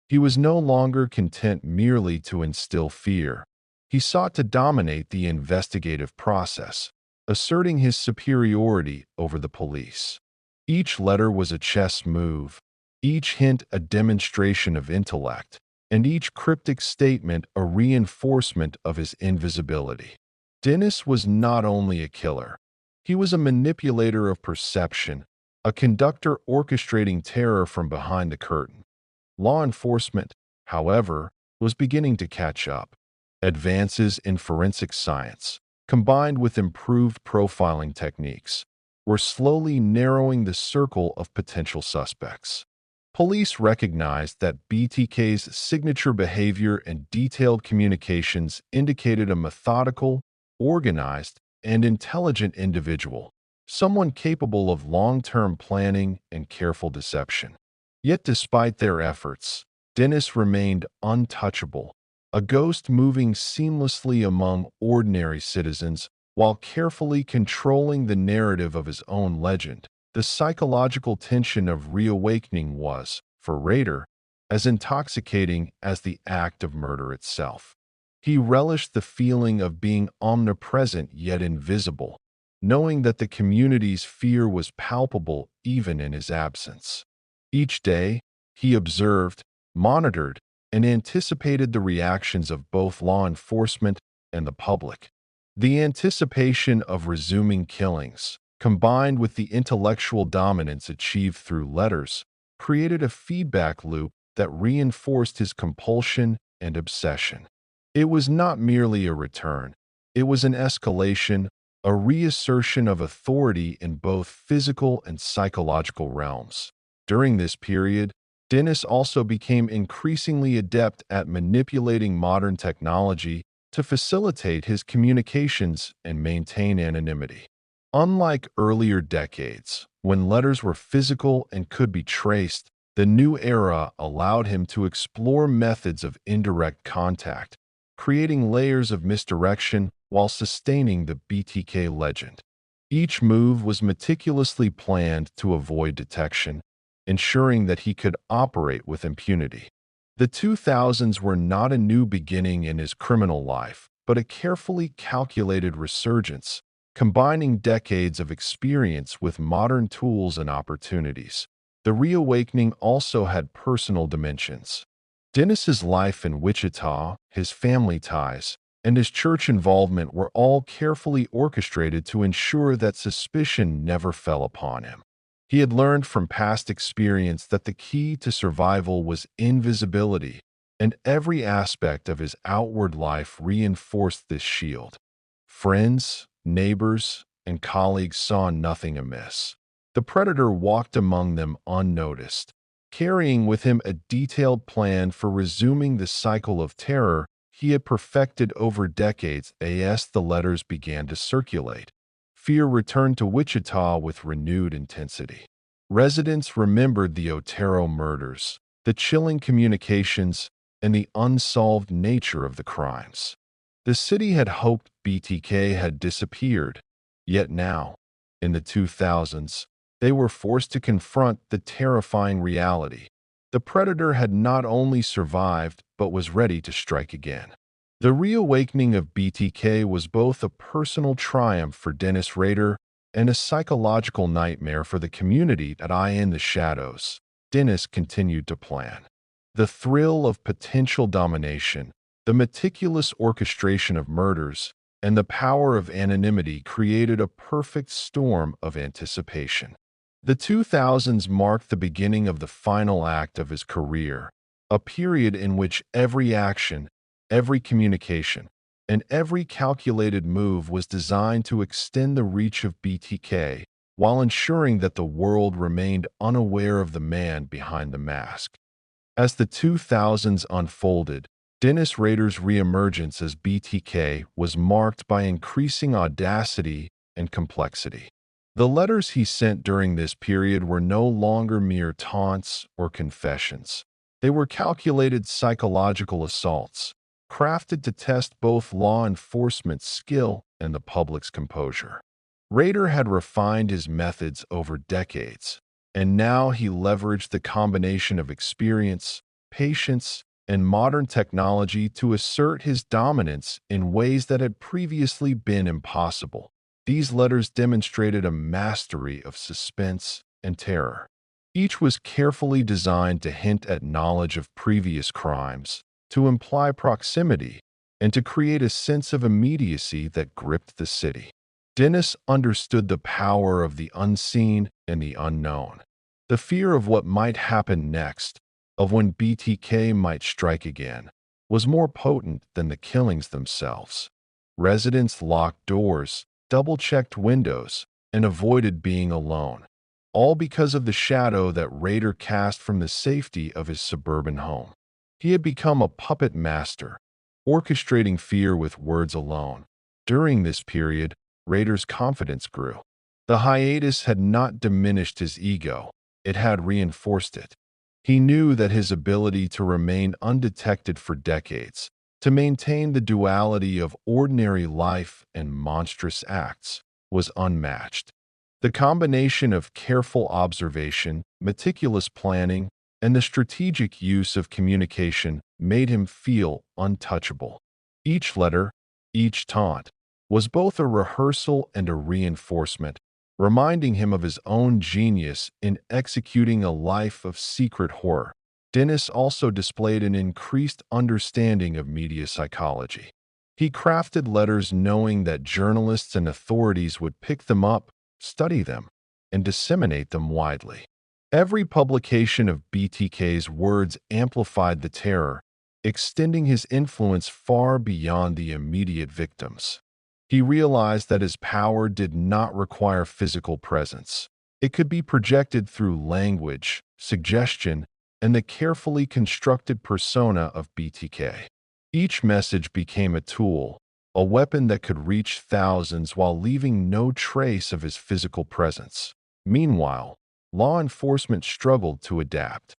He was no longer content merely to instill fear. He sought to dominate the investigative process, asserting his superiority over the police. Each letter was a chess move, each hint a demonstration of intellect, and each cryptic statement a reinforcement of his invisibility. Dennis was not only a killer. He was a manipulator of perception, a conductor orchestrating terror from behind the curtain. Law enforcement, however, was beginning to catch up. Advances in forensic science, combined with improved profiling techniques, were slowly narrowing the circle of potential suspects. Police recognized that BTK's signature behavior and detailed communications indicated a methodical, organized, and intelligent individual, someone capable of long-term planning and careful deception. Yet despite their efforts, Dennis remained untouchable, a ghost moving seamlessly among ordinary citizens while carefully controlling the narrative of his own legend. The psychological tension of reawakening was, for Rader, as intoxicating as the act of murder itself. He relished the feeling of being omnipresent yet invisible, knowing that the community's fear was palpable even in his absence. Each day, he observed, monitored, and anticipated the reactions of both law enforcement and the public. The anticipation of resuming killings, combined with the intellectual dominance achieved through letters, created a feedback loop that reinforced his compulsion and obsession. It was not merely a return, it was an escalation, a reassertion of authority in both physical and psychological realms. During this period, Dennis also became increasingly adept at manipulating modern technology to facilitate his communications and maintain anonymity. Unlike earlier decades, when letters were physical and could be traced, the new era allowed him to explore methods of indirect contact, creating layers of misdirection while sustaining the BTK legend. Each move was meticulously planned to avoid detection, ensuring that he could operate with impunity. The 2000s were not a new beginning in his criminal life, but a carefully calculated resurgence, combining decades of experience with modern tools and opportunities. The reawakening also had personal dimensions. Dennis's life in Wichita, his family ties, and his church involvement were all carefully orchestrated to ensure that suspicion never fell upon him. He had learned from past experience that the key to survival was invisibility, and every aspect of his outward life reinforced this shield. Friends, neighbors, and colleagues saw nothing amiss. The predator walked among them unnoticed, carrying with him a detailed plan for resuming the cycle of terror he had perfected over decades. As the letters began to circulate, fear returned to Wichita with renewed intensity. Residents remembered the Otero murders, the chilling communications, and the unsolved nature of the crimes. The city had hoped BTK had disappeared, yet now, in the 2000s, they were forced to confront the terrifying reality. The predator had not only survived, but was ready to strike again. The reawakening of BTK was both a personal triumph for Dennis Rader and a psychological nightmare for the community that in the shadows. Dennis continued to plan. The thrill of potential domination, the meticulous orchestration of murders, and the power of anonymity created a perfect storm of anticipation. The 2000s marked the beginning of the final act of his career, a period in which every action, every communication, and every calculated move was designed to extend the reach of BTK while ensuring that the world remained unaware of the man behind the mask. As the 2000s unfolded, Dennis Rader's reemergence as BTK was marked by increasing audacity and complexity. The letters he sent during this period were no longer mere taunts or confessions. They were calculated psychological assaults, crafted to test both law enforcement's skill and the public's composure. Rader had refined his methods over decades, and now he leveraged the combination of experience, patience, and modern technology to assert his dominance in ways that had previously been impossible. These letters demonstrated a mastery of suspense and terror. Each was carefully designed to hint at knowledge of previous crimes, to imply proximity, and to create a sense of immediacy that gripped the city. Dennis understood the power of the unseen and the unknown, the fear of what might happen next, of when BTK might strike again, was more potent than the killings themselves. Residents locked doors, double-checked windows, and avoided being alone, all because of the shadow that Rader cast from the safety of his suburban home. He had become a puppet master, orchestrating fear with words alone. During this period, Rader's confidence grew. The hiatus had not diminished his ego, it had reinforced it. He knew that his ability to remain undetected for decades, To maintain the duality of ordinary life and monstrous acts was unmatched. The combination of careful observation, meticulous planning, and the strategic use of communication made him feel untouchable. Each letter, each taunt, was both a rehearsal and a reinforcement, reminding him of his own genius in executing a life of secret horror. Dennis also displayed an increased understanding of media psychology. He crafted letters knowing that journalists and authorities would pick them up, study them, and disseminate them widely. Every publication of BTK's words amplified the terror, extending his influence far beyond the immediate victims. He realized that his power did not require physical presence. It could be projected through language, suggestion, and the carefully constructed persona of BTK. Each message became a tool, a weapon that could reach thousands while leaving no trace of his physical presence. Meanwhile, law enforcement struggled to adapt.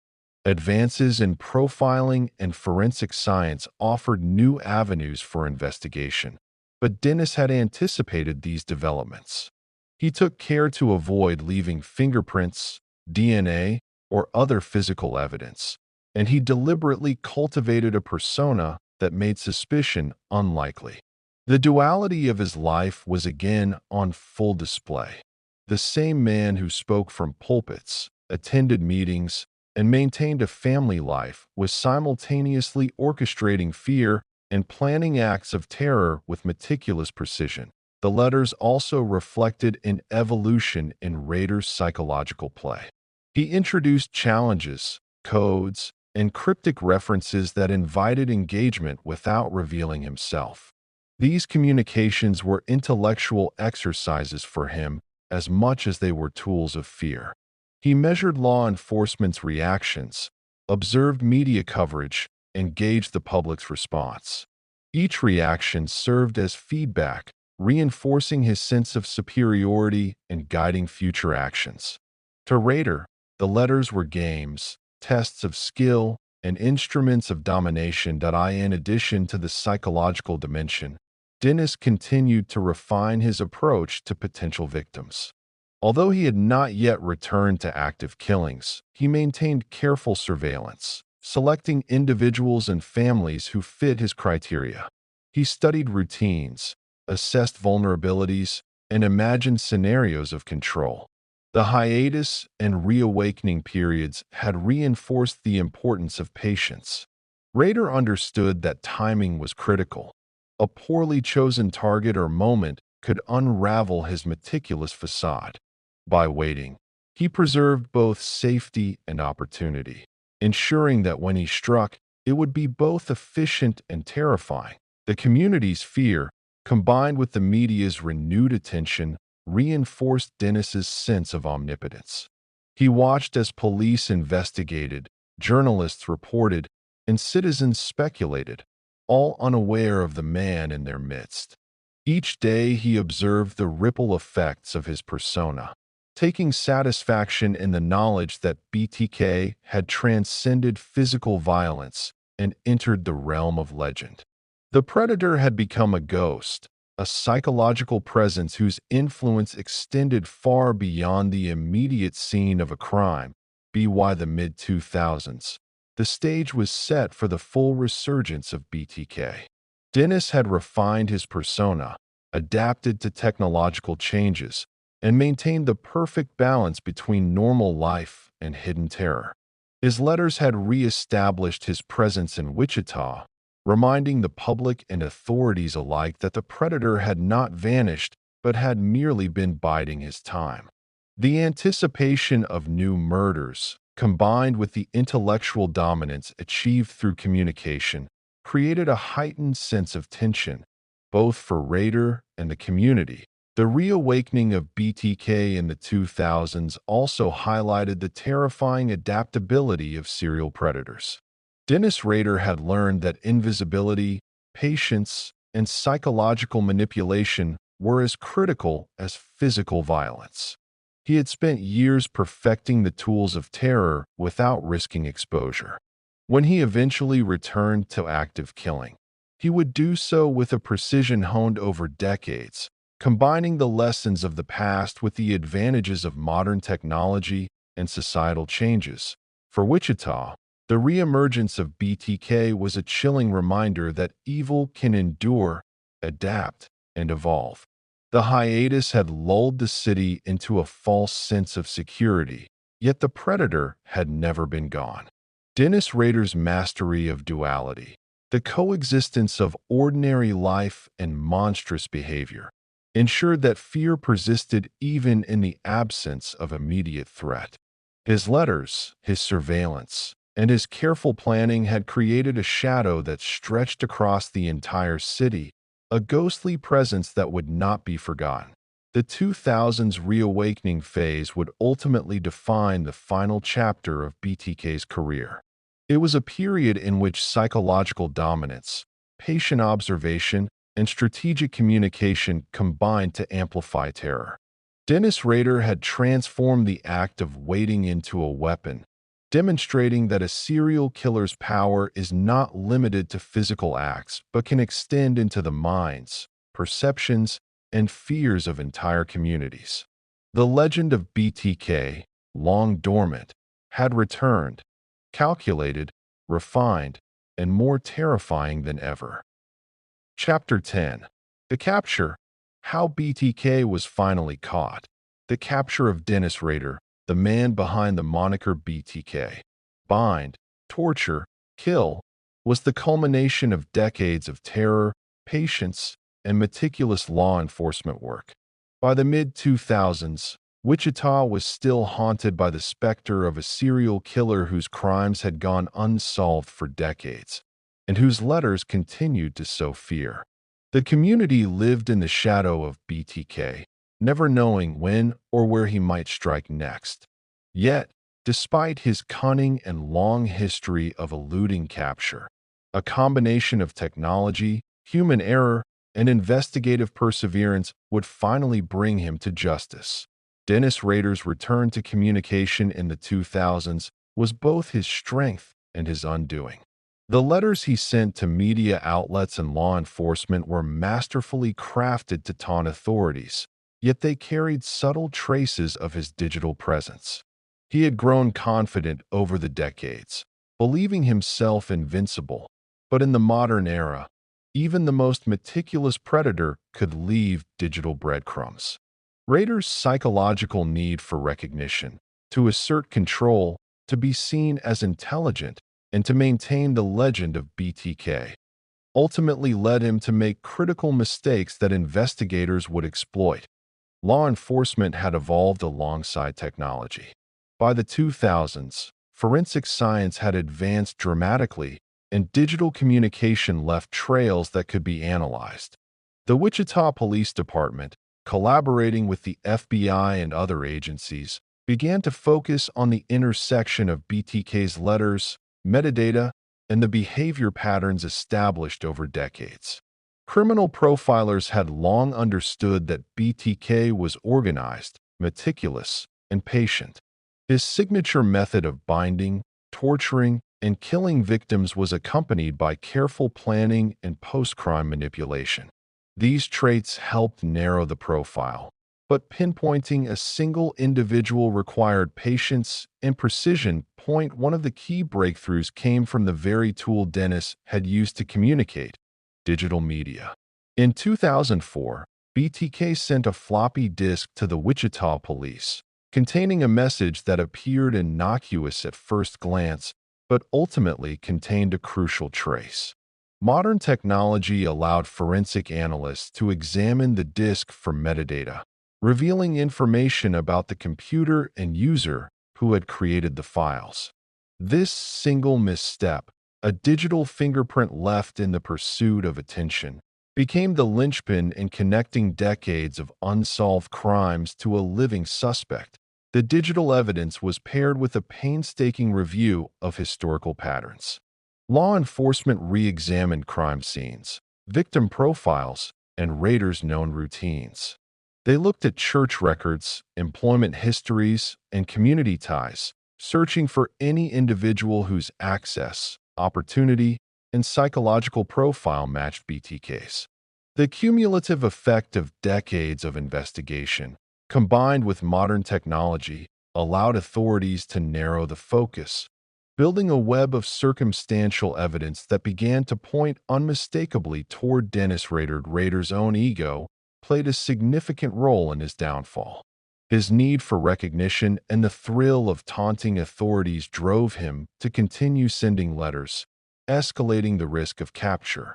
Advances in profiling and forensic science offered new avenues for investigation, but Dennis had anticipated these developments. He took care to avoid leaving fingerprints, DNA, or other physical evidence, and he deliberately cultivated a persona that made suspicion unlikely. The duality of his life was again on full display. The same man who spoke from pulpits, attended meetings, and maintained a family life was simultaneously orchestrating fear and planning acts of terror with meticulous precision. The letters also reflected an evolution in Rader's psychological play. He introduced challenges, codes, and cryptic references that invited engagement without revealing himself. These communications were intellectual exercises for him as much as they were tools of fear. He measured law enforcement's reactions, observed media coverage, and gauged the public's response. Each reaction served as feedback, reinforcing his sense of superiority and guiding future actions. To Rader, the letters were games, tests of skill, and instruments of domination that in addition to the psychological dimension, Dennis continued to refine his approach to potential victims. Although he had not yet returned to active killings, he maintained careful surveillance, selecting individuals and families who fit his criteria. He studied routines, assessed vulnerabilities, and imagined scenarios of control. The hiatus and reawakening periods had reinforced the importance of patience. Rader understood that timing was critical. A poorly chosen target or moment could unravel his meticulous facade. By waiting, he preserved both safety and opportunity, ensuring that when he struck, it would be both efficient and terrifying. The community's fear, combined with the media's renewed attention, reinforced Dennis's sense of omnipotence. He watched as police investigated, journalists reported, and citizens speculated, all unaware of the man in their midst. Each day he observed the ripple effects of his persona, taking satisfaction in the knowledge that BTK had transcended physical violence and entered the realm of legend. The predator had become a ghost, a psychological presence whose influence extended far beyond the immediate scene of a crime. By the mid-2000s, the stage was set for the full resurgence of BTK. Dennis had refined his persona, adapted to technological changes, and maintained the perfect balance between normal life and hidden terror. His letters had re-established his presence in Wichita, reminding the public and authorities alike that the predator had not vanished but had merely been biding his time. The anticipation of new murders, combined with the intellectual dominance achieved through communication, created a heightened sense of tension, both for Rader and the community. The reawakening of BTK in the 2000s also highlighted the terrifying adaptability of serial predators. Dennis Rader had learned that invisibility, patience, and psychological manipulation were as critical as physical violence. He had spent years perfecting the tools of terror without risking exposure. When he eventually returned to active killing, He would do so with a precision honed over decades, combining the lessons of the past with the advantages of modern technology and societal changes. For Wichita, the reemergence of BTK was a chilling reminder that evil can endure, adapt, and evolve. The hiatus had lulled the city into a false sense of security, yet the predator had never been gone. Dennis Rader's mastery of duality, the coexistence of ordinary life and monstrous behavior, ensured that fear persisted even in the absence of immediate threat. His letters, his surveillance, and his careful planning had created a shadow that stretched across the entire city, a ghostly presence that would not be forgotten. The 2000s reawakening phase would ultimately define the final chapter of BTK's career. It was a period in which psychological dominance, patient observation, and strategic communication combined to amplify terror. Dennis Rader had transformed the act of waiting into a weapon, demonstrating that a serial killer's power is not limited to physical acts but can extend into the minds, perceptions, and fears of entire communities. The legend of BTK, long dormant, had returned, calculated, refined, and more terrifying than ever. Chapter 10. The Capture. How BTK was finally caught. The capture of Dennis Rader, the man behind the moniker BTK. Bind, torture, kill, was the culmination of decades of terror, patience, and meticulous law enforcement work. By the mid-2000s, Wichita was still haunted by the specter of a serial killer whose crimes had gone unsolved for decades, and whose letters continued to sow fear. The community lived in the shadow of BTK, never knowing when or where he might strike next. Yet, despite his cunning and long history of eluding capture, a combination of technology, human error, and investigative perseverance would finally bring him to justice. Dennis Rader's return to communication in the 2000s was both his strength and his undoing. The letters he sent to media outlets and law enforcement were masterfully crafted to taunt authorities, yet they carried subtle traces of his digital presence. He had grown confident over the decades, believing himself invincible, but in the modern era, even the most meticulous predator could leave digital breadcrumbs. Rader's psychological need for recognition, to assert control, to be seen as intelligent, and to maintain the legend of BTK, ultimately led him to make critical mistakes that investigators would exploit. Law enforcement had evolved alongside technology. By the 2000s, forensic science had advanced dramatically, and digital communication left trails that could be analyzed. The Wichita Police Department, collaborating with the FBI and other agencies, began to focus on the intersection of BTK's letters, metadata, and the behavior patterns established over decades. Criminal profilers had long understood that BTK was organized, meticulous, and patient. His signature method of binding, torturing, and killing victims was accompanied by careful planning and post-crime manipulation. These traits helped narrow the profile, but pinpointing a single individual required patience and precision. One of the key breakthroughs came from the very tool Dennis had used to communicate: digital media. In 2004, BTK sent a floppy disk to the Wichita police, containing a message that appeared innocuous at first glance, but ultimately contained a crucial trace. Modern technology allowed forensic analysts to examine the disk for metadata, revealing information about the computer and user who had created the files. This single misstep, a digital fingerprint left in the pursuit of attention, became the linchpin in connecting decades of unsolved crimes to a living suspect. The digital evidence was paired with a painstaking review of historical patterns. Law enforcement re-examined crime scenes, victim profiles, and Rader's known routines. They looked at church records, employment histories, and community ties, searching for any individual whose access, opportunity, and psychological profile matched BTK's. The cumulative effect of decades of investigation, combined with modern technology, allowed authorities to narrow the focus, building a web of circumstantial evidence that began to point unmistakably toward Dennis Rader. Rader's own ego played a significant role in his downfall. His need for recognition and the thrill of taunting authorities drove him to continue sending letters, escalating the risk of capture.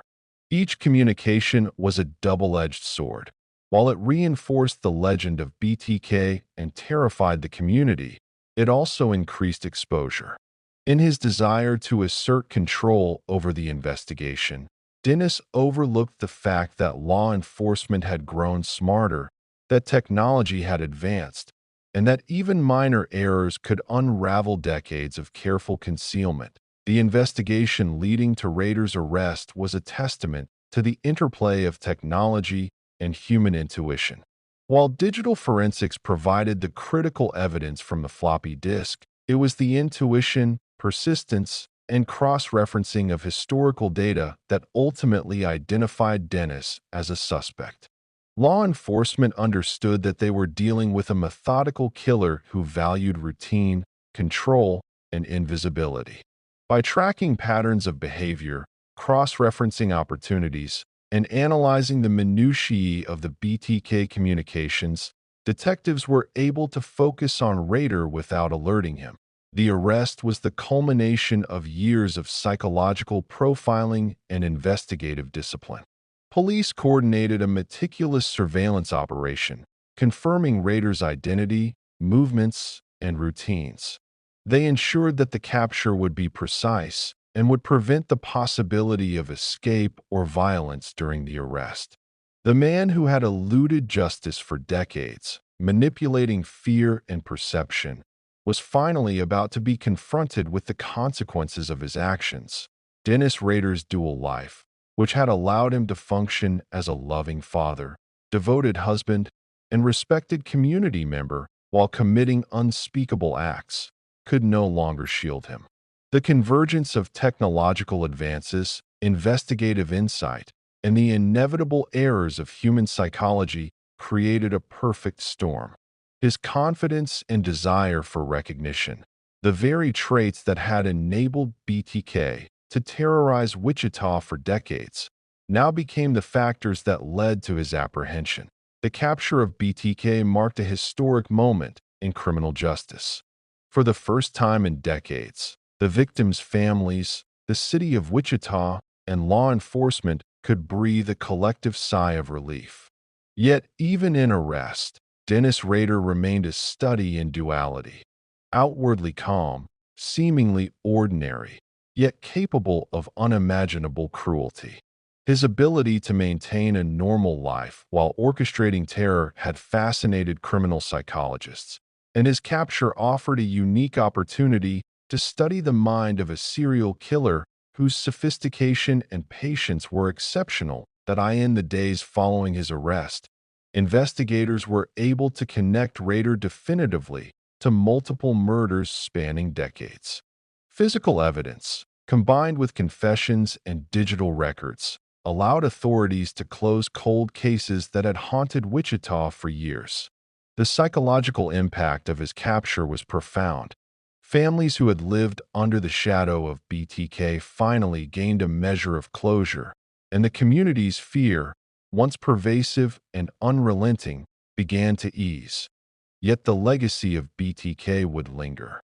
Each communication was a double-edged sword. While it reinforced the legend of BTK and terrified the community, it also increased exposure. In his desire to assert control over the investigation, Dennis overlooked the fact that law enforcement had grown smarter, that technology had advanced, and that even minor errors could unravel decades of careful concealment. The investigation leading to Rader's arrest was a testament to the interplay of technology and human intuition. While digital forensics provided the critical evidence from the floppy disk, it was the intuition, persistence, and cross-referencing of historical data that ultimately identified Dennis as a suspect. Law enforcement understood that they were dealing with a methodical killer who valued routine, control, and invisibility. By tracking patterns of behavior, cross-referencing opportunities, and analyzing the minutiae of the BTK communications, detectives were able to focus on Rader without alerting him. The arrest was the culmination of years of psychological profiling and investigative discipline. Police coordinated a meticulous surveillance operation, confirming Rader's identity, movements, and routines. They ensured that the capture would be precise and would prevent the possibility of escape or violence during the arrest. The man who had eluded justice for decades, manipulating fear and perception, was finally about to be confronted with the consequences of his actions. Dennis Rader's dual life, which had allowed him to function as a loving father, devoted husband, and respected community member while committing unspeakable acts, could no longer shield him. The convergence of technological advances, investigative insight, and the inevitable errors of human psychology created a perfect storm. His confidence and desire for recognition, the very traits that had enabled BTK to terrorize Wichita for decades, now became the factors that led to his apprehension. The capture of BTK marked a historic moment in criminal justice. For the first time in decades, the victims' families, the city of Wichita, and law enforcement could breathe a collective sigh of relief. Yet, even in arrest, Dennis Rader remained a study in duality. Outwardly calm, seemingly ordinary, yet capable of unimaginable cruelty. His ability to maintain a normal life while orchestrating terror had fascinated criminal psychologists, and his capture offered a unique opportunity to study the mind of a serial killer whose sophistication and patience were exceptional. In the days following his arrest, investigators were able to connect Rader definitively to multiple murders spanning decades. Physical evidence, combined with confessions and digital records, allowed authorities to close cold cases that had haunted Wichita for years. The psychological impact of his capture was profound. Families who had lived under the shadow of BTK finally gained a measure of closure, and the community's fear, once pervasive and unrelenting, began to ease. Yet the legacy of BTK would linger.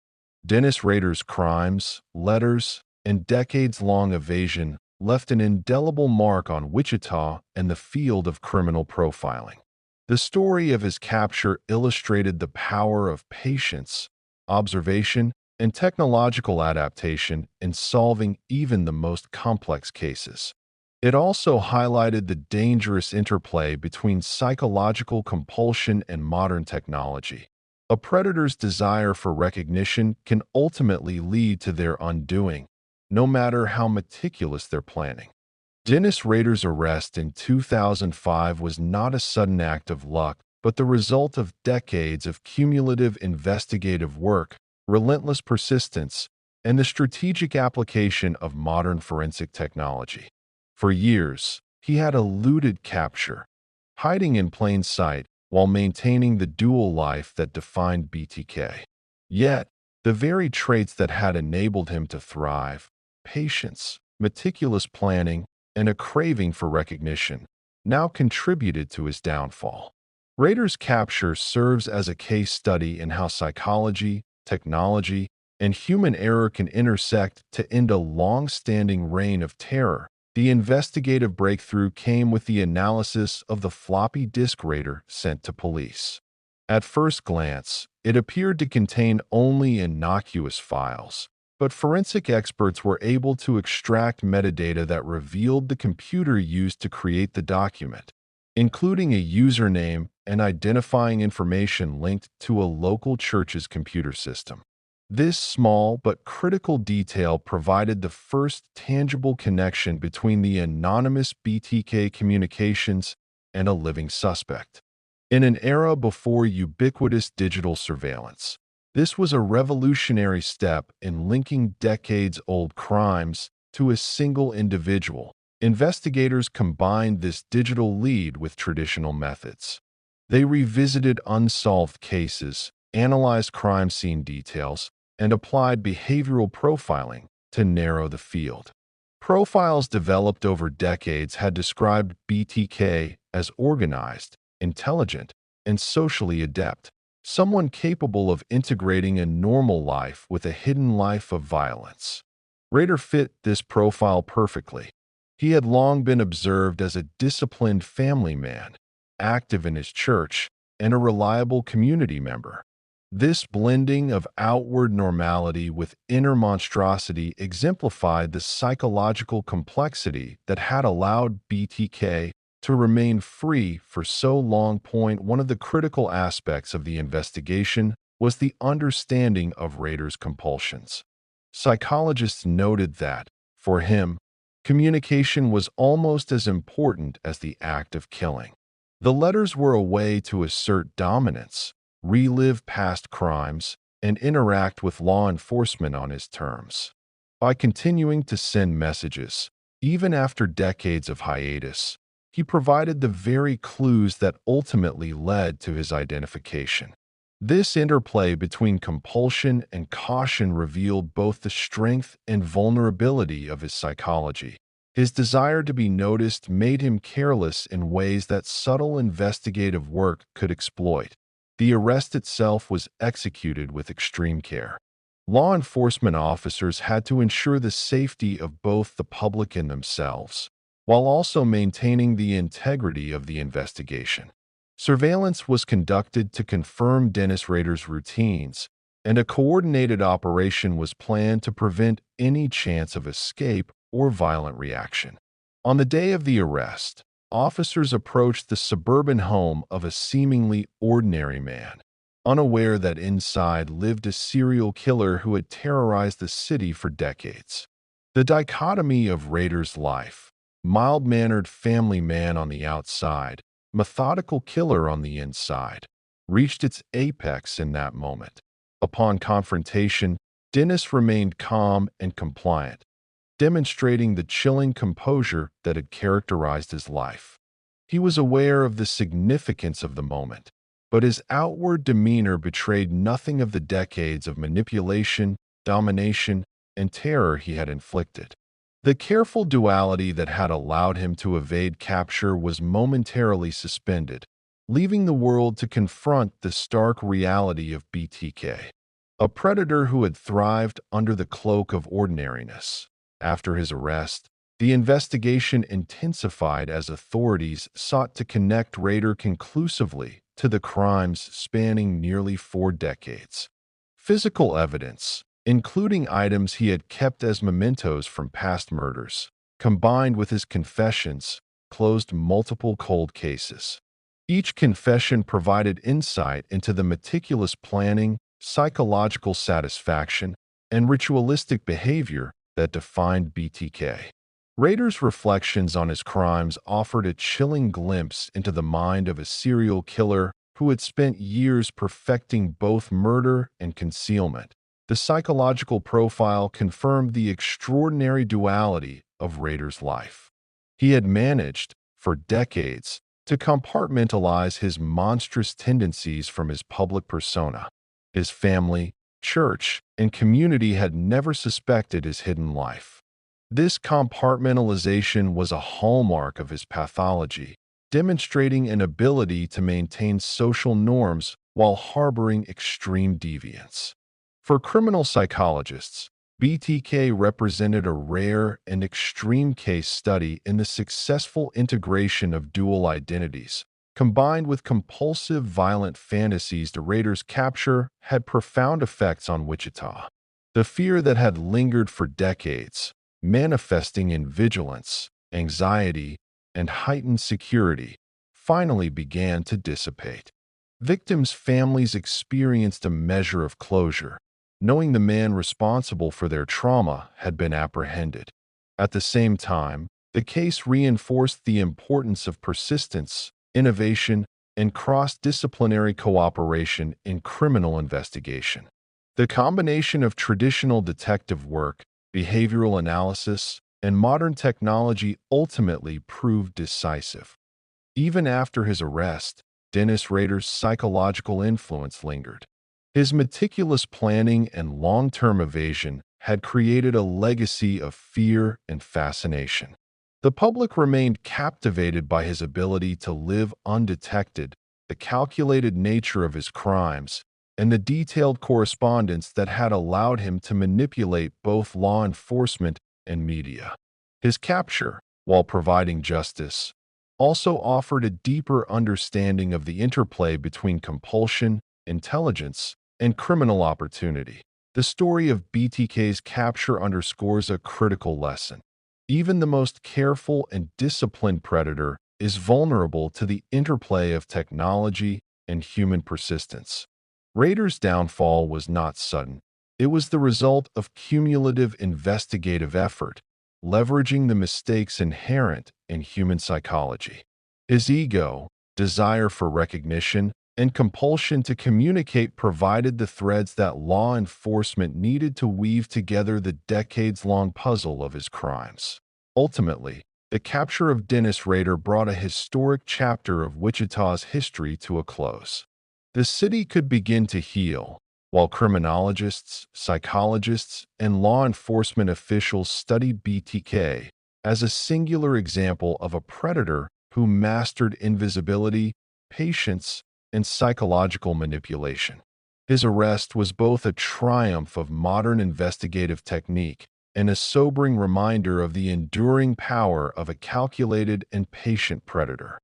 Dennis Rader's crimes, letters, and decades-long evasion left an indelible mark on Wichita and the field of criminal profiling. The story of his capture illustrated the power of patience, observation, and technological adaptation in solving even the most complex cases. It also highlighted the dangerous interplay between psychological compulsion and modern technology. A predator's desire for recognition can ultimately lead to their undoing, no matter how meticulous their planning. Dennis Rader's arrest in 2005 was not a sudden act of luck, but the result of decades of cumulative investigative work, relentless persistence, and the strategic application of modern forensic technology. For years, he had eluded capture, hiding in plain sight while maintaining the dual life that defined BTK. Yet, the very traits that had enabled him to thrive, patience, meticulous planning, and a craving for recognition, now contributed to his downfall. Rader's capture serves as a case study in how psychology, technology, and human error can intersect to end a long-standing reign of terror. The investigative breakthrough came with the analysis of the floppy disk Rader sent to police. At first glance, it appeared to contain only innocuous files, but forensic experts were able to extract metadata that revealed the computer used to create the document, including a username and identifying information linked to a local church's computer system. This small but critical detail provided the first tangible connection between the anonymous BTK communications and a living suspect. In an era before ubiquitous digital surveillance, this was a revolutionary step in linking decades-old crimes to a single individual. Investigators combined this digital lead with traditional methods. They revisited unsolved cases, analyzed crime scene details, and applied behavioral profiling to narrow the field. Profiles developed over decades had described BTK as organized, intelligent, and socially adept, someone capable of integrating a normal life with a hidden life of violence. Rader fit this profile perfectly. He had long been observed as a disciplined family man, active in his church, and a reliable community member. This blending of outward normality with inner monstrosity exemplified the psychological complexity that had allowed BTK to remain free for so long. One of the critical aspects of the investigation was the understanding of Rader's compulsions. Psychologists noted that, for him, communication was almost as important as the act of killing. The letters were a way to assert dominance, relive past crimes, and interact with law enforcement on his terms. By continuing to send messages, even after decades of hiatus, he provided the very clues that ultimately led to his identification. This interplay between compulsion and caution revealed both the strength and vulnerability of his psychology. His desire to be noticed made him careless in ways that subtle investigative work could exploit. The arrest itself was executed with extreme care. Law enforcement officers had to ensure the safety of both the public and themselves, while also maintaining the integrity of the investigation. Surveillance was conducted to confirm Dennis Rader's routines, and a coordinated operation was planned to prevent any chance of escape or violent reaction. On the day of the arrest, officers approached the suburban home of a seemingly ordinary man, unaware that inside lived a serial killer who had terrorized the city for decades. The dichotomy of Rader's life, mild-mannered family man on the outside, methodical killer on the inside, reached its apex in that moment. Upon confrontation, Dennis remained calm and compliant, demonstrating the chilling composure that had characterized his life. He was aware of the significance of the moment, but his outward demeanor betrayed nothing of the decades of manipulation, domination, and terror he had inflicted. The careful duality that had allowed him to evade capture was momentarily suspended, leaving the world to confront the stark reality of BTK, a predator who had thrived under the cloak of ordinariness. After his arrest, the investigation intensified as authorities sought to connect Rader conclusively to the crimes spanning nearly 4 decades. Physical evidence, including items he had kept as mementos from past murders, combined with his confessions, closed multiple cold cases. Each confession provided insight into the meticulous planning, psychological satisfaction, and ritualistic behavior that defined BTK. Rader's reflections on his crimes offered a chilling glimpse into the mind of a serial killer who had spent years perfecting both murder and concealment. The psychological profile confirmed the extraordinary duality of Rader's life. He had managed, for decades, to compartmentalize his monstrous tendencies from his public persona. His family, church, and community had never suspected his hidden life. This compartmentalization was a hallmark of his pathology, demonstrating an ability to maintain social norms while harboring extreme deviance. For criminal psychologists, BTK represented a rare and extreme case study in the successful integration of dual identities. Combined with compulsive violent fantasies, the Raiders' capture had profound effects on Wichita. The fear that had lingered for decades, manifesting in vigilance, anxiety, and heightened security, finally began to dissipate. Victims' families experienced a measure of closure, knowing the man responsible for their trauma had been apprehended. At the same time, the case reinforced the importance of persistence, innovation, and cross-disciplinary cooperation in criminal investigation. The combination of traditional detective work, behavioral analysis, and modern technology ultimately proved decisive. Even after his arrest, Dennis Rader's psychological influence lingered. His meticulous planning and long-term evasion had created a legacy of fear and fascination. The public remained captivated by his ability to live undetected, the calculated nature of his crimes, and the detailed correspondence that had allowed him to manipulate both law enforcement and media. His capture, while providing justice, also offered a deeper understanding of the interplay between compulsion, intelligence, and criminal opportunity. The story of BTK's capture underscores a critical lesson. Even the most careful and disciplined predator is vulnerable to the interplay of technology and human persistence. Rader's downfall was not sudden. It was the result of cumulative investigative effort, leveraging the mistakes inherent in human psychology. His ego, desire for recognition, and compulsion to communicate provided the threads that law enforcement needed to weave together the decades-long puzzle of his crimes. Ultimately, the capture of Dennis Rader brought a historic chapter of Wichita's history to a close. The city could begin to heal, while criminologists, psychologists, and law enforcement officials studied BTK as a singular example of a predator who mastered invisibility, patience, and psychological manipulation. His arrest was both a triumph of modern investigative technique and a sobering reminder of the enduring power of a calculated and patient predator.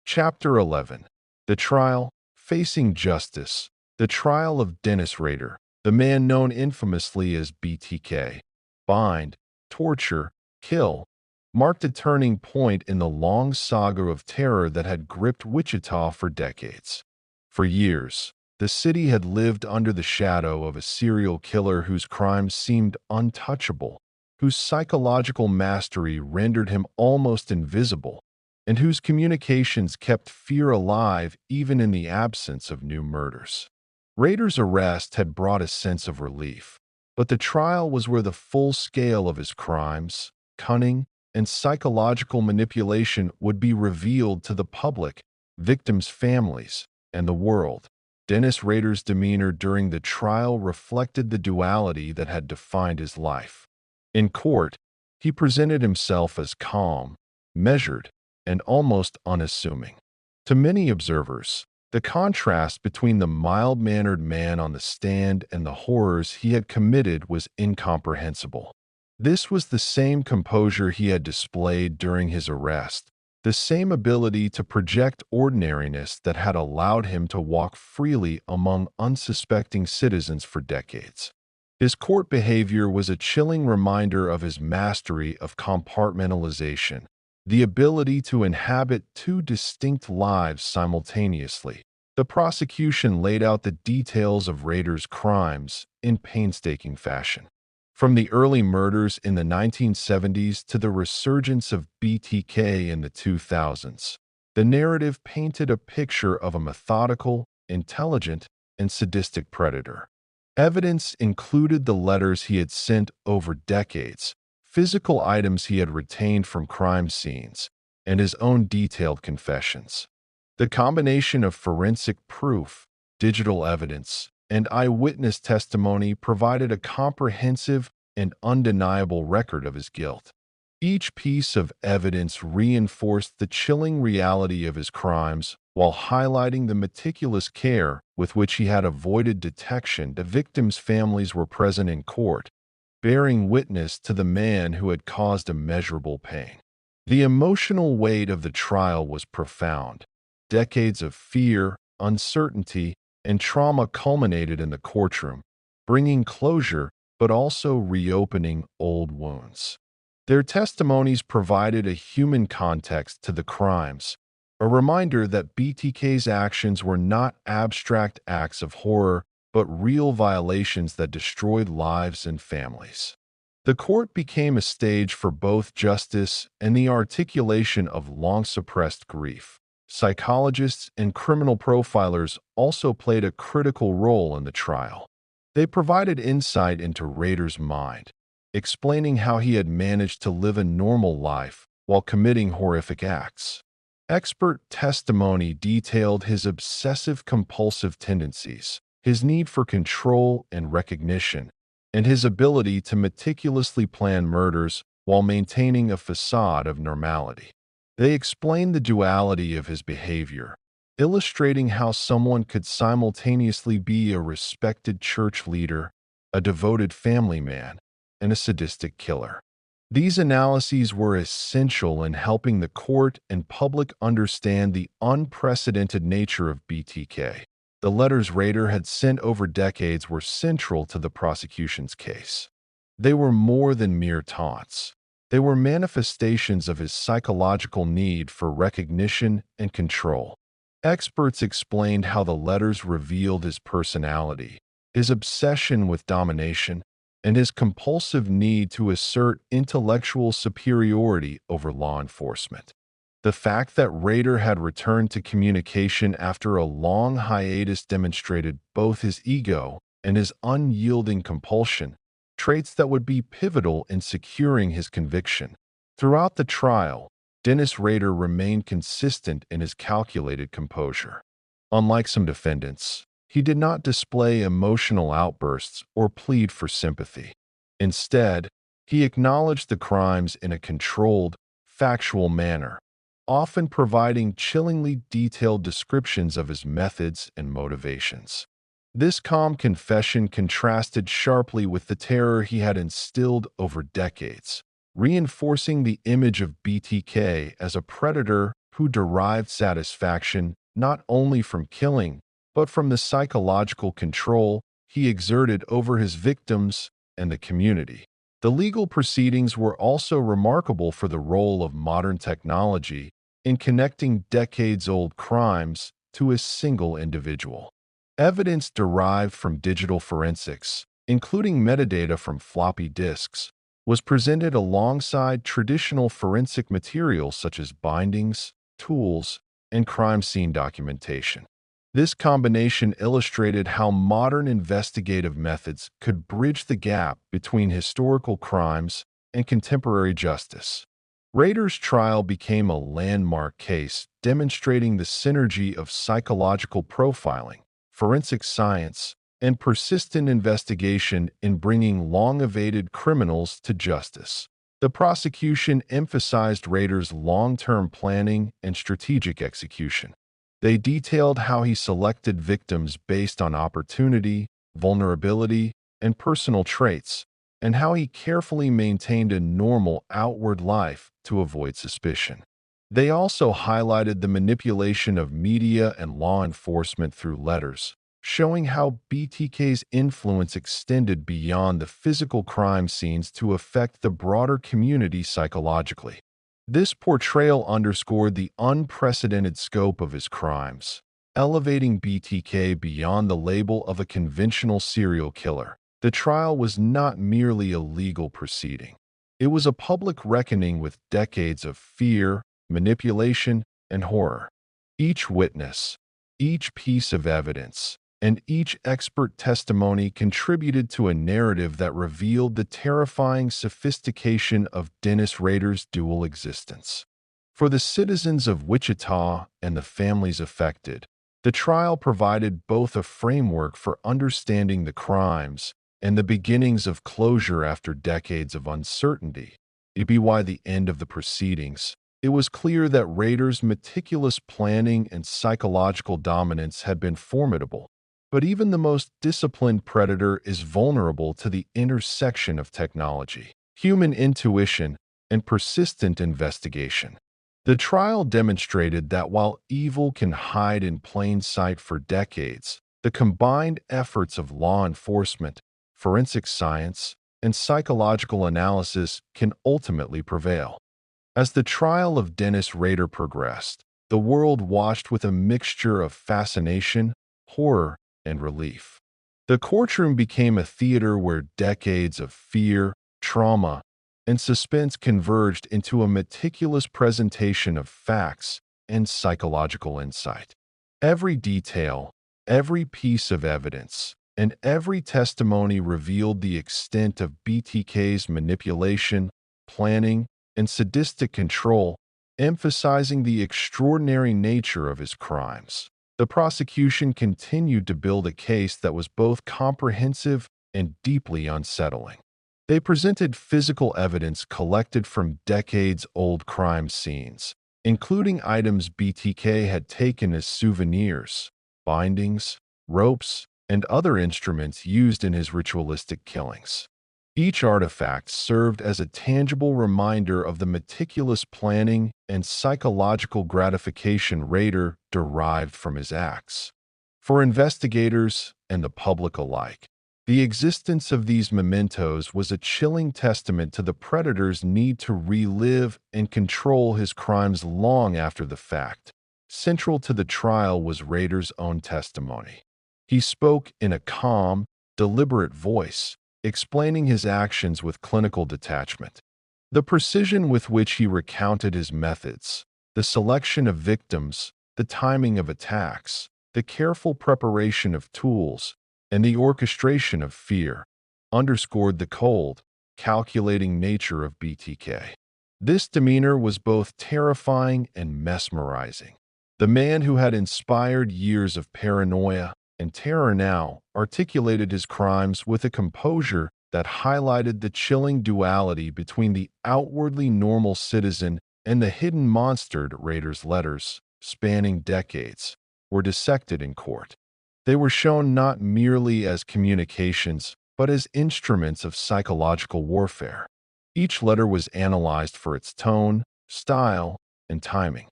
Chapter 11. The Trial, Facing Justice. The trial of Dennis Rader, the man known infamously as BTK. Bind, torture, kill, marked a turning point in the long saga of terror that had gripped Wichita for decades. For years, the city had lived under the shadow of a serial killer whose crimes seemed untouchable, whose psychological mastery rendered him almost invisible, and whose communications kept fear alive even in the absence of new murders. Rader's arrest had brought a sense of relief, but the trial was where the full scale of his crimes, cunning, and psychological manipulation would be revealed to the public, victims' families, and the world. Dennis Rader's demeanor during the trial reflected the duality that had defined his life. In court, he presented himself as calm, measured, and almost unassuming. To many observers, the contrast between the mild-mannered man on the stand and the horrors he had committed was incomprehensible. This was the same composure he had displayed during his arrest, the same ability to project ordinariness that had allowed him to walk freely among unsuspecting citizens for decades. His court behavior was a chilling reminder of his mastery of compartmentalization, the ability to inhabit two distinct lives simultaneously. The prosecution laid out the details of Rader's crimes in painstaking fashion. From the early murders in the 1970s to the resurgence of BTK in the 2000s, the narrative painted a picture of a methodical, intelligent, and sadistic predator. Evidence included the letters he had sent over decades, physical items he had retained from crime scenes, and his own detailed confessions. The combination of forensic proof, digital evidence, and eyewitness testimony provided a comprehensive and undeniable record of his guilt. Each piece of evidence reinforced the chilling reality of his crimes while highlighting the meticulous care with which he had avoided detection. The victims' families were present in court, bearing witness to the man who had caused immeasurable pain. The emotional weight of the trial was profound. Decades of fear, uncertainty, and trauma culminated in the courtroom, bringing closure but also reopening old wounds. Their testimonies provided a human context to the crimes, a reminder that BTK's actions were not abstract acts of horror, but real violations that destroyed lives and families. The court became a stage for both justice and the articulation of long-suppressed grief. Psychologists and criminal profilers also played a critical role in the trial. They provided insight into Rader's mind, explaining how he had managed to live a normal life while committing horrific acts. Expert testimony detailed his obsessive-compulsive tendencies, his need for control and recognition, and his ability to meticulously plan murders while maintaining a facade of normality. They explained the duality of his behavior, illustrating how someone could simultaneously be a respected church leader, a devoted family man, and a sadistic killer. These analyses were essential in helping the court and public understand the unprecedented nature of BTK. The letters Rader had sent over decades were central to the prosecution's case. They were more than mere taunts. They were manifestations of his psychological need for recognition and control. Experts explained how the letters revealed his personality, his obsession with domination, and his compulsive need to assert intellectual superiority over law enforcement. The fact that Rader had returned to communication after a long hiatus demonstrated both his ego and his unyielding compulsion, traits that would be pivotal in securing his conviction. Throughout the trial, Dennis Rader remained consistent in his calculated composure. Unlike some defendants, he did not display emotional outbursts or plead for sympathy. Instead, he acknowledged the crimes in a controlled, factual manner, often providing chillingly detailed descriptions of his methods and motivations. This calm confession contrasted sharply with the terror he had instilled over decades, reinforcing the image of BTK as a predator who derived satisfaction not only from killing, but from the psychological control he exerted over his victims and the community. The legal proceedings were also remarkable for the role of modern technology in connecting decades-old crimes to a single individual. Evidence derived from digital forensics, including metadata from floppy disks, was presented alongside traditional forensic materials such as bindings, tools, and crime scene documentation. This combination illustrated how modern investigative methods could bridge the gap between historical crimes and contemporary justice. Rader's trial became a landmark case demonstrating the synergy of psychological profiling, forensic science, and persistent investigation in bringing long-evaded criminals to justice. The prosecution emphasized Rader's long-term planning and strategic execution. They detailed how he selected victims based on opportunity, vulnerability, and personal traits, and how he carefully maintained a normal outward life to avoid suspicion. They also highlighted the manipulation of media and law enforcement through letters, showing how BTK's influence extended beyond the physical crime scenes to affect the broader community psychologically. This portrayal underscored the unprecedented scope of his crimes, elevating BTK beyond the label of a conventional serial killer. The trial was not merely a legal proceeding. It was a public reckoning with decades of fear, manipulation, and horror. Each witness, each piece of evidence, and each expert testimony contributed to a narrative that revealed the terrifying sophistication of Dennis Rader's dual existence. For the citizens of Wichita and the families affected, the trial provided both a framework for understanding the crimes and the beginnings of closure after decades of uncertainty. By the end of the proceedings, it was clear that Rader's meticulous planning and psychological dominance had been formidable. But even the most disciplined predator is vulnerable to the intersection of technology, human intuition, and persistent investigation. The trial demonstrated that while evil can hide in plain sight for decades, the combined efforts of law enforcement, forensic science, and psychological analysis can ultimately prevail. As the trial of Dennis Rader progressed, the world watched with a mixture of fascination, horror, and relief. The courtroom became a theater where decades of fear, trauma, and suspense converged into a meticulous presentation of facts and psychological insight. Every detail, every piece of evidence, and every testimony revealed the extent of BTK's manipulation, planning, and sadistic control, emphasizing the extraordinary nature of his crimes. The prosecution continued to build a case that was both comprehensive and deeply unsettling. They presented physical evidence collected from decades-old crime scenes, including items BTK had taken as souvenirs, bindings, ropes, and other instruments used in his ritualistic killings. Each artifact served as a tangible reminder of the meticulous planning and psychological gratification Rader derived from his acts. For investigators and the public alike, the existence of these mementos was a chilling testament to the predator's need to relive and control his crimes long after the fact. Central to the trial was Rader's own testimony. He spoke in a calm, deliberate voice, explaining his actions with clinical detachment. The precision with which he recounted his methods, the selection of victims, the timing of attacks, the careful preparation of tools, and the orchestration of fear, underscored the cold, calculating nature of BTK. This demeanor was both terrifying and mesmerizing. The man who had inspired years of paranoia and terror now articulated his crimes with a composure that highlighted the chilling duality between the outwardly normal citizen and the hidden monster. Rader's letters, spanning decades, were dissected in court. They were shown not merely as communications, but as instruments of psychological warfare. Each letter was analyzed for its tone, style, and timing.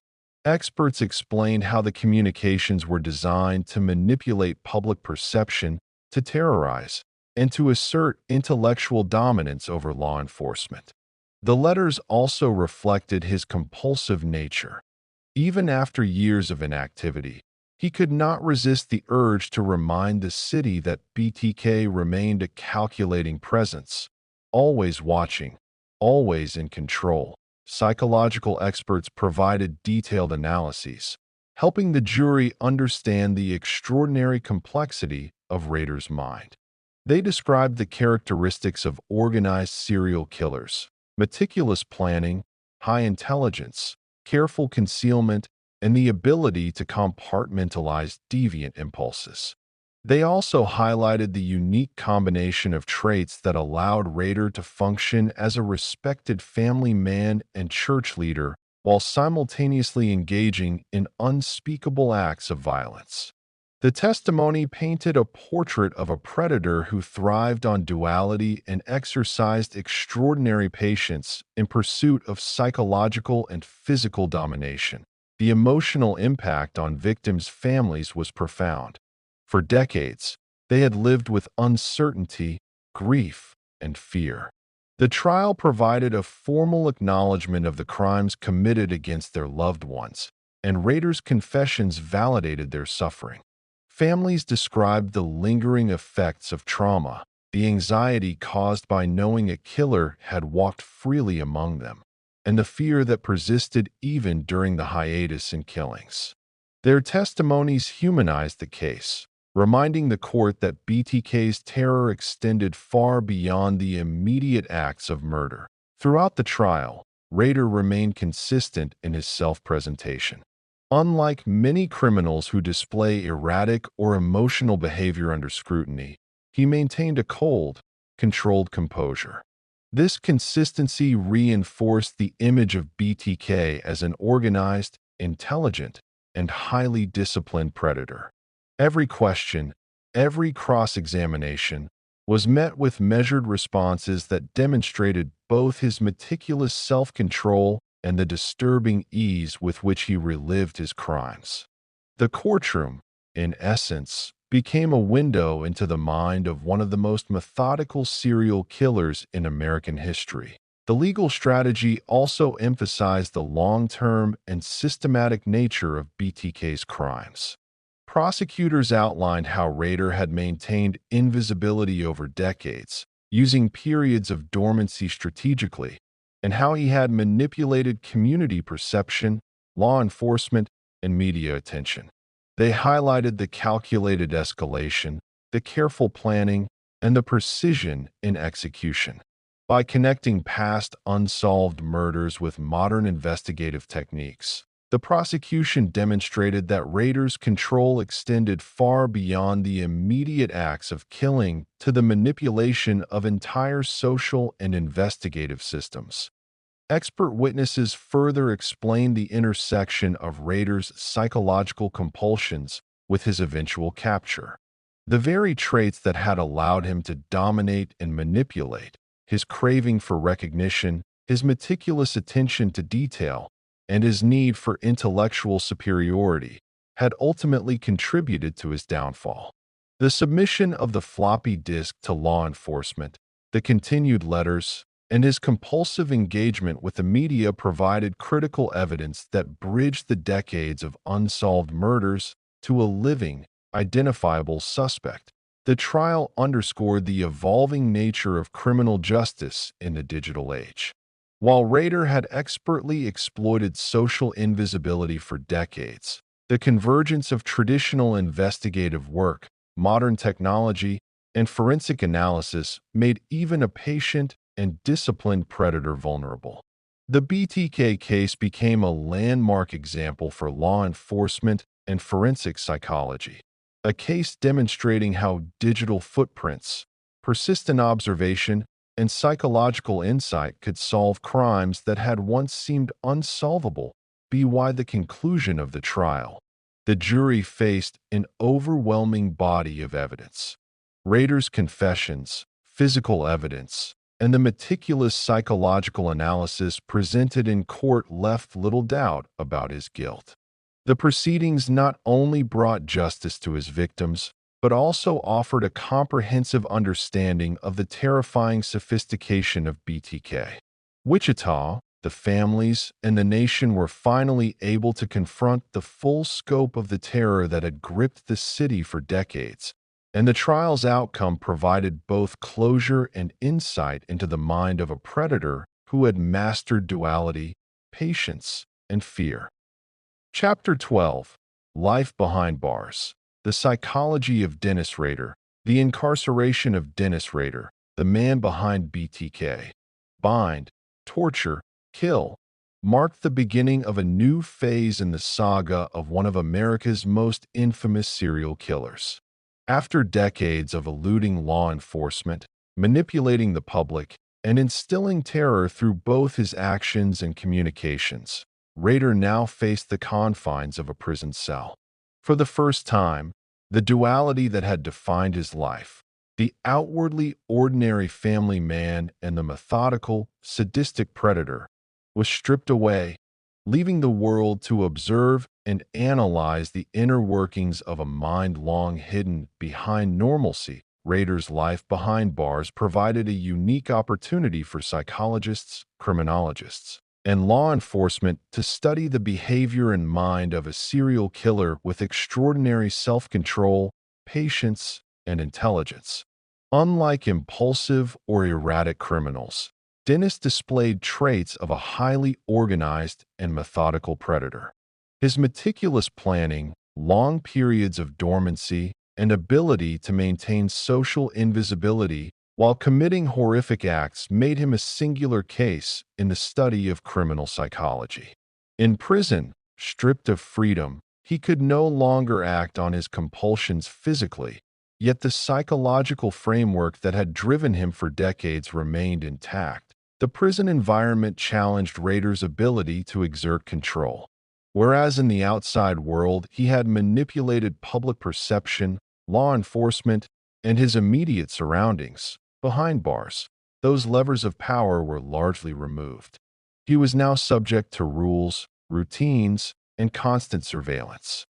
Experts explained how the communications were designed to manipulate public perception, to terrorize, and to assert intellectual dominance over law enforcement. The letters also reflected his compulsive nature. Even after years of inactivity, he could not resist the urge to remind the city that BTK remained a calculating presence, always watching, always in control. Psychological experts provided detailed analyses, helping the jury understand the extraordinary complexity of Rader's mind. They described the characteristics of organized serial killers: meticulous planning, high intelligence, careful concealment, and the ability to compartmentalize deviant impulses. They also highlighted the unique combination of traits that allowed Rader to function as a respected family man and church leader while simultaneously engaging in unspeakable acts of violence. The testimony painted a portrait of a predator who thrived on duality and exercised extraordinary patience in pursuit of psychological and physical domination. The emotional impact on victims' families was profound. For decades, they had lived with uncertainty, grief, and fear. The trial provided a formal acknowledgement of the crimes committed against their loved ones, and Rader's confessions validated their suffering. Families described the lingering effects of trauma, the anxiety caused by knowing a killer had walked freely among them, and the fear that persisted even during the hiatus in killings. Their testimonies humanized the case, reminding the court that BTK's terror extended far beyond the immediate acts of murder. Throughout the trial, Rader remained consistent in his self-presentation. Unlike many criminals who display erratic or emotional behavior under scrutiny, he maintained a cold, controlled composure. This consistency reinforced the image of BTK as an organized, intelligent, and highly disciplined predator. Every question, every cross-examination, was met with measured responses that demonstrated both his meticulous self-control and the disturbing ease with which he relived his crimes. The courtroom, in essence, became a window into the mind of one of the most methodical serial killers in American history. The legal strategy also emphasized the long-term and systematic nature of BTK's crimes. Prosecutors outlined how Rader had maintained invisibility over decades, using periods of dormancy strategically, and how he had manipulated community perception, law enforcement, and media attention. They highlighted the calculated escalation, the careful planning, and the precision in execution. By connecting past unsolved murders with modern investigative techniques, the prosecution demonstrated that Rader's control extended far beyond the immediate acts of killing to the manipulation of entire social and investigative systems. Expert witnesses further explained the intersection of Rader's psychological compulsions with his eventual capture. The very traits that had allowed him to dominate and manipulate, his craving for recognition, his meticulous attention to detail, and his need for intellectual superiority, had ultimately contributed to his downfall. The submission of the floppy disk to law enforcement, the continued letters, and his compulsive engagement with the media provided critical evidence that bridged the decades of unsolved murders to a living, identifiable suspect. The trial underscored the evolving nature of criminal justice in the digital age. While Rader had expertly exploited social invisibility for decades, the convergence of traditional investigative work, modern technology, and forensic analysis made even a patient and disciplined predator vulnerable. The BTK case became a landmark example for law enforcement and forensic psychology, a case demonstrating how digital footprints, persistent observation, and psychological insight could solve crimes that had once seemed unsolvable. By the conclusion of the trial, the jury faced an overwhelming body of evidence. Rader's confessions, physical evidence, and the meticulous psychological analysis presented in court left little doubt about his guilt. The proceedings not only brought justice to his victims, but also offered a comprehensive understanding of the terrifying sophistication of BTK. Wichita, the families, and the nation were finally able to confront the full scope of the terror that had gripped the city for decades, and the trial's outcome provided both closure and insight into the mind of a predator who had mastered duality, patience, and fear. Chapter 12: Life Behind Bars. The Psychology of Dennis Rader. The incarceration of Dennis Rader, the man behind BTK. Bind, torture, kill, marked the beginning of a new phase in the saga of one of America's most infamous serial killers. After decades of eluding law enforcement, manipulating the public, and instilling terror through both his actions and communications, Rader now faced the confines of a prison cell. For the first time, the duality that had defined his life, the outwardly ordinary family man and the methodical, sadistic predator, was stripped away, leaving the world to observe and analyze the inner workings of a mind long hidden behind normalcy. Rader's life behind bars provided a unique opportunity for psychologists, criminologists, and law enforcement to study the behavior and mind of a serial killer with extraordinary self-control, patience, and intelligence. Unlike impulsive or erratic criminals, Dennis displayed traits of a highly organized and methodical predator. His meticulous planning, long periods of dormancy, and ability to maintain social invisibility while committing horrific acts made him a singular case in the study of criminal psychology. In prison, stripped of freedom, he could no longer act on his compulsions physically, yet the psychological framework that had driven him for decades remained intact. The prison environment challenged Rader's ability to exert control. Whereas in the outside world he had manipulated public perception, law enforcement, and his immediate surroundings, behind bars, those levers of power were largely removed. He was now subject to rules, routines, and constant surveillance.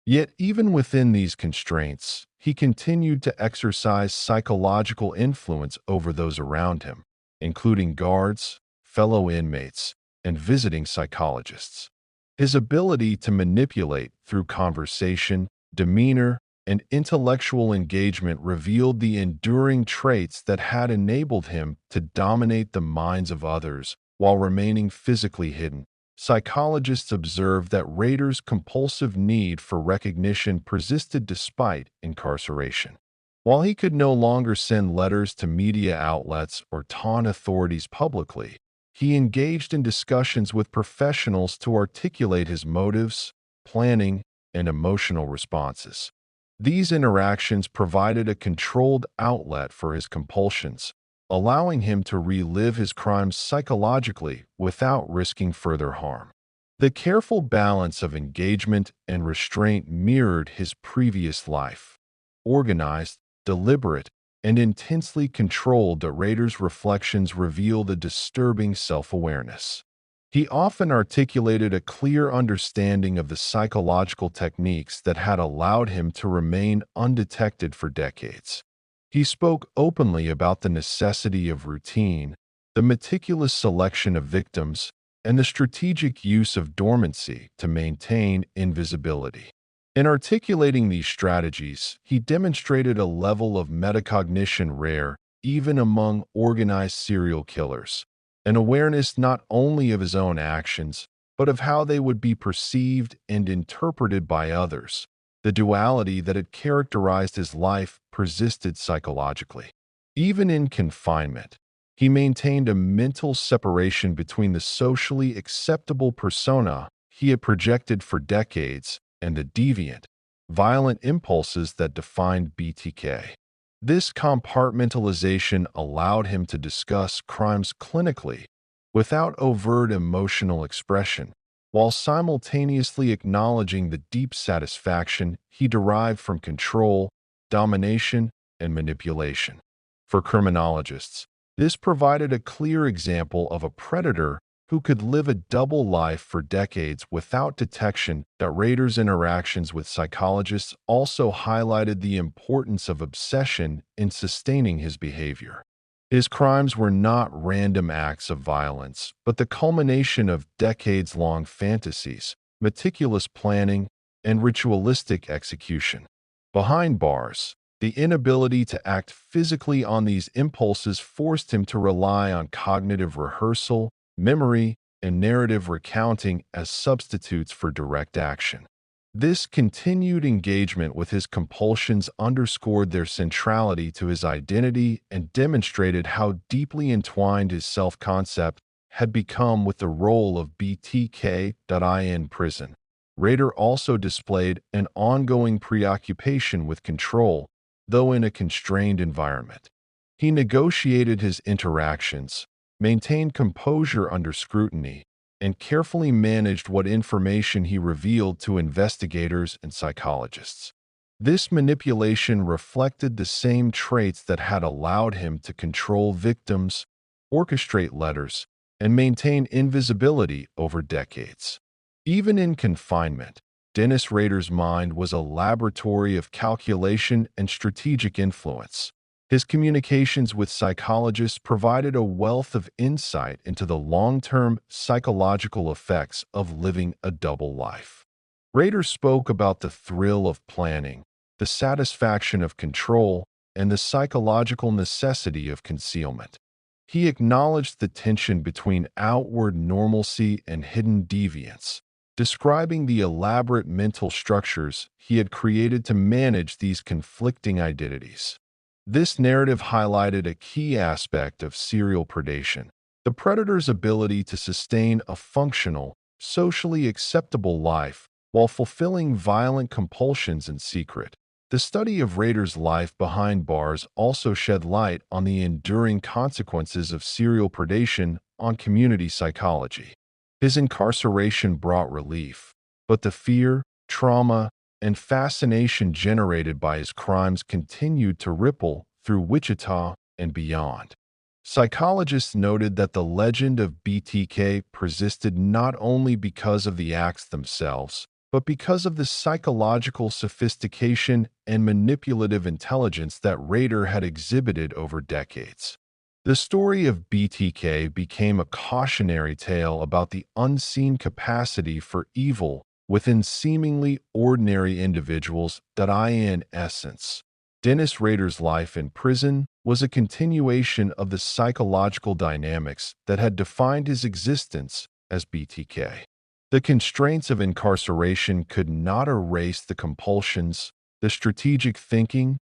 Yet even within these constraints, he continued to exercise psychological influence over those around him, including guards, fellow inmates, and visiting psychologists. His ability to manipulate through conversation, demeanor, and intellectual engagement revealed the enduring traits that had enabled him to dominate the minds of others while remaining physically hidden. Psychologists observed that Rader's compulsive need for recognition persisted despite incarceration. While he could no longer send letters to media outlets or taunt authorities publicly, he engaged in discussions with professionals to articulate his motives, planning, and emotional responses. These interactions provided a controlled outlet for his compulsions, allowing him to relive his crimes psychologically without risking further harm. The careful balance of engagement and restraint mirrored his previous life. Organized, deliberate, and intensely controlled, the Rader's reflections revealed a disturbing self-awareness. He often articulated a clear understanding of the psychological techniques that had allowed him to remain undetected for decades. He spoke openly about the necessity of routine, the meticulous selection of victims, and the strategic use of dormancy to maintain invisibility. In articulating these strategies, he demonstrated a level of metacognition rare even among organized serial killers, an awareness not only of his own actions, but of how they would be perceived and interpreted by others. The duality that had characterized his life persisted psychologically. Even in confinement, he maintained a mental separation between the socially acceptable persona he had projected for decades and the deviant, violent impulses that defined BTK. This compartmentalization allowed him to discuss crimes clinically, without overt emotional expression, while simultaneously acknowledging the deep satisfaction he derived from control, domination, and manipulation. For criminologists, this provided a clear example of a predator who could live a double life for decades without detection. That Rader's interactions with psychologists also highlighted the importance of obsession in sustaining his behavior. His crimes were not random acts of violence, but the culmination of decades-long fantasies, meticulous planning, and ritualistic execution. Behind bars, the inability to act physically on these impulses forced him to rely on cognitive rehearsal, memory, and narrative recounting as substitutes for direct action. This continued engagement with his compulsions underscored their centrality to his identity and demonstrated how deeply entwined his self-concept had become with the role of BTK in prison. Rader also displayed an ongoing preoccupation with control, though in a constrained environment. He negotiated his interactions, maintained composure under scrutiny, and carefully managed what information he revealed to investigators and psychologists. This manipulation reflected the same traits that had allowed him to control victims, orchestrate letters, and maintain invisibility over decades. Even in confinement, Dennis Rader's mind was a laboratory of calculation and strategic influence. His communications with psychologists provided a wealth of insight into the long-term psychological effects of living a double life. Rader spoke about the thrill of planning, the satisfaction of control, and the psychological necessity of concealment. He acknowledged the tension between outward normalcy and hidden deviance, describing the elaborate mental structures he had created to manage these conflicting identities. This narrative highlighted a key aspect of serial predation: the predator's ability to sustain a functional, socially acceptable life while fulfilling violent compulsions in secret. The study of Rader's life behind bars also shed light on the enduring consequences of serial predation on community psychology. His incarceration brought relief, but the fear, trauma, and fascination generated by his crimes continued to ripple through Wichita and beyond. Psychologists noted that the legend of BTK persisted not only because of the acts themselves, but because of the psychological sophistication and manipulative intelligence that Rader had exhibited over decades. The story of BTK became a cautionary tale about the unseen capacity for evil within seemingly ordinary individuals that in essence. Dennis Rader's life in prison was a continuation of the psychological dynamics that had defined his existence as BTK. The constraints of incarceration could not erase the compulsions, the strategic thinking,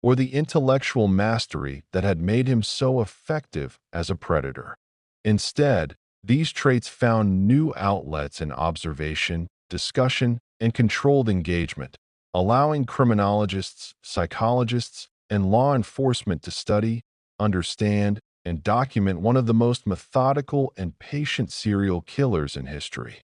or the intellectual mastery that had made him so effective as a predator. Instead, these traits found new outlets in observation, discussion, and controlled engagement, allowing criminologists, psychologists, and law enforcement to study, understand, and document one of the most methodical and patient serial killers in history.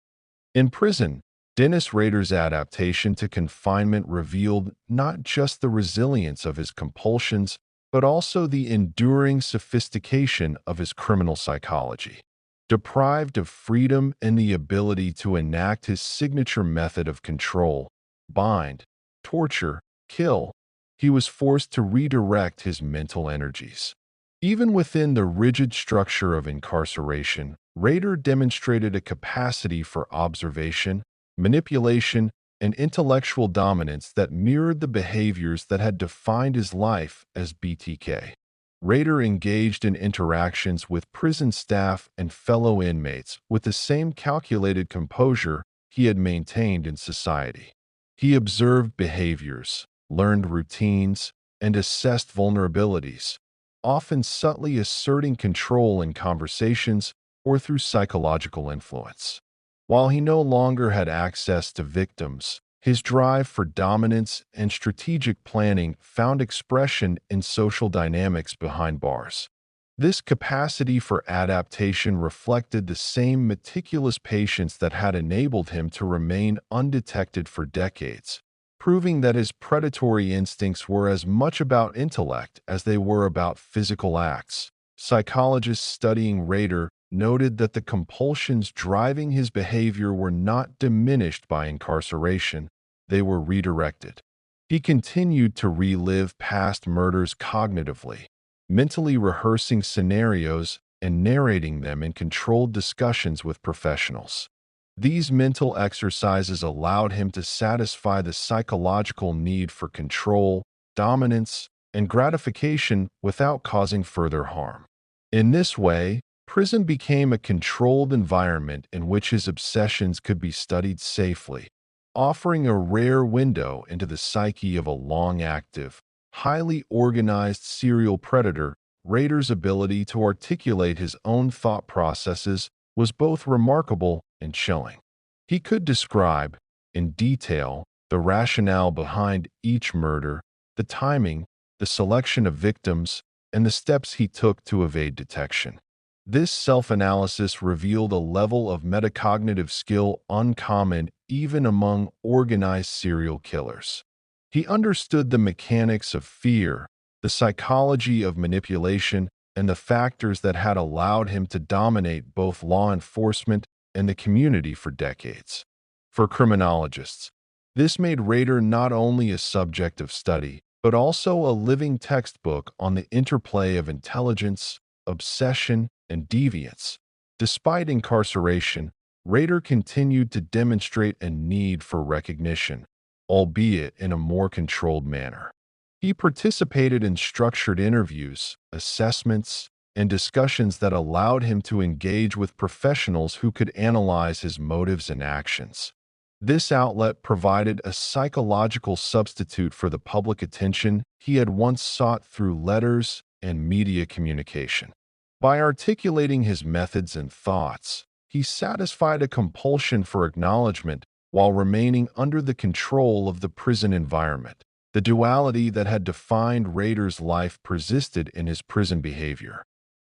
In prison, Dennis Rader's adaptation to confinement revealed not just the resilience of his compulsions, but also the enduring sophistication of his criminal psychology. Deprived of freedom and the ability to enact his signature method of control, bind, torture, kill, he was forced to redirect his mental energies. Even within the rigid structure of incarceration, Rader demonstrated a capacity for observation, manipulation, and intellectual dominance that mirrored the behaviors that had defined his life as BTK. Rader engaged in interactions with prison staff and fellow inmates with the same calculated composure he had maintained in society. He observed behaviors, learned routines, and assessed vulnerabilities, often subtly asserting control in conversations or through psychological influence. While he no longer had access to victims, his drive for dominance and strategic planning found expression in social dynamics behind bars. This capacity for adaptation reflected the same meticulous patience that had enabled him to remain undetected for decades, proving that his predatory instincts were as much about intellect as they were about physical acts. Psychologists studying Rader noted that the compulsions driving his behavior were not diminished by incarceration, they were redirected. He continued to relive past murders cognitively, mentally rehearsing scenarios and narrating them in controlled discussions with professionals. These mental exercises allowed him to satisfy the psychological need for control, dominance, and gratification without causing further harm. In this way, prison became a controlled environment in which his obsessions could be studied safely, offering a rare window into the psyche of a long-active, highly organized serial predator. Rader's ability to articulate his own thought processes was both remarkable and chilling. He could describe, in detail, the rationale behind each murder, the timing, the selection of victims, and the steps he took to evade detection. This self-analysis revealed a level of metacognitive skill uncommon even among organized serial killers. He understood the mechanics of fear, the psychology of manipulation, and the factors that had allowed him to dominate both law enforcement and the community for decades. For criminologists, this made Rader not only a subject of study, but also a living textbook on the interplay of intelligence, obsession, and deviance. Despite incarceration, Rader continued to demonstrate a need for recognition, albeit in a more controlled manner. He participated in structured interviews, assessments, and discussions that allowed him to engage with professionals who could analyze his motives and actions. This outlet provided a psychological substitute for the public attention he had once sought through letters and media communication. By articulating his methods and thoughts, he satisfied a compulsion for acknowledgement while remaining under the control of the prison environment. The duality that had defined Rader's life persisted in his prison behavior.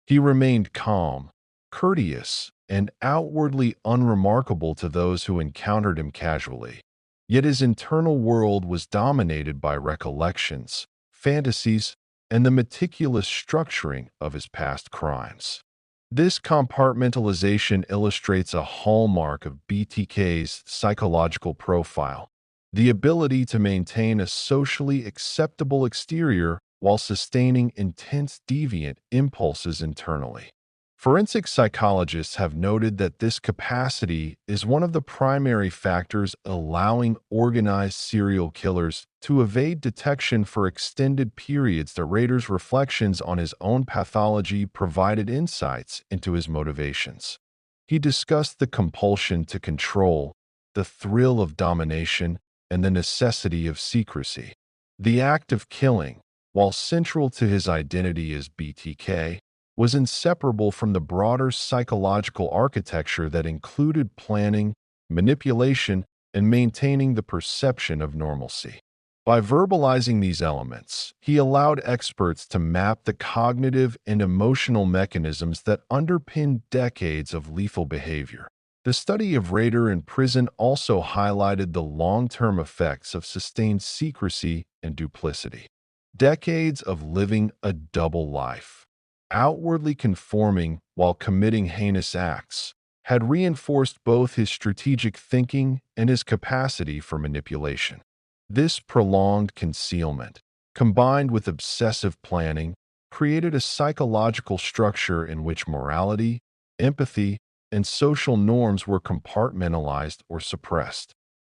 He remained calm, courteous, and outwardly unremarkable to those who encountered him casually. Yet his internal world was dominated by recollections, fantasies, and the meticulous structuring of his past crimes. This compartmentalization illustrates a hallmark of BTK's psychological profile: the ability to maintain a socially acceptable exterior while sustaining intense deviant impulses internally. Forensic psychologists have noted that this capacity is one of the primary factors allowing organized serial killers to evade detection for extended periods. The Rader's reflections on his own pathology provided insights into his motivations. He discussed the compulsion to control, the thrill of domination, and the necessity of secrecy. The act of killing, while central to his identity as BTK, was inseparable from the broader psychological architecture that included planning, manipulation, and maintaining the perception of normalcy. By verbalizing these elements, he allowed experts to map the cognitive and emotional mechanisms that underpin decades of lethal behavior. The study of Rader in prison also highlighted the long-term effects of sustained secrecy and duplicity. Decades of living a double life, outwardly conforming while committing heinous acts, had reinforced both his strategic thinking and his capacity for manipulation. This prolonged concealment, combined with obsessive planning, created a psychological structure in which morality, empathy, and social norms were compartmentalized or suppressed.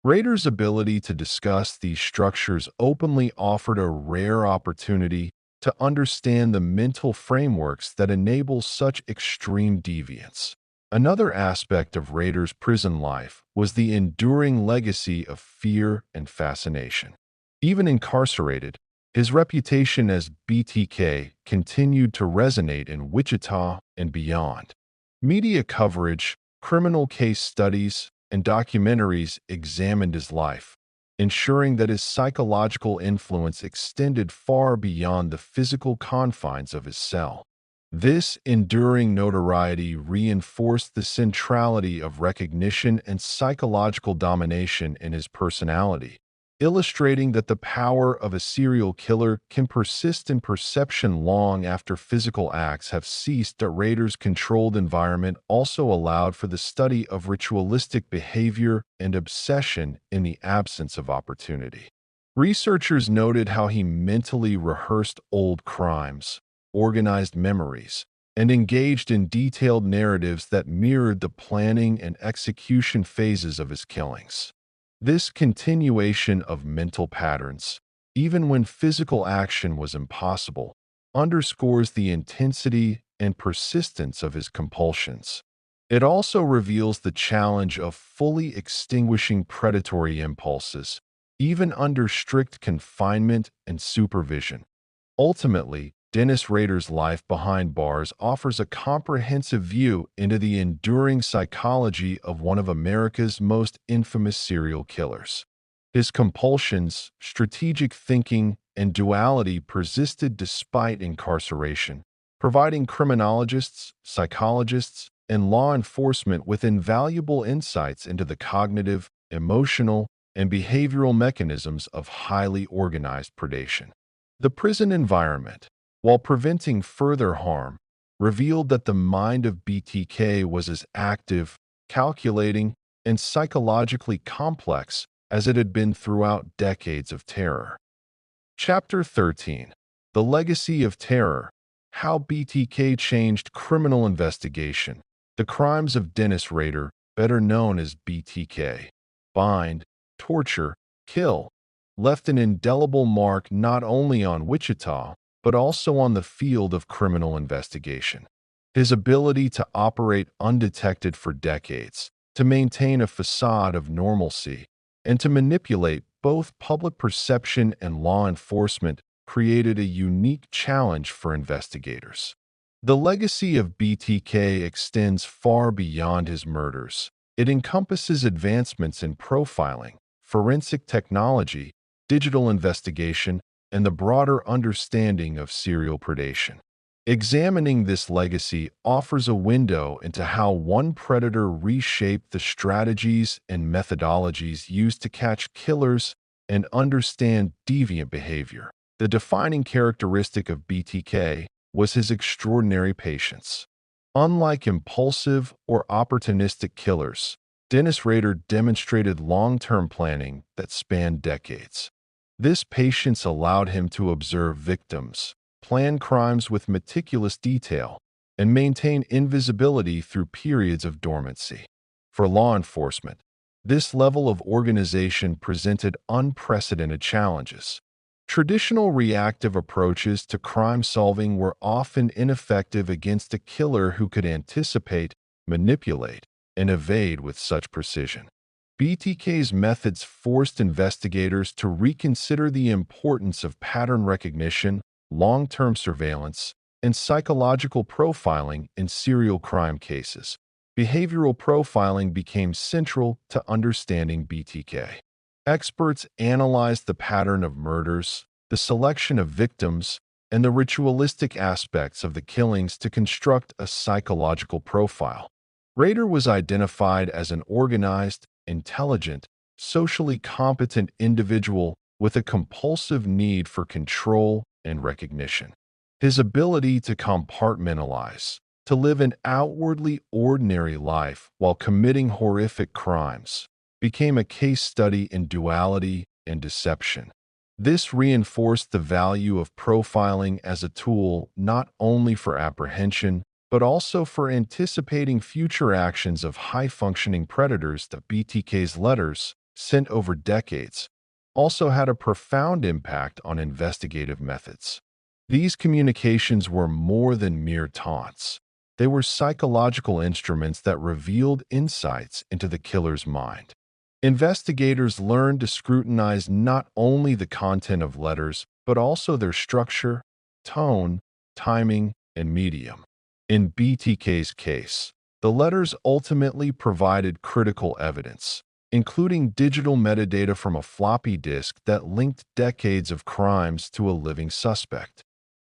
Rader's ability to discuss these structures openly offered a rare opportunity to understand the mental frameworks that enable such extreme deviance. Another aspect of Rader's prison life was the enduring legacy of fear and fascination. Even incarcerated, his reputation as BTK continued to resonate in Wichita and beyond. Media coverage, criminal case studies, and documentaries examined his life, ensuring that his psychological influence extended far beyond the physical confines of his cell. This enduring notoriety reinforced the centrality of recognition and psychological domination in his personality, illustrating that the power of a serial killer can persist in perception long after physical acts have ceased. Rader's controlled environment also allowed for the study of ritualistic behavior and obsession in the absence of opportunity. Researchers noted how he mentally rehearsed old crimes, organized memories, and engaged in detailed narratives that mirrored the planning and execution phases of his killings. This continuation of mental patterns, even when physical action was impossible, underscores the intensity and persistence of his compulsions. It also reveals the challenge of fully extinguishing predatory impulses, even under strict confinement and supervision. Ultimately, Dennis Rader's life behind bars offers a comprehensive view into the enduring psychology of one of America's most infamous serial killers. His compulsions, strategic thinking, and duality persisted despite incarceration, providing criminologists, psychologists, and law enforcement with invaluable insights into the cognitive, emotional, and behavioral mechanisms of highly organized predation. The prison environment, while preventing further harm, revealed that the mind of BTK was as active, calculating, and psychologically complex as it had been throughout decades of terror. Chapter 13: The Legacy of Terror: How BTK Changed Criminal Investigation. The crimes of Dennis Rader, better known as BTK, bind, torture, kill, left an indelible mark not only on Wichita, but also on the field of criminal investigation. His ability to operate undetected for decades, to maintain a facade of normalcy, and to manipulate both public perception and law enforcement created a unique challenge for investigators. The legacy of BTK extends far beyond his murders. It encompasses advancements in profiling, forensic technology, digital investigation, and the broader understanding of serial predation. Examining this legacy offers a window into how one predator reshaped the strategies and methodologies used to catch killers and understand deviant behavior. The defining characteristic of BTK was his extraordinary patience. Unlike impulsive or opportunistic killers, Dennis Rader demonstrated long-term planning that spanned decades. This patience allowed him to observe victims, plan crimes with meticulous detail, and maintain invisibility through periods of dormancy. For law enforcement, this level of organization presented unprecedented challenges. Traditional reactive approaches to crime solving were often ineffective against a killer who could anticipate, manipulate, and evade with such precision. BTK's methods forced investigators to reconsider the importance of pattern recognition, long-term surveillance, and psychological profiling in serial crime cases. Behavioral profiling became central to understanding BTK. Experts analyzed the pattern of murders, the selection of victims, and the ritualistic aspects of the killings to construct a psychological profile. Rader was identified as an organized, intelligent, socially competent individual with a compulsive need for control and recognition. His ability to compartmentalize, to live an outwardly ordinary life while committing horrific crimes, became a case study in duality and deception. This reinforced the value of profiling as a tool not only for apprehension, but also for anticipating future actions of high-functioning predators. That BTK's letters, sent over decades, also had a profound impact on investigative methods. These communications were more than mere taunts. They were psychological instruments that revealed insights into the killer's mind. Investigators learned to scrutinize not only the content of letters, but also their structure, tone, timing, and medium. In BTK's case, the letters ultimately provided critical evidence, including digital metadata from a floppy disk that linked decades of crimes to a living suspect.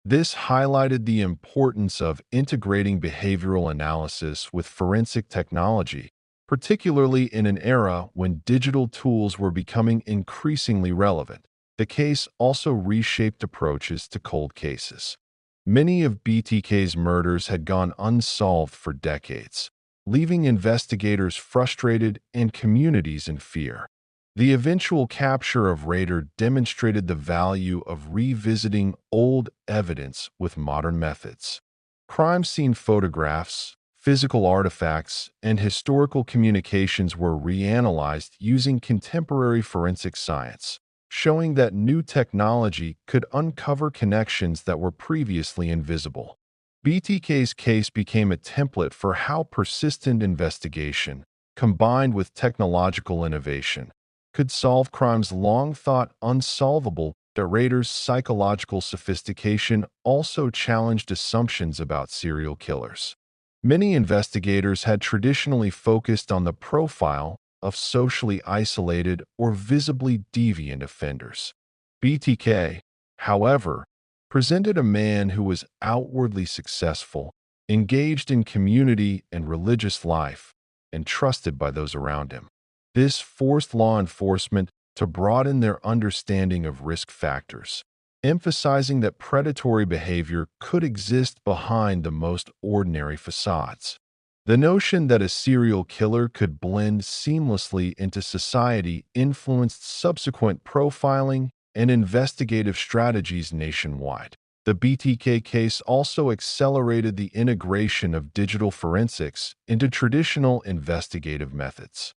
This highlighted the importance of integrating behavioral analysis with forensic technology, particularly in an era when digital tools were becoming increasingly relevant. The case also reshaped approaches to cold cases. Many of BTK's murders had gone unsolved for decades, leaving investigators frustrated and communities in fear. The eventual capture of Rader demonstrated the value of revisiting old evidence with modern methods. Crime scene photographs, physical artifacts, and historical communications were reanalyzed using contemporary forensic science, showing that new technology could uncover connections that were previously invisible. BTK's case became a template for how persistent investigation, combined with technological innovation, could solve crimes long thought unsolvable. Rader's psychological sophistication also challenged assumptions about serial killers. Many investigators had traditionally focused on the profile of socially isolated or visibly deviant offenders. BTK, however, presented a man who was outwardly successful, engaged in community and religious life, and trusted by those around him. This forced law enforcement to broaden their understanding of risk factors, emphasizing that predatory behavior could exist behind the most ordinary facades. The notion that a serial killer could blend seamlessly into society influenced subsequent profiling and investigative strategies nationwide. The BTK case also accelerated the integration of digital forensics into traditional investigative methods.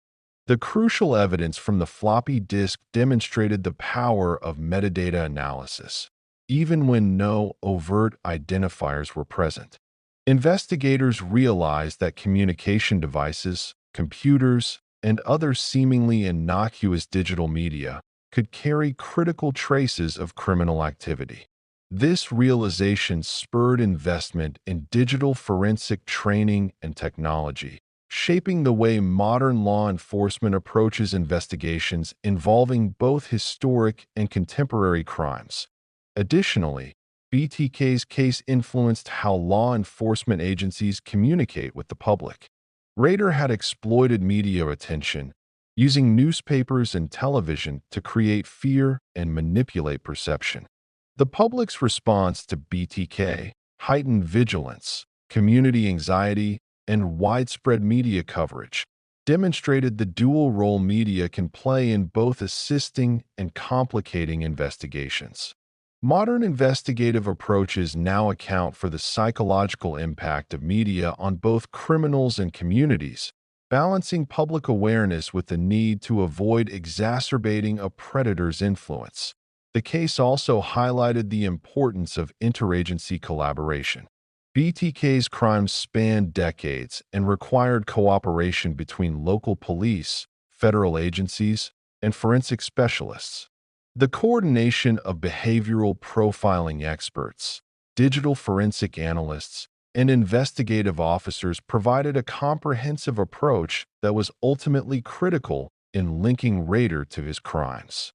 The crucial evidence from the floppy disk demonstrated the power of metadata analysis. even when no overt identifiers were present. Investigators realized that communication devices, computers, and other seemingly innocuous digital media could carry critical traces of criminal activity. This realization spurred investment in digital forensic training and technology, shaping the way modern law enforcement approaches investigations involving both historic and contemporary crimes. Additionally, BTK's case influenced how law enforcement agencies communicate with the public. Rader had exploited media attention, using newspapers and television to create fear and manipulate perception. The public's response to BTK, heightened vigilance, community anxiety, and widespread media coverage demonstrated the dual role media can play in both assisting and complicating investigations. Modern investigative approaches now account for the psychological impact of media on both criminals and communities, balancing public awareness with the need to avoid exacerbating a predator's influence. The case also highlighted the importance of interagency collaboration. BTK's crimes spanned decades and required cooperation between local police, federal agencies, and forensic specialists. The coordination of behavioral profiling experts, digital forensic analysts, and investigative officers provided a comprehensive approach that was ultimately critical in linking Rader to his crimes.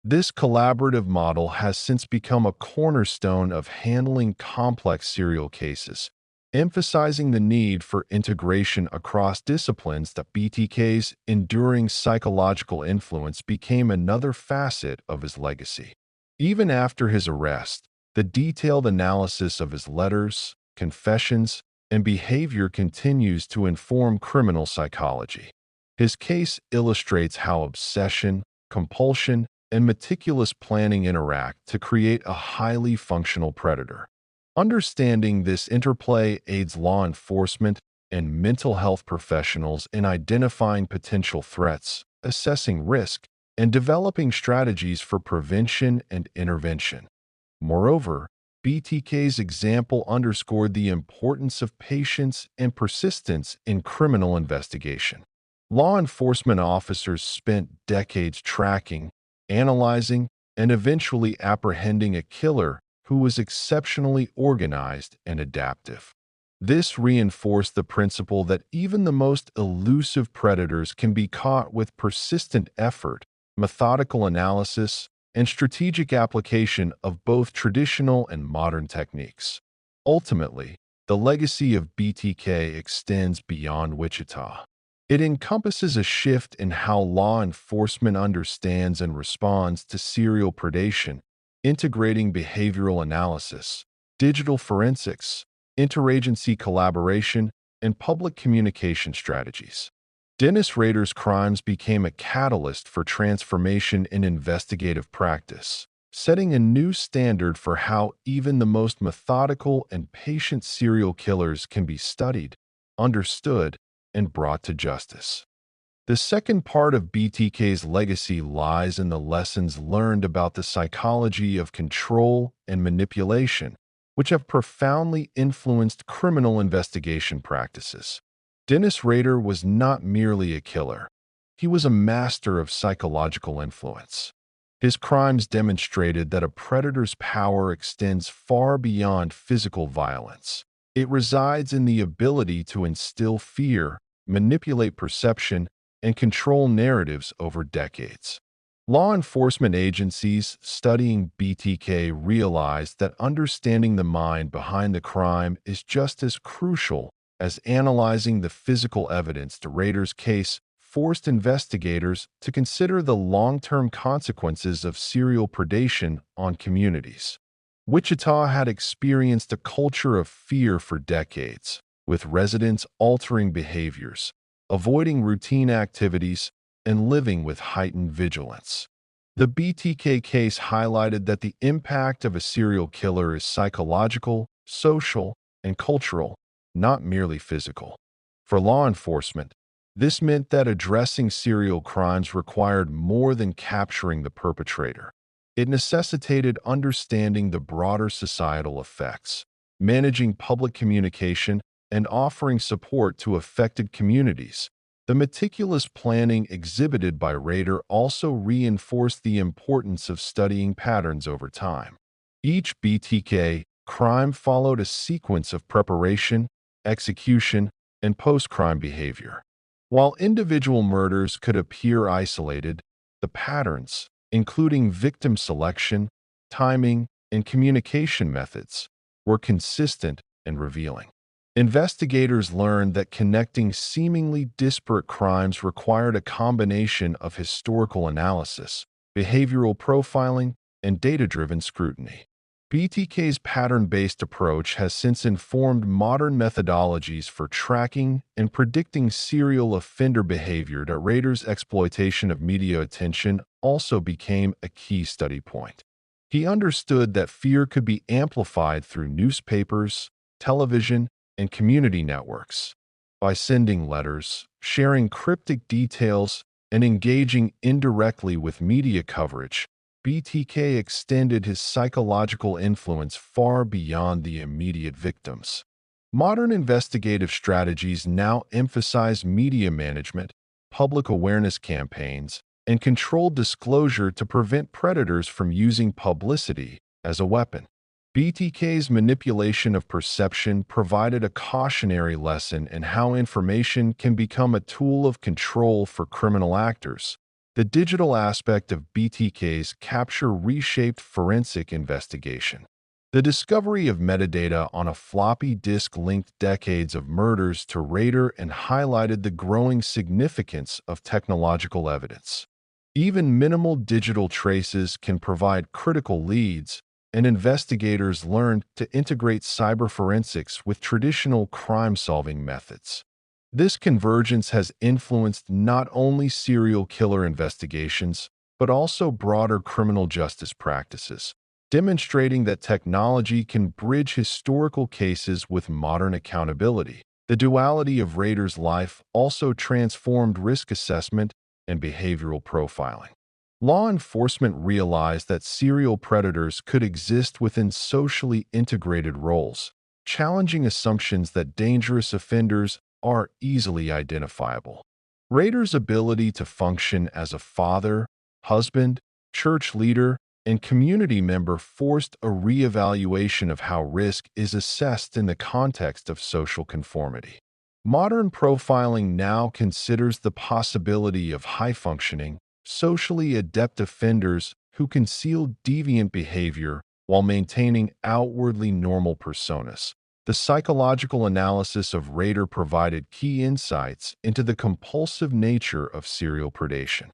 This collaborative model has since become a cornerstone of handling complex serial cases, emphasizing the need for integration across disciplines. That BTK's enduring psychological influence became another facet of his legacy. Even after his arrest, the detailed analysis of his letters, confessions, and behavior continues to inform criminal psychology. His case illustrates how obsession, compulsion, and meticulous planning interact to create a highly functional predator. Understanding this interplay aids law enforcement and mental health professionals in identifying potential threats, assessing risk, and developing strategies for prevention and intervention. Moreover, BTK's example underscored the importance of patience and persistence in criminal investigation. Law enforcement officers spent decades tracking, analyzing, and eventually apprehending a killer who was exceptionally organized and adaptive. This reinforced the principle that even the most elusive predators can be caught with persistent effort, methodical analysis, and strategic application of both traditional and modern techniques. Ultimately, the legacy of BTK extends beyond Wichita. It encompasses a shift in how law enforcement understands and responds to serial predation, integrating behavioral analysis, digital forensics, interagency collaboration, and public communication strategies. Dennis Rader's crimes became a catalyst for transformation in investigative practice, setting a new standard for how even the most methodical and patient serial killers can be studied, understood, and brought to justice. The second part of BTK's legacy lies in the lessons learned about the psychology of control and manipulation, which have profoundly influenced criminal investigation practices. Dennis Rader was not merely a killer. He was a master of psychological influence. His crimes demonstrated that a predator's power extends far beyond physical violence. It resides in the ability to instill fear, manipulate perception, and control narratives over decades. Law enforcement agencies studying BTK realized that understanding the mind behind the crime is just as crucial as analyzing the physical evidence. Rader's case forced investigators to consider the long-term consequences of serial predation on communities. Wichita had experienced a culture of fear for decades, with residents altering behaviors, avoiding routine activities, and living with heightened vigilance. The BTK case highlighted that the impact of a serial killer is psychological, social, and cultural, not merely physical. For law enforcement, this meant that addressing serial crimes required more than capturing the perpetrator. It necessitated understanding the broader societal effects, managing public communication, and offering support to affected communities. The meticulous planning exhibited by Rader also reinforced the importance of studying patterns over time. Each BTK crime followed a sequence of preparation, execution, and post-crime behavior. While individual murders could appear isolated, the patterns, including victim selection, timing, and communication methods, were consistent and revealing. Investigators learned that connecting seemingly disparate crimes required a combination of historical analysis, behavioral profiling, and data-driven scrutiny. BTK's pattern-based approach has since informed modern methodologies for tracking and predicting serial offender behavior. That Rader's exploitation of media attention also became a key study point. He understood that fear could be amplified through newspapers, television, and community networks. By sending letters, sharing cryptic details, and engaging indirectly with media coverage, BTK extended his psychological influence far beyond the immediate victims. Modern investigative strategies now emphasize media management, public awareness campaigns, and controlled disclosure to prevent predators from using publicity as a weapon. BTK's manipulation of perception provided a cautionary lesson in how information can become a tool of control for criminal actors. The digital aspect of BTK's capture reshaped forensic investigation. The discovery of metadata on a floppy disk linked decades of murders to Rader and highlighted the growing significance of technological evidence. Even minimal digital traces can provide critical leads, and investigators learned to integrate cyberforensics with traditional crime-solving methods. This convergence has influenced not only serial killer investigations, but also broader criminal justice practices, demonstrating that technology can bridge historical cases with modern accountability. The duality of Rader's life also transformed risk assessment and behavioral profiling. Law enforcement realized that serial predators could exist within socially integrated roles, challenging assumptions that dangerous offenders are easily identifiable. Rader's ability to function as a father, husband, church leader, and community member forced a reevaluation of how risk is assessed in the context of social conformity. Modern profiling now considers the possibility of high-functioning, socially adept offenders who conceal deviant behavior while maintaining outwardly normal personas. The psychological analysis of Rader provided key insights into the compulsive nature of serial predation.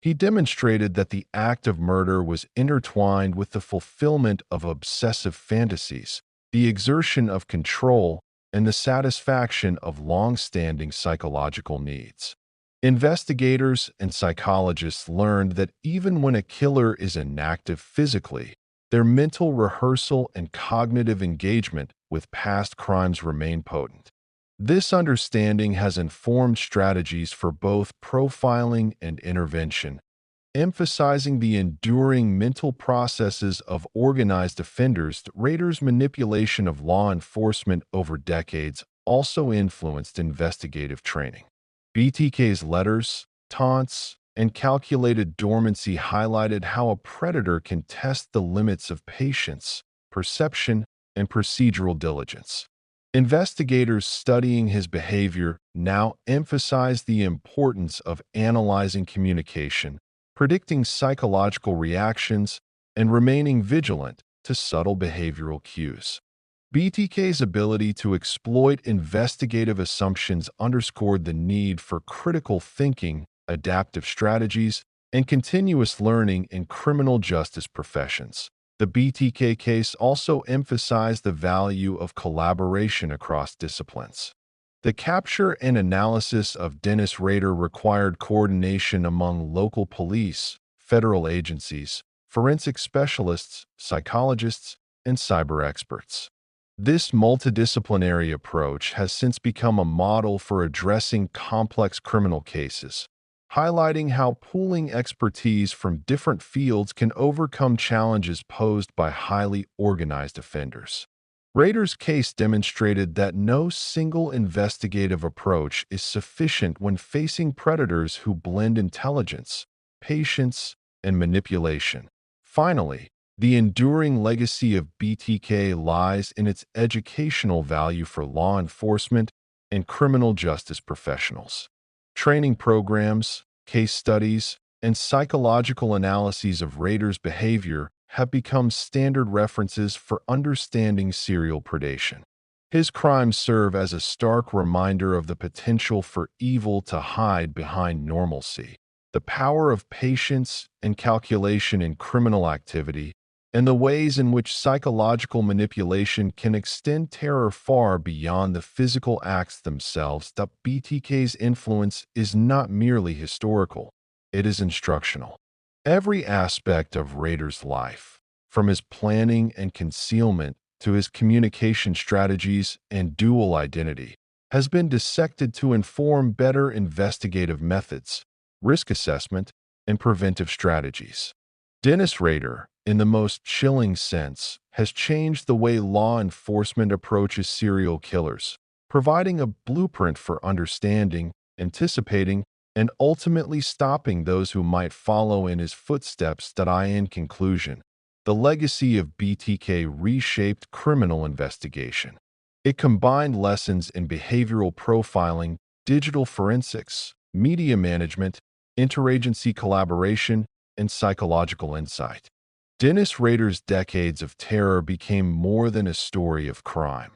He demonstrated that the act of murder was intertwined with the fulfillment of obsessive fantasies, the exertion of control, and the satisfaction of long-standing psychological needs. Investigators and psychologists learned that even when a killer is inactive physically, their mental rehearsal and cognitive engagement with past crimes remain potent. This understanding has informed strategies for both profiling and intervention, emphasizing the enduring mental processes of organized offenders. Rader's manipulation of law enforcement over decades also influenced investigative training. BTK's letters, taunts, and calculated dormancy highlighted how a predator can test the limits of patience, perception, and procedural diligence. Investigators studying his behavior now emphasize the importance of analyzing communication, predicting psychological reactions, and remaining vigilant to subtle behavioral cues. BTK's ability to exploit investigative assumptions underscored the need for critical thinking, adaptive strategies, and continuous learning in criminal justice professions. The BTK case also emphasized the value of collaboration across disciplines. The capture and analysis of Dennis Rader required coordination among local police, federal agencies, forensic specialists, psychologists, and cyber experts. This multidisciplinary approach has since become a model for addressing complex criminal cases, highlighting how pooling expertise from different fields can overcome challenges posed by highly organized offenders. Rader's case demonstrated that no single investigative approach is sufficient when facing predators who blend intelligence, patience, and manipulation. Finally, the enduring legacy of BTK lies in its educational value for law enforcement and criminal justice professionals. Training programs, case studies, and psychological analyses of Rader's behavior have become standard references for understanding serial predation. His crimes serve as a stark reminder of the potential for evil to hide behind normalcy, the power of patience and calculation in criminal activity, and the ways in which psychological manipulation can extend terror far beyond the physical acts themselves. That BTK's influence is not merely historical, it is instructional. Every aspect of Rader's life, from his planning and concealment to his communication strategies and dual identity, has been dissected to inform better investigative methods, risk assessment, and preventive strategies. Dennis Rader, in the most chilling sense, has changed the way law enforcement approaches serial killers, providing a blueprint for understanding, anticipating, and ultimately stopping those who might follow in his footsteps. In conclusion, the legacy of BTK reshaped criminal investigation. It combined lessons in behavioral profiling, digital forensics, media management, interagency collaboration, and psychological insight. Dennis Rader's decades of terror became more than a story of crime.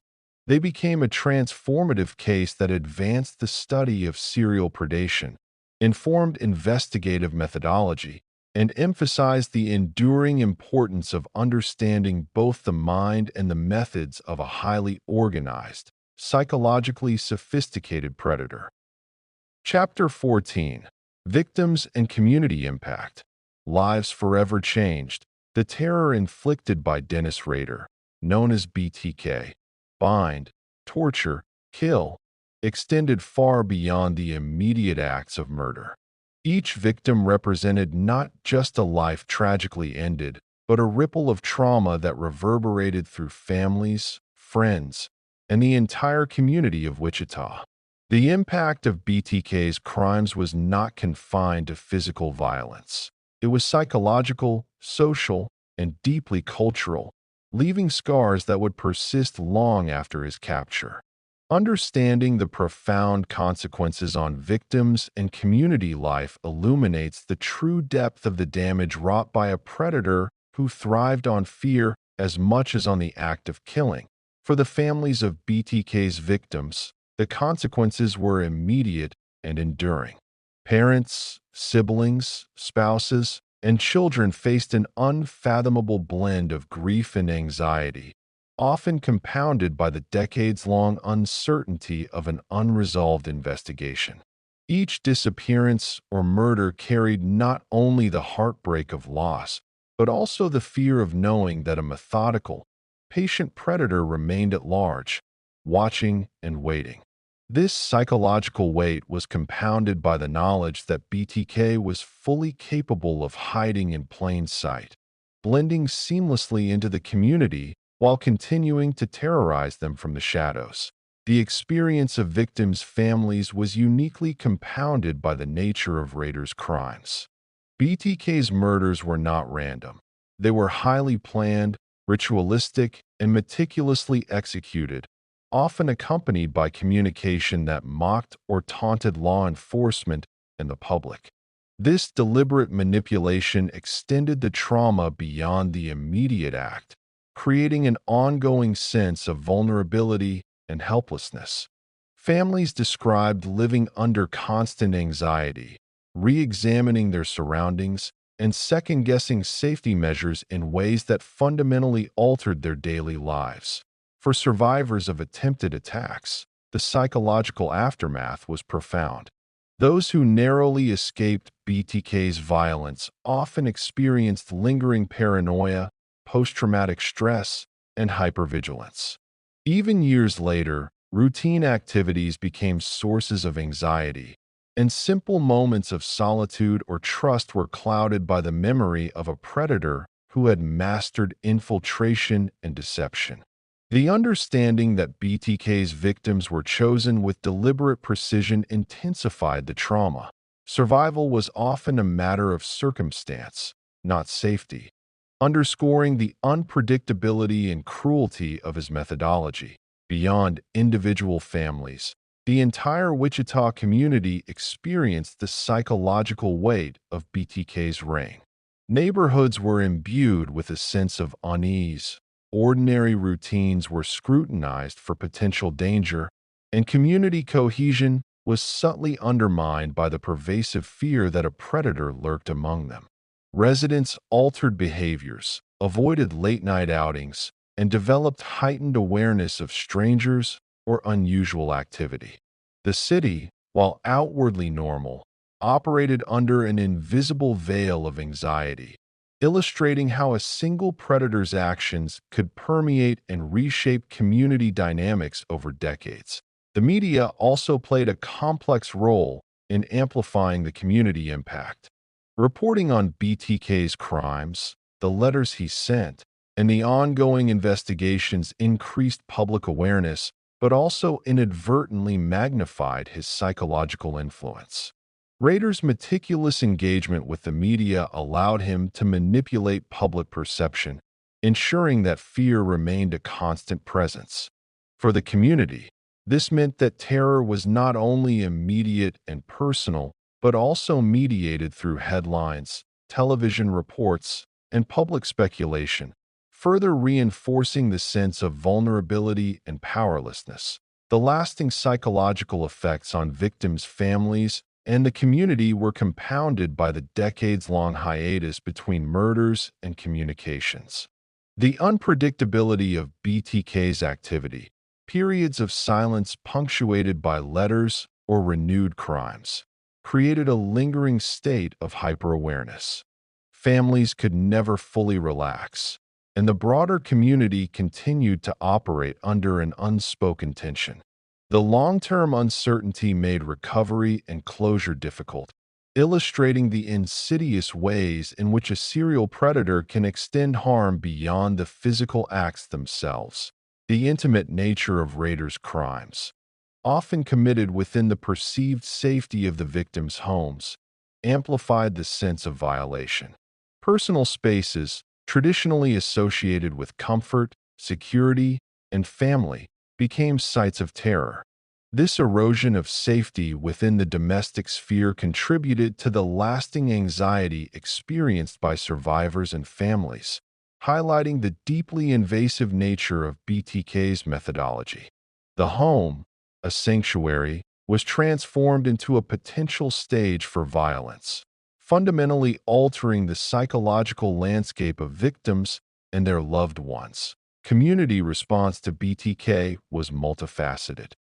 They became a transformative case that advanced the study of serial predation, informed investigative methodology, and emphasized the enduring importance of understanding both the mind and the methods of a highly organized, psychologically sophisticated predator. Chapter 14: Victims and Community Impact. Lives Forever Changed. The terror inflicted by Dennis Rader, known as BTK, bind, torture, kill, extended far beyond the immediate acts of murder. Each victim represented not just a life tragically ended, but a ripple of trauma that reverberated through families, friends, and the entire community of Wichita. The impact of BTK's crimes was not confined to physical violence. It was psychological, social, and deeply cultural, leaving scars that would persist long after his capture. Understanding the profound consequences on victims and community life illuminates the true depth of the damage wrought by a predator who thrived on fear as much as on the act of killing. For the families of BTK's victims, the consequences were immediate and enduring. Parents, siblings, spouses, and children faced an unfathomable blend of grief and anxiety, often compounded by the decades-long uncertainty of an unresolved investigation. Each disappearance or murder carried not only the heartbreak of loss, but also the fear of knowing that a methodical, patient predator remained at large, watching and waiting. This psychological weight was compounded by the knowledge that BTK was fully capable of hiding in plain sight, blending seamlessly into the community while continuing to terrorize them from the shadows. The experience of victims' families was uniquely compounded by the nature of Rader's crimes. BTK's murders were not random. They were highly planned, ritualistic, and meticulously executed, often accompanied by communication that mocked or taunted law enforcement and the public. This deliberate manipulation extended the trauma beyond the immediate act, creating an ongoing sense of vulnerability and helplessness. Families described living under constant anxiety, re-examining their surroundings, and second-guessing safety measures in ways that fundamentally altered their daily lives. For survivors of attempted attacks, the psychological aftermath was profound. Those who narrowly escaped BTK's violence often experienced lingering paranoia, post-traumatic stress, and hypervigilance. Even years later, routine activities became sources of anxiety, and simple moments of solitude or trust were clouded by the memory of a predator who had mastered infiltration and deception. The understanding that BTK's victims were chosen with deliberate precision intensified the trauma. Survival was often a matter of circumstance, not safety, underscoring the unpredictability and cruelty of his methodology. Beyond individual families, the entire Wichita community experienced the psychological weight of BTK's reign. Neighborhoods were imbued with a sense of unease. Ordinary routines were scrutinized for potential danger, and community cohesion was subtly undermined by the pervasive fear that a predator lurked among them. Residents altered behaviors, avoided late-night outings, and developed heightened awareness of strangers or unusual activity. The city, while outwardly normal, operated under an invisible veil of anxiety, illustrating how a single predator's actions could permeate and reshape community dynamics over decades. The media also played a complex role in amplifying the community impact. Reporting on BTK's crimes, the letters he sent, and the ongoing investigations increased public awareness, but also inadvertently magnified his psychological influence. Rader's meticulous engagement with the media allowed him to manipulate public perception, ensuring that fear remained a constant presence. For the community, this meant that terror was not only immediate and personal, but also mediated through headlines, television reports, and public speculation, further reinforcing the sense of vulnerability and powerlessness. The lasting psychological effects on victims' families and the community were compounded by the decades-long hiatus between murders and communications. The unpredictability of BTK's activity, periods of silence punctuated by letters or renewed crimes, created a lingering state of hyper-awareness. Families could never fully relax, and the broader community continued to operate under an unspoken tension. The long-term uncertainty made recovery and closure difficult, illustrating the insidious ways in which a serial predator can extend harm beyond the physical acts themselves. The intimate nature of Rader's crimes, often committed within the perceived safety of the victims' homes, amplified the sense of violation. Personal spaces, traditionally associated with comfort, security, and family, became sites of terror. This erosion of safety within the domestic sphere contributed to the lasting anxiety experienced by survivors and families, highlighting the deeply invasive nature of BTK's methodology. The home, a sanctuary, was transformed into a potential stage for violence, fundamentally altering the psychological landscape of victims and their loved ones. Community response to BTK was multifaceted.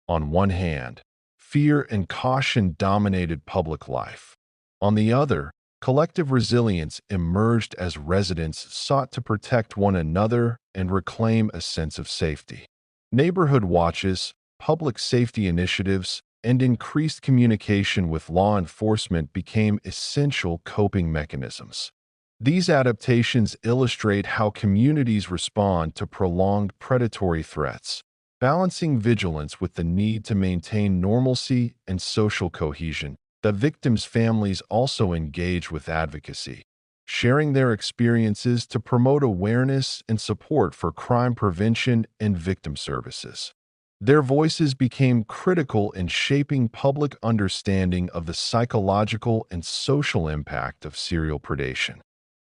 On one hand, fear and caution dominated public life. On the other, collective resilience emerged as residents sought to protect one another and reclaim a sense of safety. Neighborhood watches, public safety initiatives, and increased communication with law enforcement became essential coping mechanisms. These adaptations illustrate how communities respond to prolonged predatory threats, balancing vigilance with the need to maintain normalcy and social cohesion. The victims' families also engage with advocacy, sharing their experiences to promote awareness and support for crime prevention and victim services. Their voices became critical in shaping public understanding of the psychological and social impact of serial predation.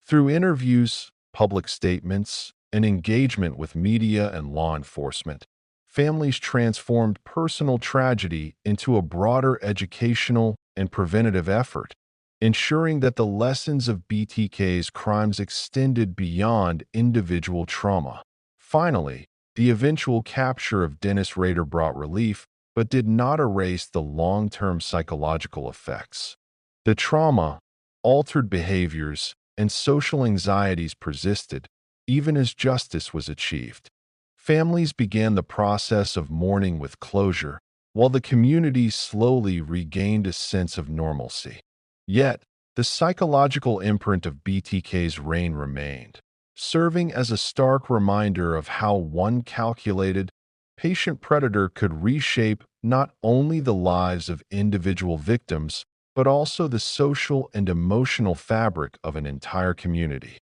Through interviews, public statements, and engagement with media and law enforcement, families transformed personal tragedy into a broader educational and preventative effort, ensuring that the lessons of BTK's crimes extended beyond individual trauma. Finally, the eventual capture of Dennis Rader brought relief, but did not erase the long-term psychological effects. The trauma, altered behaviors, and social anxieties persisted, even as justice was achieved. Families began the process of mourning with closure, while the community slowly regained a sense of normalcy. Yet, the psychological imprint of BTK's reign remained, serving as a stark reminder of how one calculated, patient predator could reshape not only the lives of individual victims, but also the social and emotional fabric of an entire community.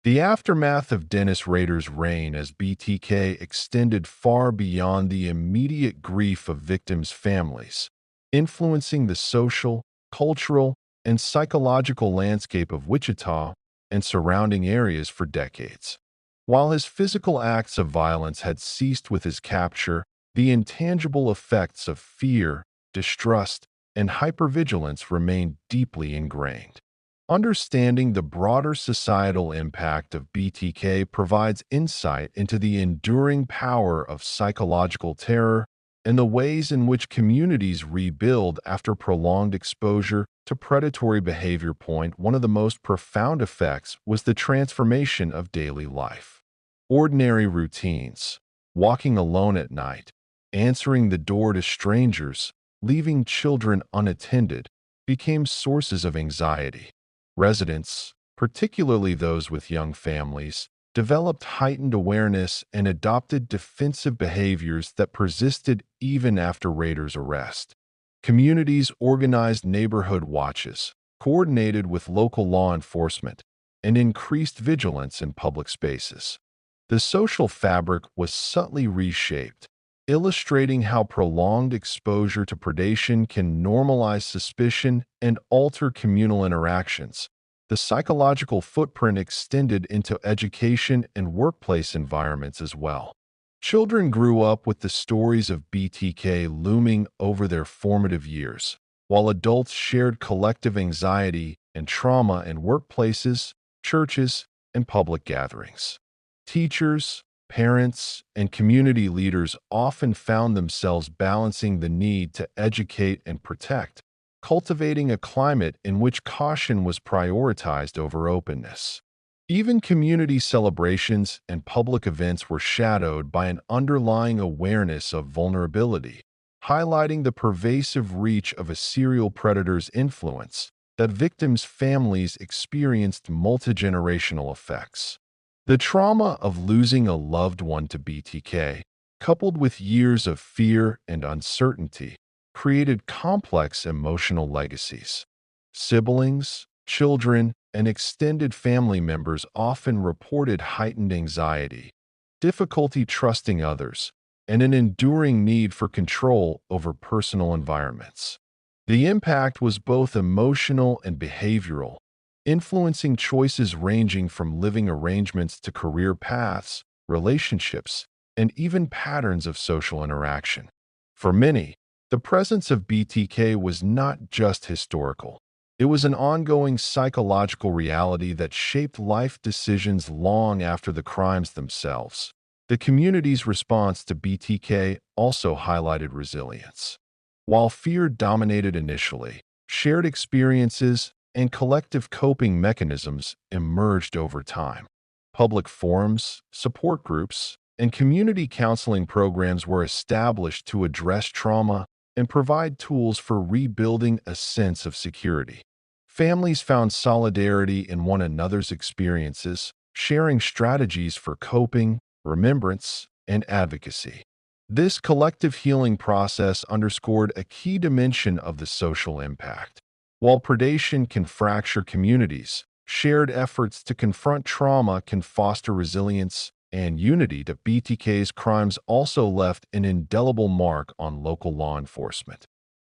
The aftermath of Dennis Rader's reign as BTK extended far beyond the immediate grief of victims' families, influencing the social, cultural, and psychological landscape of Wichita and surrounding areas for decades. While his physical acts of violence had ceased with his capture, the intangible effects of fear, distrust, and hypervigilance remained deeply ingrained. Understanding the broader societal impact of BTK provides insight into the enduring power of psychological terror and the ways in which communities rebuild after prolonged exposure to predatory behavior. One of the most profound effects was the transformation of daily life. Ordinary routines, walking alone at night, answering the door to strangers, leaving children unattended, became sources of anxiety. Residents, particularly those with young families, developed heightened awareness and adopted defensive behaviors that persisted even after Rader's arrest. Communities organized neighborhood watches, coordinated with local law enforcement, and increased vigilance in public spaces. The social fabric was subtly reshaped, illustrating how prolonged exposure to predation can normalize suspicion and alter communal interactions. The psychological footprint extended into education and workplace environments as well. Children grew up with the stories of BTK looming over their formative years, while adults shared collective anxiety and trauma in workplaces, churches, and public gatherings. Teachers, parents, and community leaders often found themselves balancing the need to educate and protect, cultivating a climate in which caution was prioritized over openness. Even community celebrations and public events were shadowed by an underlying awareness of vulnerability, highlighting the pervasive reach of a serial predator's influence that victims' families experienced multigenerational effects. The trauma of losing a loved one to BTK, coupled with years of fear and uncertainty, created complex emotional legacies. Siblings, children, and extended family members often reported heightened anxiety, difficulty trusting others, and an enduring need for control over personal environments. The impact was both emotional and behavioral, influencing choices ranging from living arrangements to career paths, relationships, and even patterns of social interaction. For many, the presence of BTK was not just historical. It was an ongoing psychological reality that shaped life decisions long after the crimes themselves. The community's response to BTK also highlighted resilience. While fear dominated initially, shared experiences and collective coping mechanisms emerged over time. Public forums, support groups, and community counseling programs were established to address trauma and provide tools for rebuilding a sense of security. Families found solidarity in one another's experiences, sharing strategies for coping, remembrance, and advocacy. This collective healing process underscored a key dimension of the social impact. While predation can fracture communities, shared efforts to confront trauma can foster resilience and unity. The BTK's crimes also left an indelible mark on local law enforcement.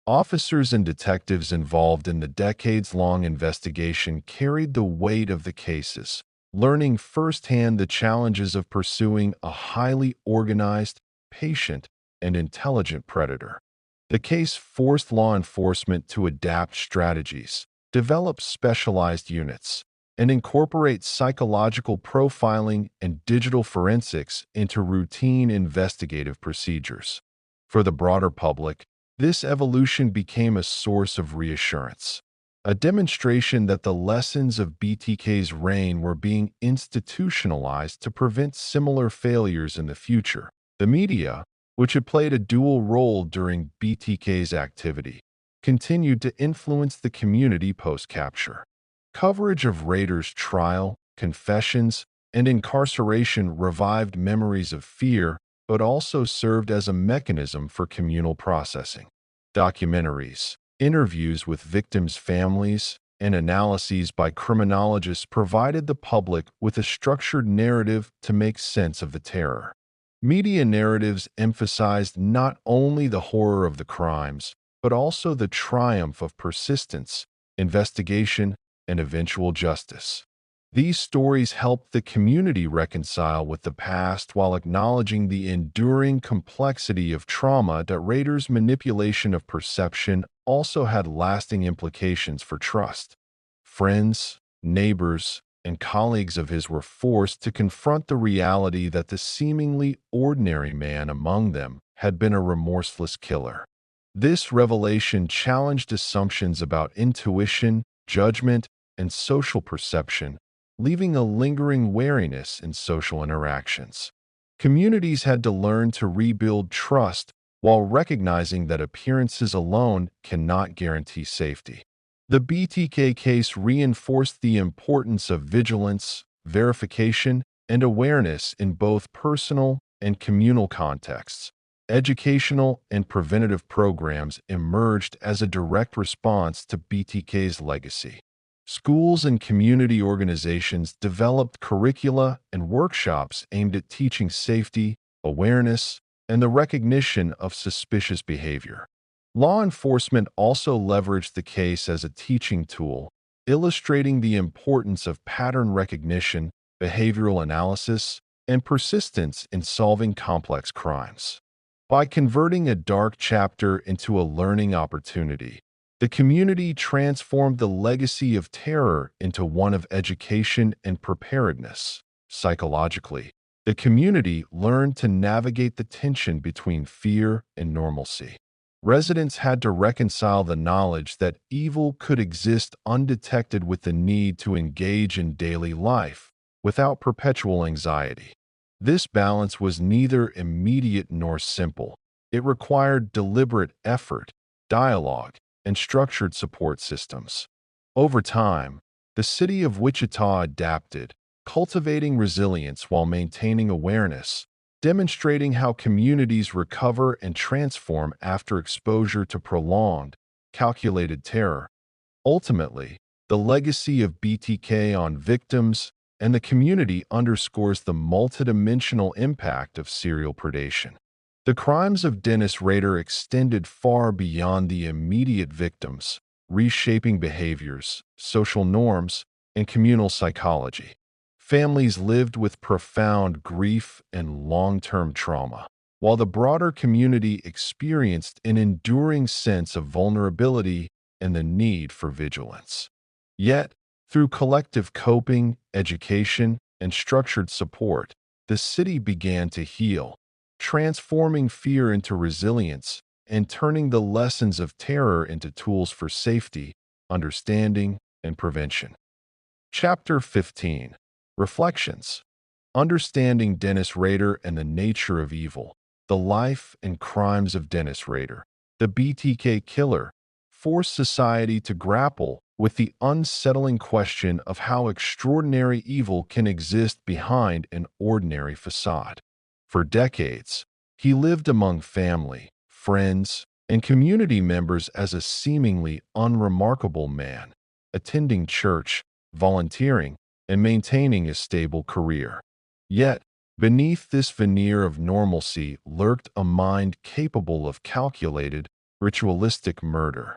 Officers and detectives involved in the decades-long investigation carried the weight of the cases, learning firsthand the challenges of pursuing a highly organized, patient, and intelligent predator. The case forced law enforcement to adapt strategies, develop specialized units, and incorporate psychological profiling and digital forensics into routine investigative procedures. For the broader public, this evolution became a source of reassurance, a demonstration that the lessons of BTK's reign were being institutionalized to prevent similar failures in the future. The media, which had played a dual role during BTK's activity, continued to influence the community post-capture. Coverage of Rader's trial, confessions, and incarceration revived memories of fear, but also served as a mechanism for communal processing. Documentaries, interviews with victims' families, and analyses by criminologists provided the public with a structured narrative to make sense of the terror. Media narratives emphasized not only the horror of the crimes, but also the triumph of persistence, investigation, and eventual justice. These stories helped the community reconcile with the past while acknowledging the enduring complexity of trauma that Rader's manipulation of perception also had lasting implications for trust. Friends, neighbors, and colleagues of his were forced to confront the reality that the seemingly ordinary man among them had been a remorseless killer. This revelation challenged assumptions about intuition, judgment, and social perception, leaving a lingering wariness in social interactions. Communities had to learn to rebuild trust while recognizing that appearances alone cannot guarantee safety. The BTK case reinforced the importance of vigilance, verification, and awareness in both personal and communal contexts. Educational and preventative programs emerged as a direct response to BTK's legacy. Schools and community organizations developed curricula and workshops aimed at teaching safety, awareness, and the recognition of suspicious behavior. Law enforcement also leveraged the case as a teaching tool, illustrating the importance of pattern recognition, behavioral analysis, and persistence in solving complex crimes. By converting a dark chapter into a learning opportunity, the community transformed the legacy of terror into one of education and preparedness. Psychologically, the community learned to navigate the tension between fear and normalcy. Residents had to reconcile the knowledge that evil could exist undetected with the need to engage in daily life without perpetual anxiety. This balance was neither immediate nor simple. It required deliberate effort, dialogue, and structured support systems. Over time, the city of Wichita adapted, cultivating resilience while maintaining awareness, demonstrating how communities recover and transform after exposure to prolonged, calculated terror. Ultimately, the legacy of BTK on victims and the community underscores the multidimensional impact of serial predation. The crimes of Dennis Rader extended far beyond the immediate victims, reshaping behaviors, social norms, and communal psychology. Families lived with profound grief and long-term trauma, while the broader community experienced an enduring sense of vulnerability and the need for vigilance. Yet, through collective coping, education, and structured support, the city began to heal, transforming fear into resilience and turning the lessons of terror into tools for safety, understanding, and prevention. Chapter 15. Reflections. Understanding Dennis Rader and the Nature of Evil. The life and crimes of Dennis Rader, the BTK killer, forced society to grapple with the unsettling question of how extraordinary evil can exist behind an ordinary facade. For decades, he lived among family, friends, and community members as a seemingly unremarkable man, attending church, volunteering, and maintaining a stable career. Yet, beneath this veneer of normalcy lurked a mind capable of calculated, ritualistic murder.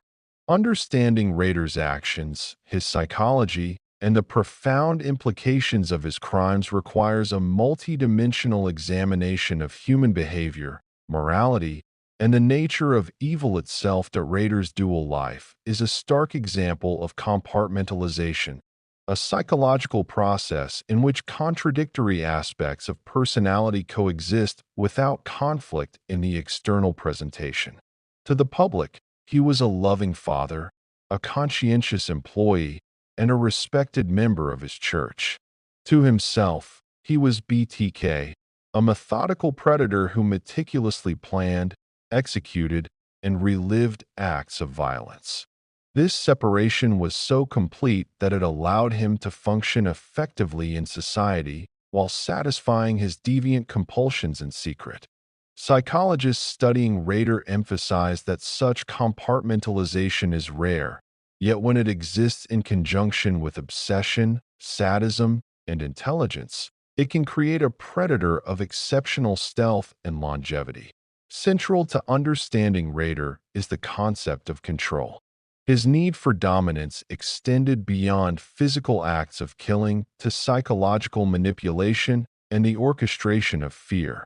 Understanding Rader's actions, his psychology, and the profound implications of his crimes requires a multidimensional examination of human behavior, morality, and the nature of evil itself. That Rader's dual life is a stark example of compartmentalization, a psychological process in which contradictory aspects of personality coexist without conflict in the external presentation. To the public, he was a loving father, a conscientious employee, and a respected member of his church. To himself, he was BTK, a methodical predator who meticulously planned, executed, and relived acts of violence. This separation was so complete that it allowed him to function effectively in society while satisfying his deviant compulsions in secret. Psychologists studying Rader emphasize that such compartmentalization is rare, yet when it exists in conjunction with obsession, sadism, and intelligence, it can create a predator of exceptional stealth and longevity. Central to understanding Rader is the concept of control. His need for dominance extended beyond physical acts of killing to psychological manipulation and the orchestration of fear.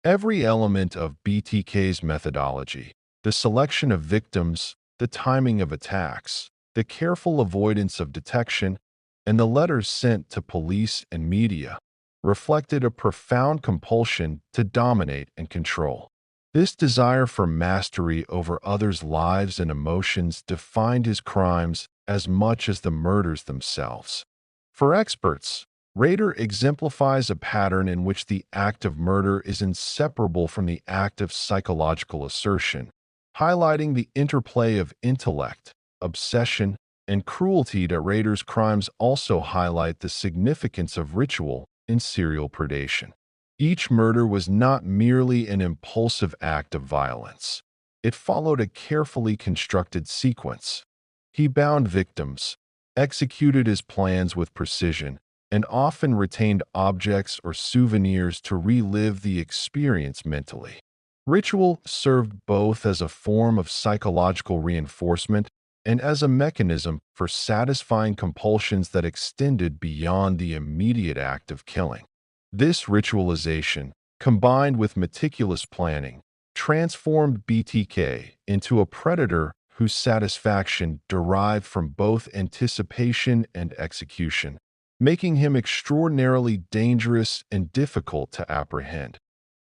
Every element of BTK's methodology, the selection of victims, the timing of attacks, the careful avoidance of detection, and the letters sent to police and media, reflected a profound compulsion to dominate and control. This desire for mastery over others' lives and emotions defined his crimes as much as the murders themselves. For experts, Rader exemplifies a pattern in which the act of murder is inseparable from the act of psychological assertion, highlighting the interplay of intellect, obsession, and cruelty. That Rader's crimes also highlight the significance of ritual in serial predation. Each murder was not merely an impulsive act of violence. It followed a carefully constructed sequence. He bound victims, executed his plans with precision, and often retained objects or souvenirs to relive the experience mentally. Ritual served both as a form of psychological reinforcement and as a mechanism for satisfying compulsions that extended beyond the immediate act of killing. This ritualization, combined with meticulous planning, transformed BTK into a predator whose satisfaction derived from both anticipation and execution, making him extraordinarily dangerous and difficult to apprehend.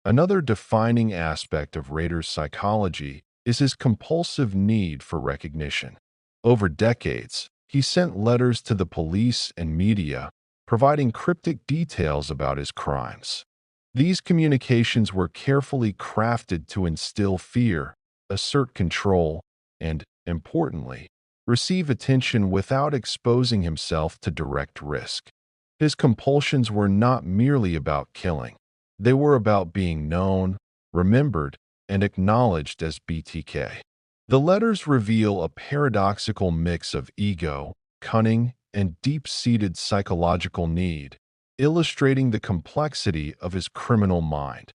Another defining aspect of Rader's psychology is his compulsive need for recognition. Over decades, he sent letters to the police and media, providing cryptic details about his crimes. These communications were carefully crafted to instill fear, assert control, and, importantly, receive attention without exposing himself to direct risk. His compulsions were not merely about killing. They were about being known, remembered, and acknowledged as BTK. The letters reveal a paradoxical mix of ego, cunning, and deep-seated psychological need, illustrating the complexity of his criminal mind.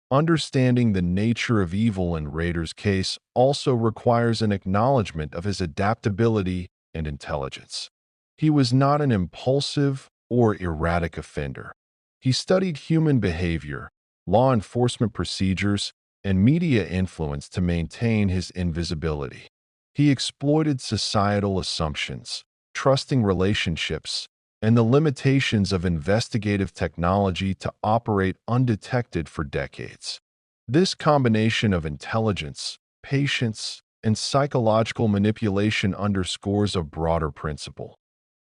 Understanding the nature of evil in Rader's case also requires an acknowledgement of his adaptability and intelligence. He was not an impulsive or erratic offender. He studied human behavior, law enforcement procedures, and media influence to maintain his invisibility. He exploited societal assumptions, trusting relationships, and the limitations of investigative technology to operate undetected for decades. This combination of intelligence, patience, and psychological manipulation underscores a broader principle.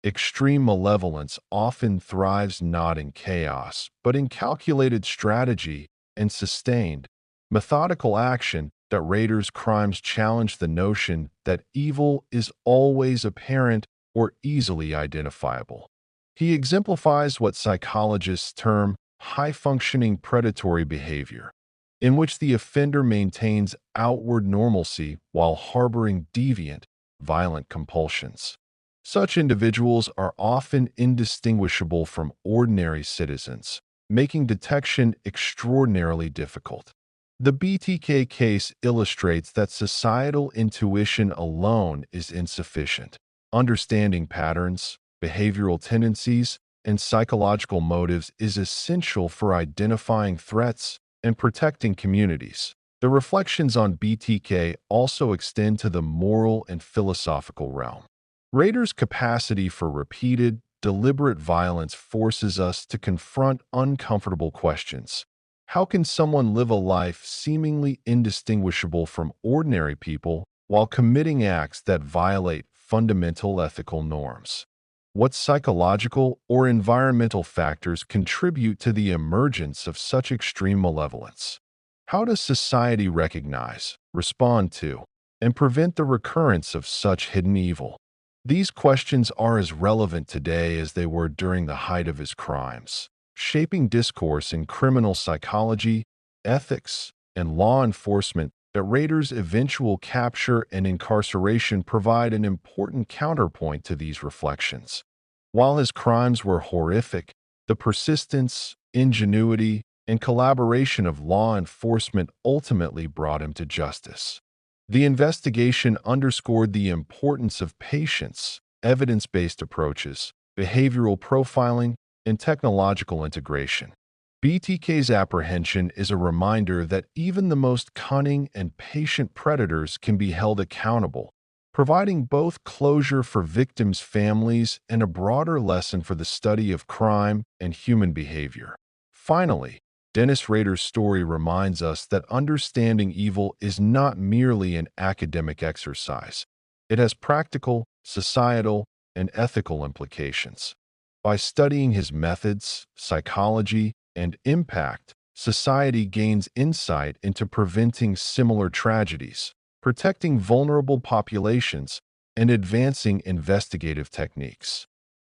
Extreme malevolence often thrives not in chaos, but in calculated strategy and sustained, methodical action. That Rader's crimes challenge the notion that evil is always apparent or easily identifiable. He exemplifies what psychologists term high-functioning predatory behavior, in which the offender maintains outward normalcy while harboring deviant, violent compulsions. Such individuals are often indistinguishable from ordinary citizens, making detection extraordinarily difficult. The BTK case illustrates that societal intuition alone is insufficient. Understanding patterns, behavioral tendencies, and psychological motives is essential for identifying threats and protecting communities. The reflections on BTK also extend to the moral and philosophical realm. Rader's capacity for repeated, deliberate violence forces us to confront uncomfortable questions. How can someone live a life seemingly indistinguishable from ordinary people while committing acts that violate fundamental ethical norms? What psychological or environmental factors contribute to the emergence of such extreme malevolence? How does society recognize, respond to, and prevent the recurrence of such hidden evil? These questions are as relevant today as they were during the height of his crimes, shaping discourse in criminal psychology, ethics, and law enforcement. That Rader's eventual capture and incarceration provide an important counterpoint to these reflections. While his crimes were horrific, the persistence, ingenuity, and collaboration of law enforcement ultimately brought him to justice. The investigation underscored the importance of patience, evidence-based approaches, behavioral profiling, and technological integration. BTK's apprehension is a reminder that even the most cunning and patient predators can be held accountable, providing both closure for victims' families and a broader lesson for the study of crime and human behavior. Finally, Dennis Rader's story reminds us that understanding evil is not merely an academic exercise. It has practical, societal, and ethical implications. By studying his methods, psychology, and impact, society gains insight into preventing similar tragedies, protecting vulnerable populations, and advancing investigative techniques.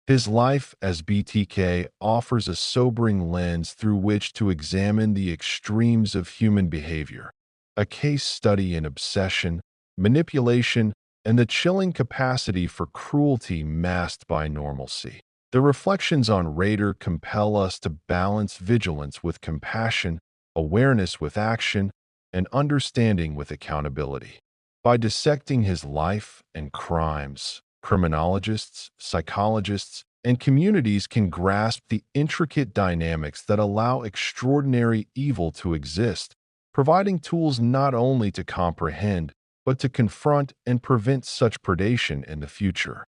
His life as BTK offers a sobering lens through which to examine the extremes of human behavior, a case study in obsession, manipulation, and the chilling capacity for cruelty masked by normalcy. The reflections on Rader compel us to balance vigilance with compassion, awareness with action, and understanding with accountability. By dissecting his life and crimes, criminologists, psychologists, and communities can grasp the intricate dynamics that allow extraordinary evil to exist, providing tools not only to comprehend, but to confront and prevent such predation in the future.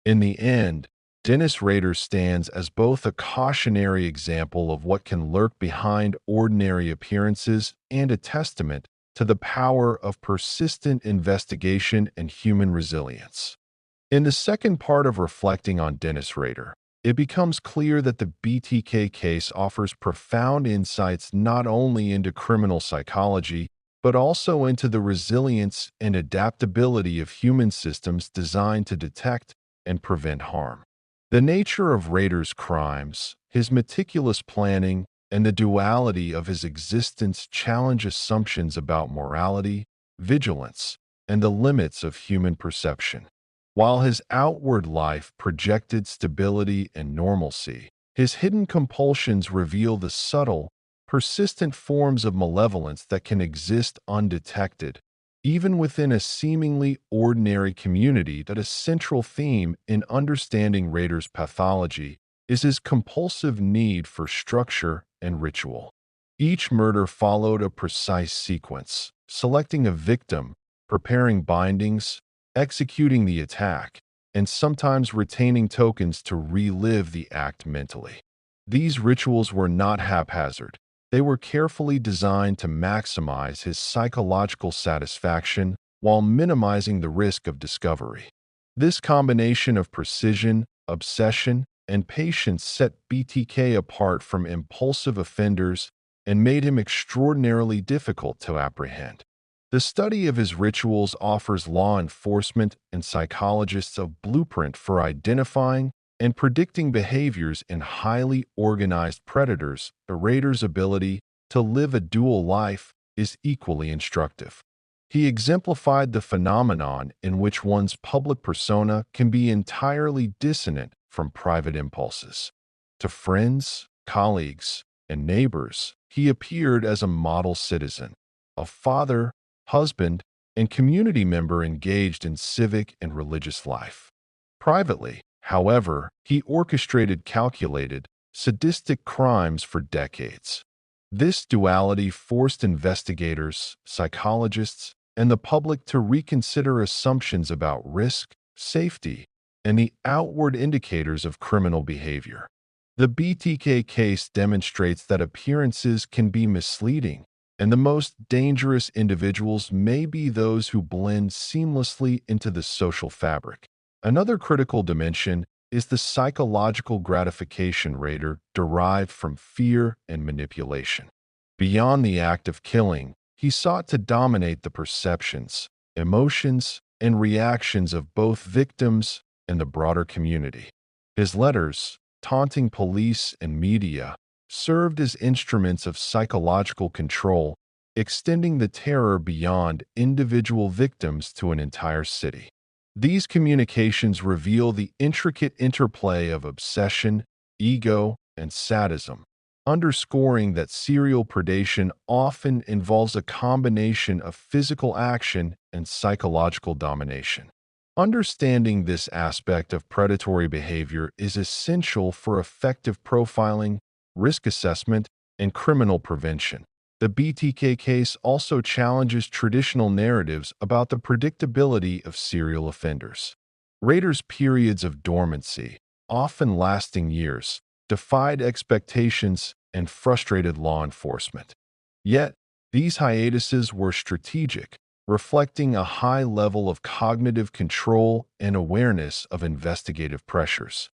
In the end, Dennis Rader stands as both a cautionary example of what can lurk behind ordinary appearances and a testament to the power of persistent investigation and human resilience. In the second part of reflecting on Dennis Rader, it becomes clear that the BTK case offers profound insights not only into criminal psychology, but also into the resilience and adaptability of human systems designed to detect and prevent harm. The nature of Rader's crimes, his meticulous planning, and the duality of his existence challenge assumptions about morality, vigilance, and the limits of human perception. While his outward life projected stability and normalcy, his hidden compulsions reveal the subtle, persistent forms of malevolence that can exist undetected, even within a seemingly ordinary community. That a central theme in understanding Rader's pathology is his compulsive need for structure and ritual. Each murder followed a precise sequence, selecting a victim, preparing bindings, executing the attack, and sometimes retaining tokens to relive the act mentally. These rituals were not haphazard. They were carefully designed to maximize his psychological satisfaction while minimizing the risk of discovery. This combination of precision, obsession, and patience set BTK apart from impulsive offenders and made him extraordinarily difficult to apprehend. The study of his rituals offers law enforcement and psychologists a blueprint for identifying and predicting behaviors in highly organized predators. Rader's ability to live a dual life is equally instructive. He exemplified the phenomenon in which one's public persona can be entirely dissonant from private impulses. To friends, colleagues, and neighbors, he appeared as a model citizen, a father, husband, and community member engaged in civic and religious life. Privately, however, he orchestrated calculated, sadistic crimes for decades. This duality forced investigators, psychologists, and the public to reconsider assumptions about risk, safety, and the outward indicators of criminal behavior. The BTK case demonstrates that appearances can be misleading, and the most dangerous individuals may be those who blend seamlessly into the social fabric. Another critical dimension is the psychological gratification Rader derived from fear and manipulation. Beyond the act of killing, he sought to dominate the perceptions, emotions, and reactions of both victims and the broader community. His letters, taunting police and media, served as instruments of psychological control, extending the terror beyond individual victims to an entire city. These communications reveal the intricate interplay of obsession, ego, and sadism, underscoring that serial predation often involves a combination of physical action and psychological domination. Understanding this aspect of predatory behavior is essential for effective profiling, risk assessment, and criminal prevention. The BTK case also challenges traditional narratives about the predictability of serial offenders. Rader's periods of dormancy, often lasting years, defied expectations and frustrated law enforcement. Yet, these hiatuses were strategic, reflecting a high level of cognitive control and awareness of investigative pressures.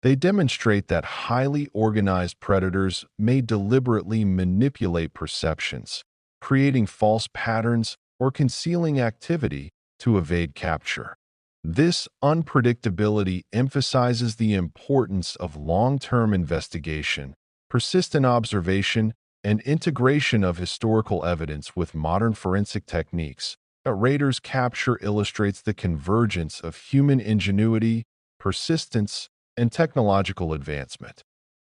They demonstrate that highly organized predators may deliberately manipulate perceptions, creating false patterns or concealing activity to evade capture. This unpredictability emphasizes the importance of long-term investigation, persistent observation, and integration of historical evidence with modern forensic techniques. Rader's capture illustrates the convergence of human ingenuity, persistence, and technological advancement.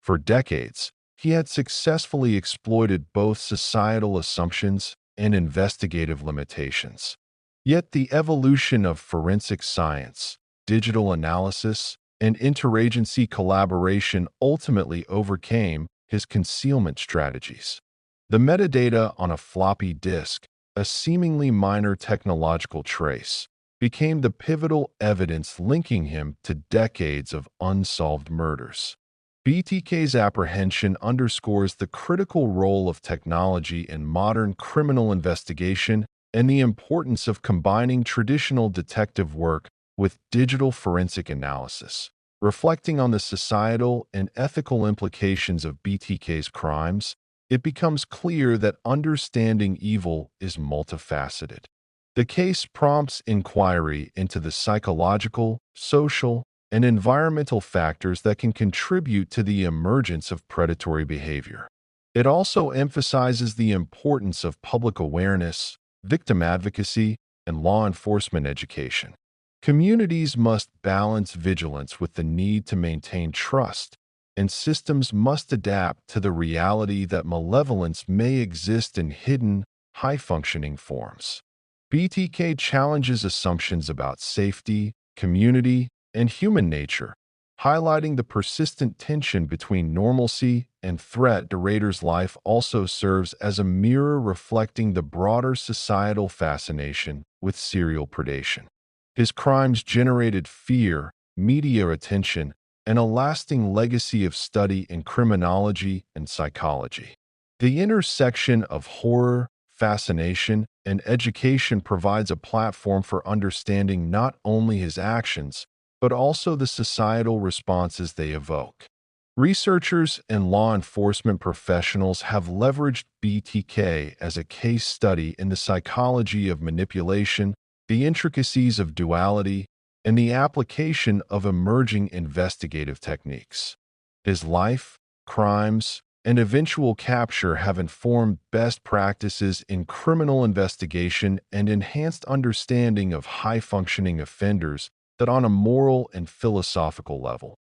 For decades, he had successfully exploited both societal assumptions and investigative limitations. Yet the evolution of forensic science, digital analysis, and interagency collaboration ultimately overcame his concealment strategies. The metadata on a floppy disk, a seemingly minor technological trace, became the pivotal evidence linking him to decades of unsolved murders. BTK's apprehension underscores the critical role of technology in modern criminal investigation and the importance of combining traditional detective work with digital forensic analysis. Reflecting on the societal and ethical implications of BTK's crimes, it becomes clear that understanding evil is multifaceted. The case prompts inquiry into the psychological, social, and environmental factors that can contribute to the emergence of predatory behavior. It also emphasizes the importance of public awareness, victim advocacy, and law enforcement education. Communities must balance vigilance with the need to maintain trust, and systems must adapt to the reality that malevolence may exist in hidden, high-functioning forms. BTK challenges assumptions about safety, community, and human nature, highlighting the persistent tension between normalcy and threat. Rader's life also serves as a mirror reflecting the broader societal fascination with serial predation. His crimes generated fear, media attention, and a lasting legacy of study in criminology and psychology. The intersection of horror, fascination, and education provides a platform for understanding not only his actions, but also the societal responses they evoke. Researchers and law enforcement professionals have leveraged BTK as a case study in the psychology of manipulation, the intricacies of duality, and the application of emerging investigative techniques. His life, crimes, and eventual capture have informed best practices in criminal investigation and enhanced understanding of high-functioning offenders that on a moral and philosophical level.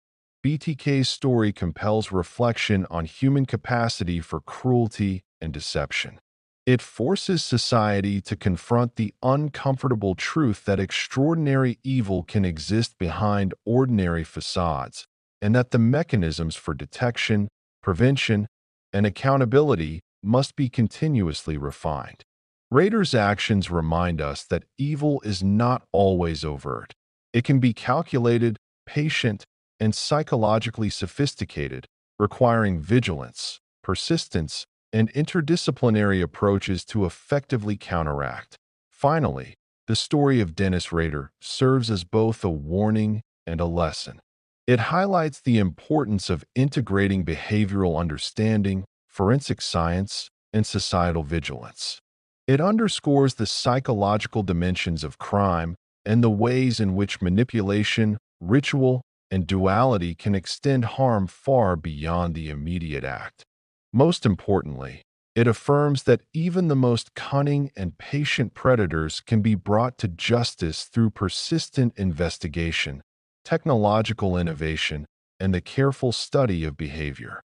BTK's story compels reflection on human capacity for cruelty and deception. It forces society to confront the uncomfortable truth that extraordinary evil can exist behind ordinary facades, and that the mechanisms for detection, prevention, and accountability must be continuously refined. Rader's actions remind us that evil is not always overt. It can be calculated, patient, and psychologically sophisticated, requiring vigilance, persistence, and interdisciplinary approaches to effectively counteract. Finally, the story of Dennis Rader serves as both a warning and a lesson. It highlights the importance of integrating behavioral understanding, forensic science, and societal vigilance. It underscores the psychological dimensions of crime and the ways in which manipulation, ritual, and duality can extend harm far beyond the immediate act. Most importantly, it affirms that even the most cunning and patient predators can be brought to justice through persistent investigation, technological innovation, and the careful study of behavior.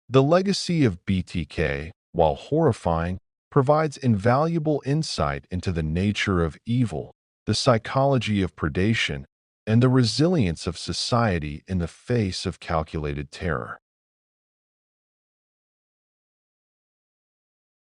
The legacy of BTK, while horrifying, provides invaluable insight into the nature of evil, the psychology of predation, and the resilience of society in the face of calculated terror.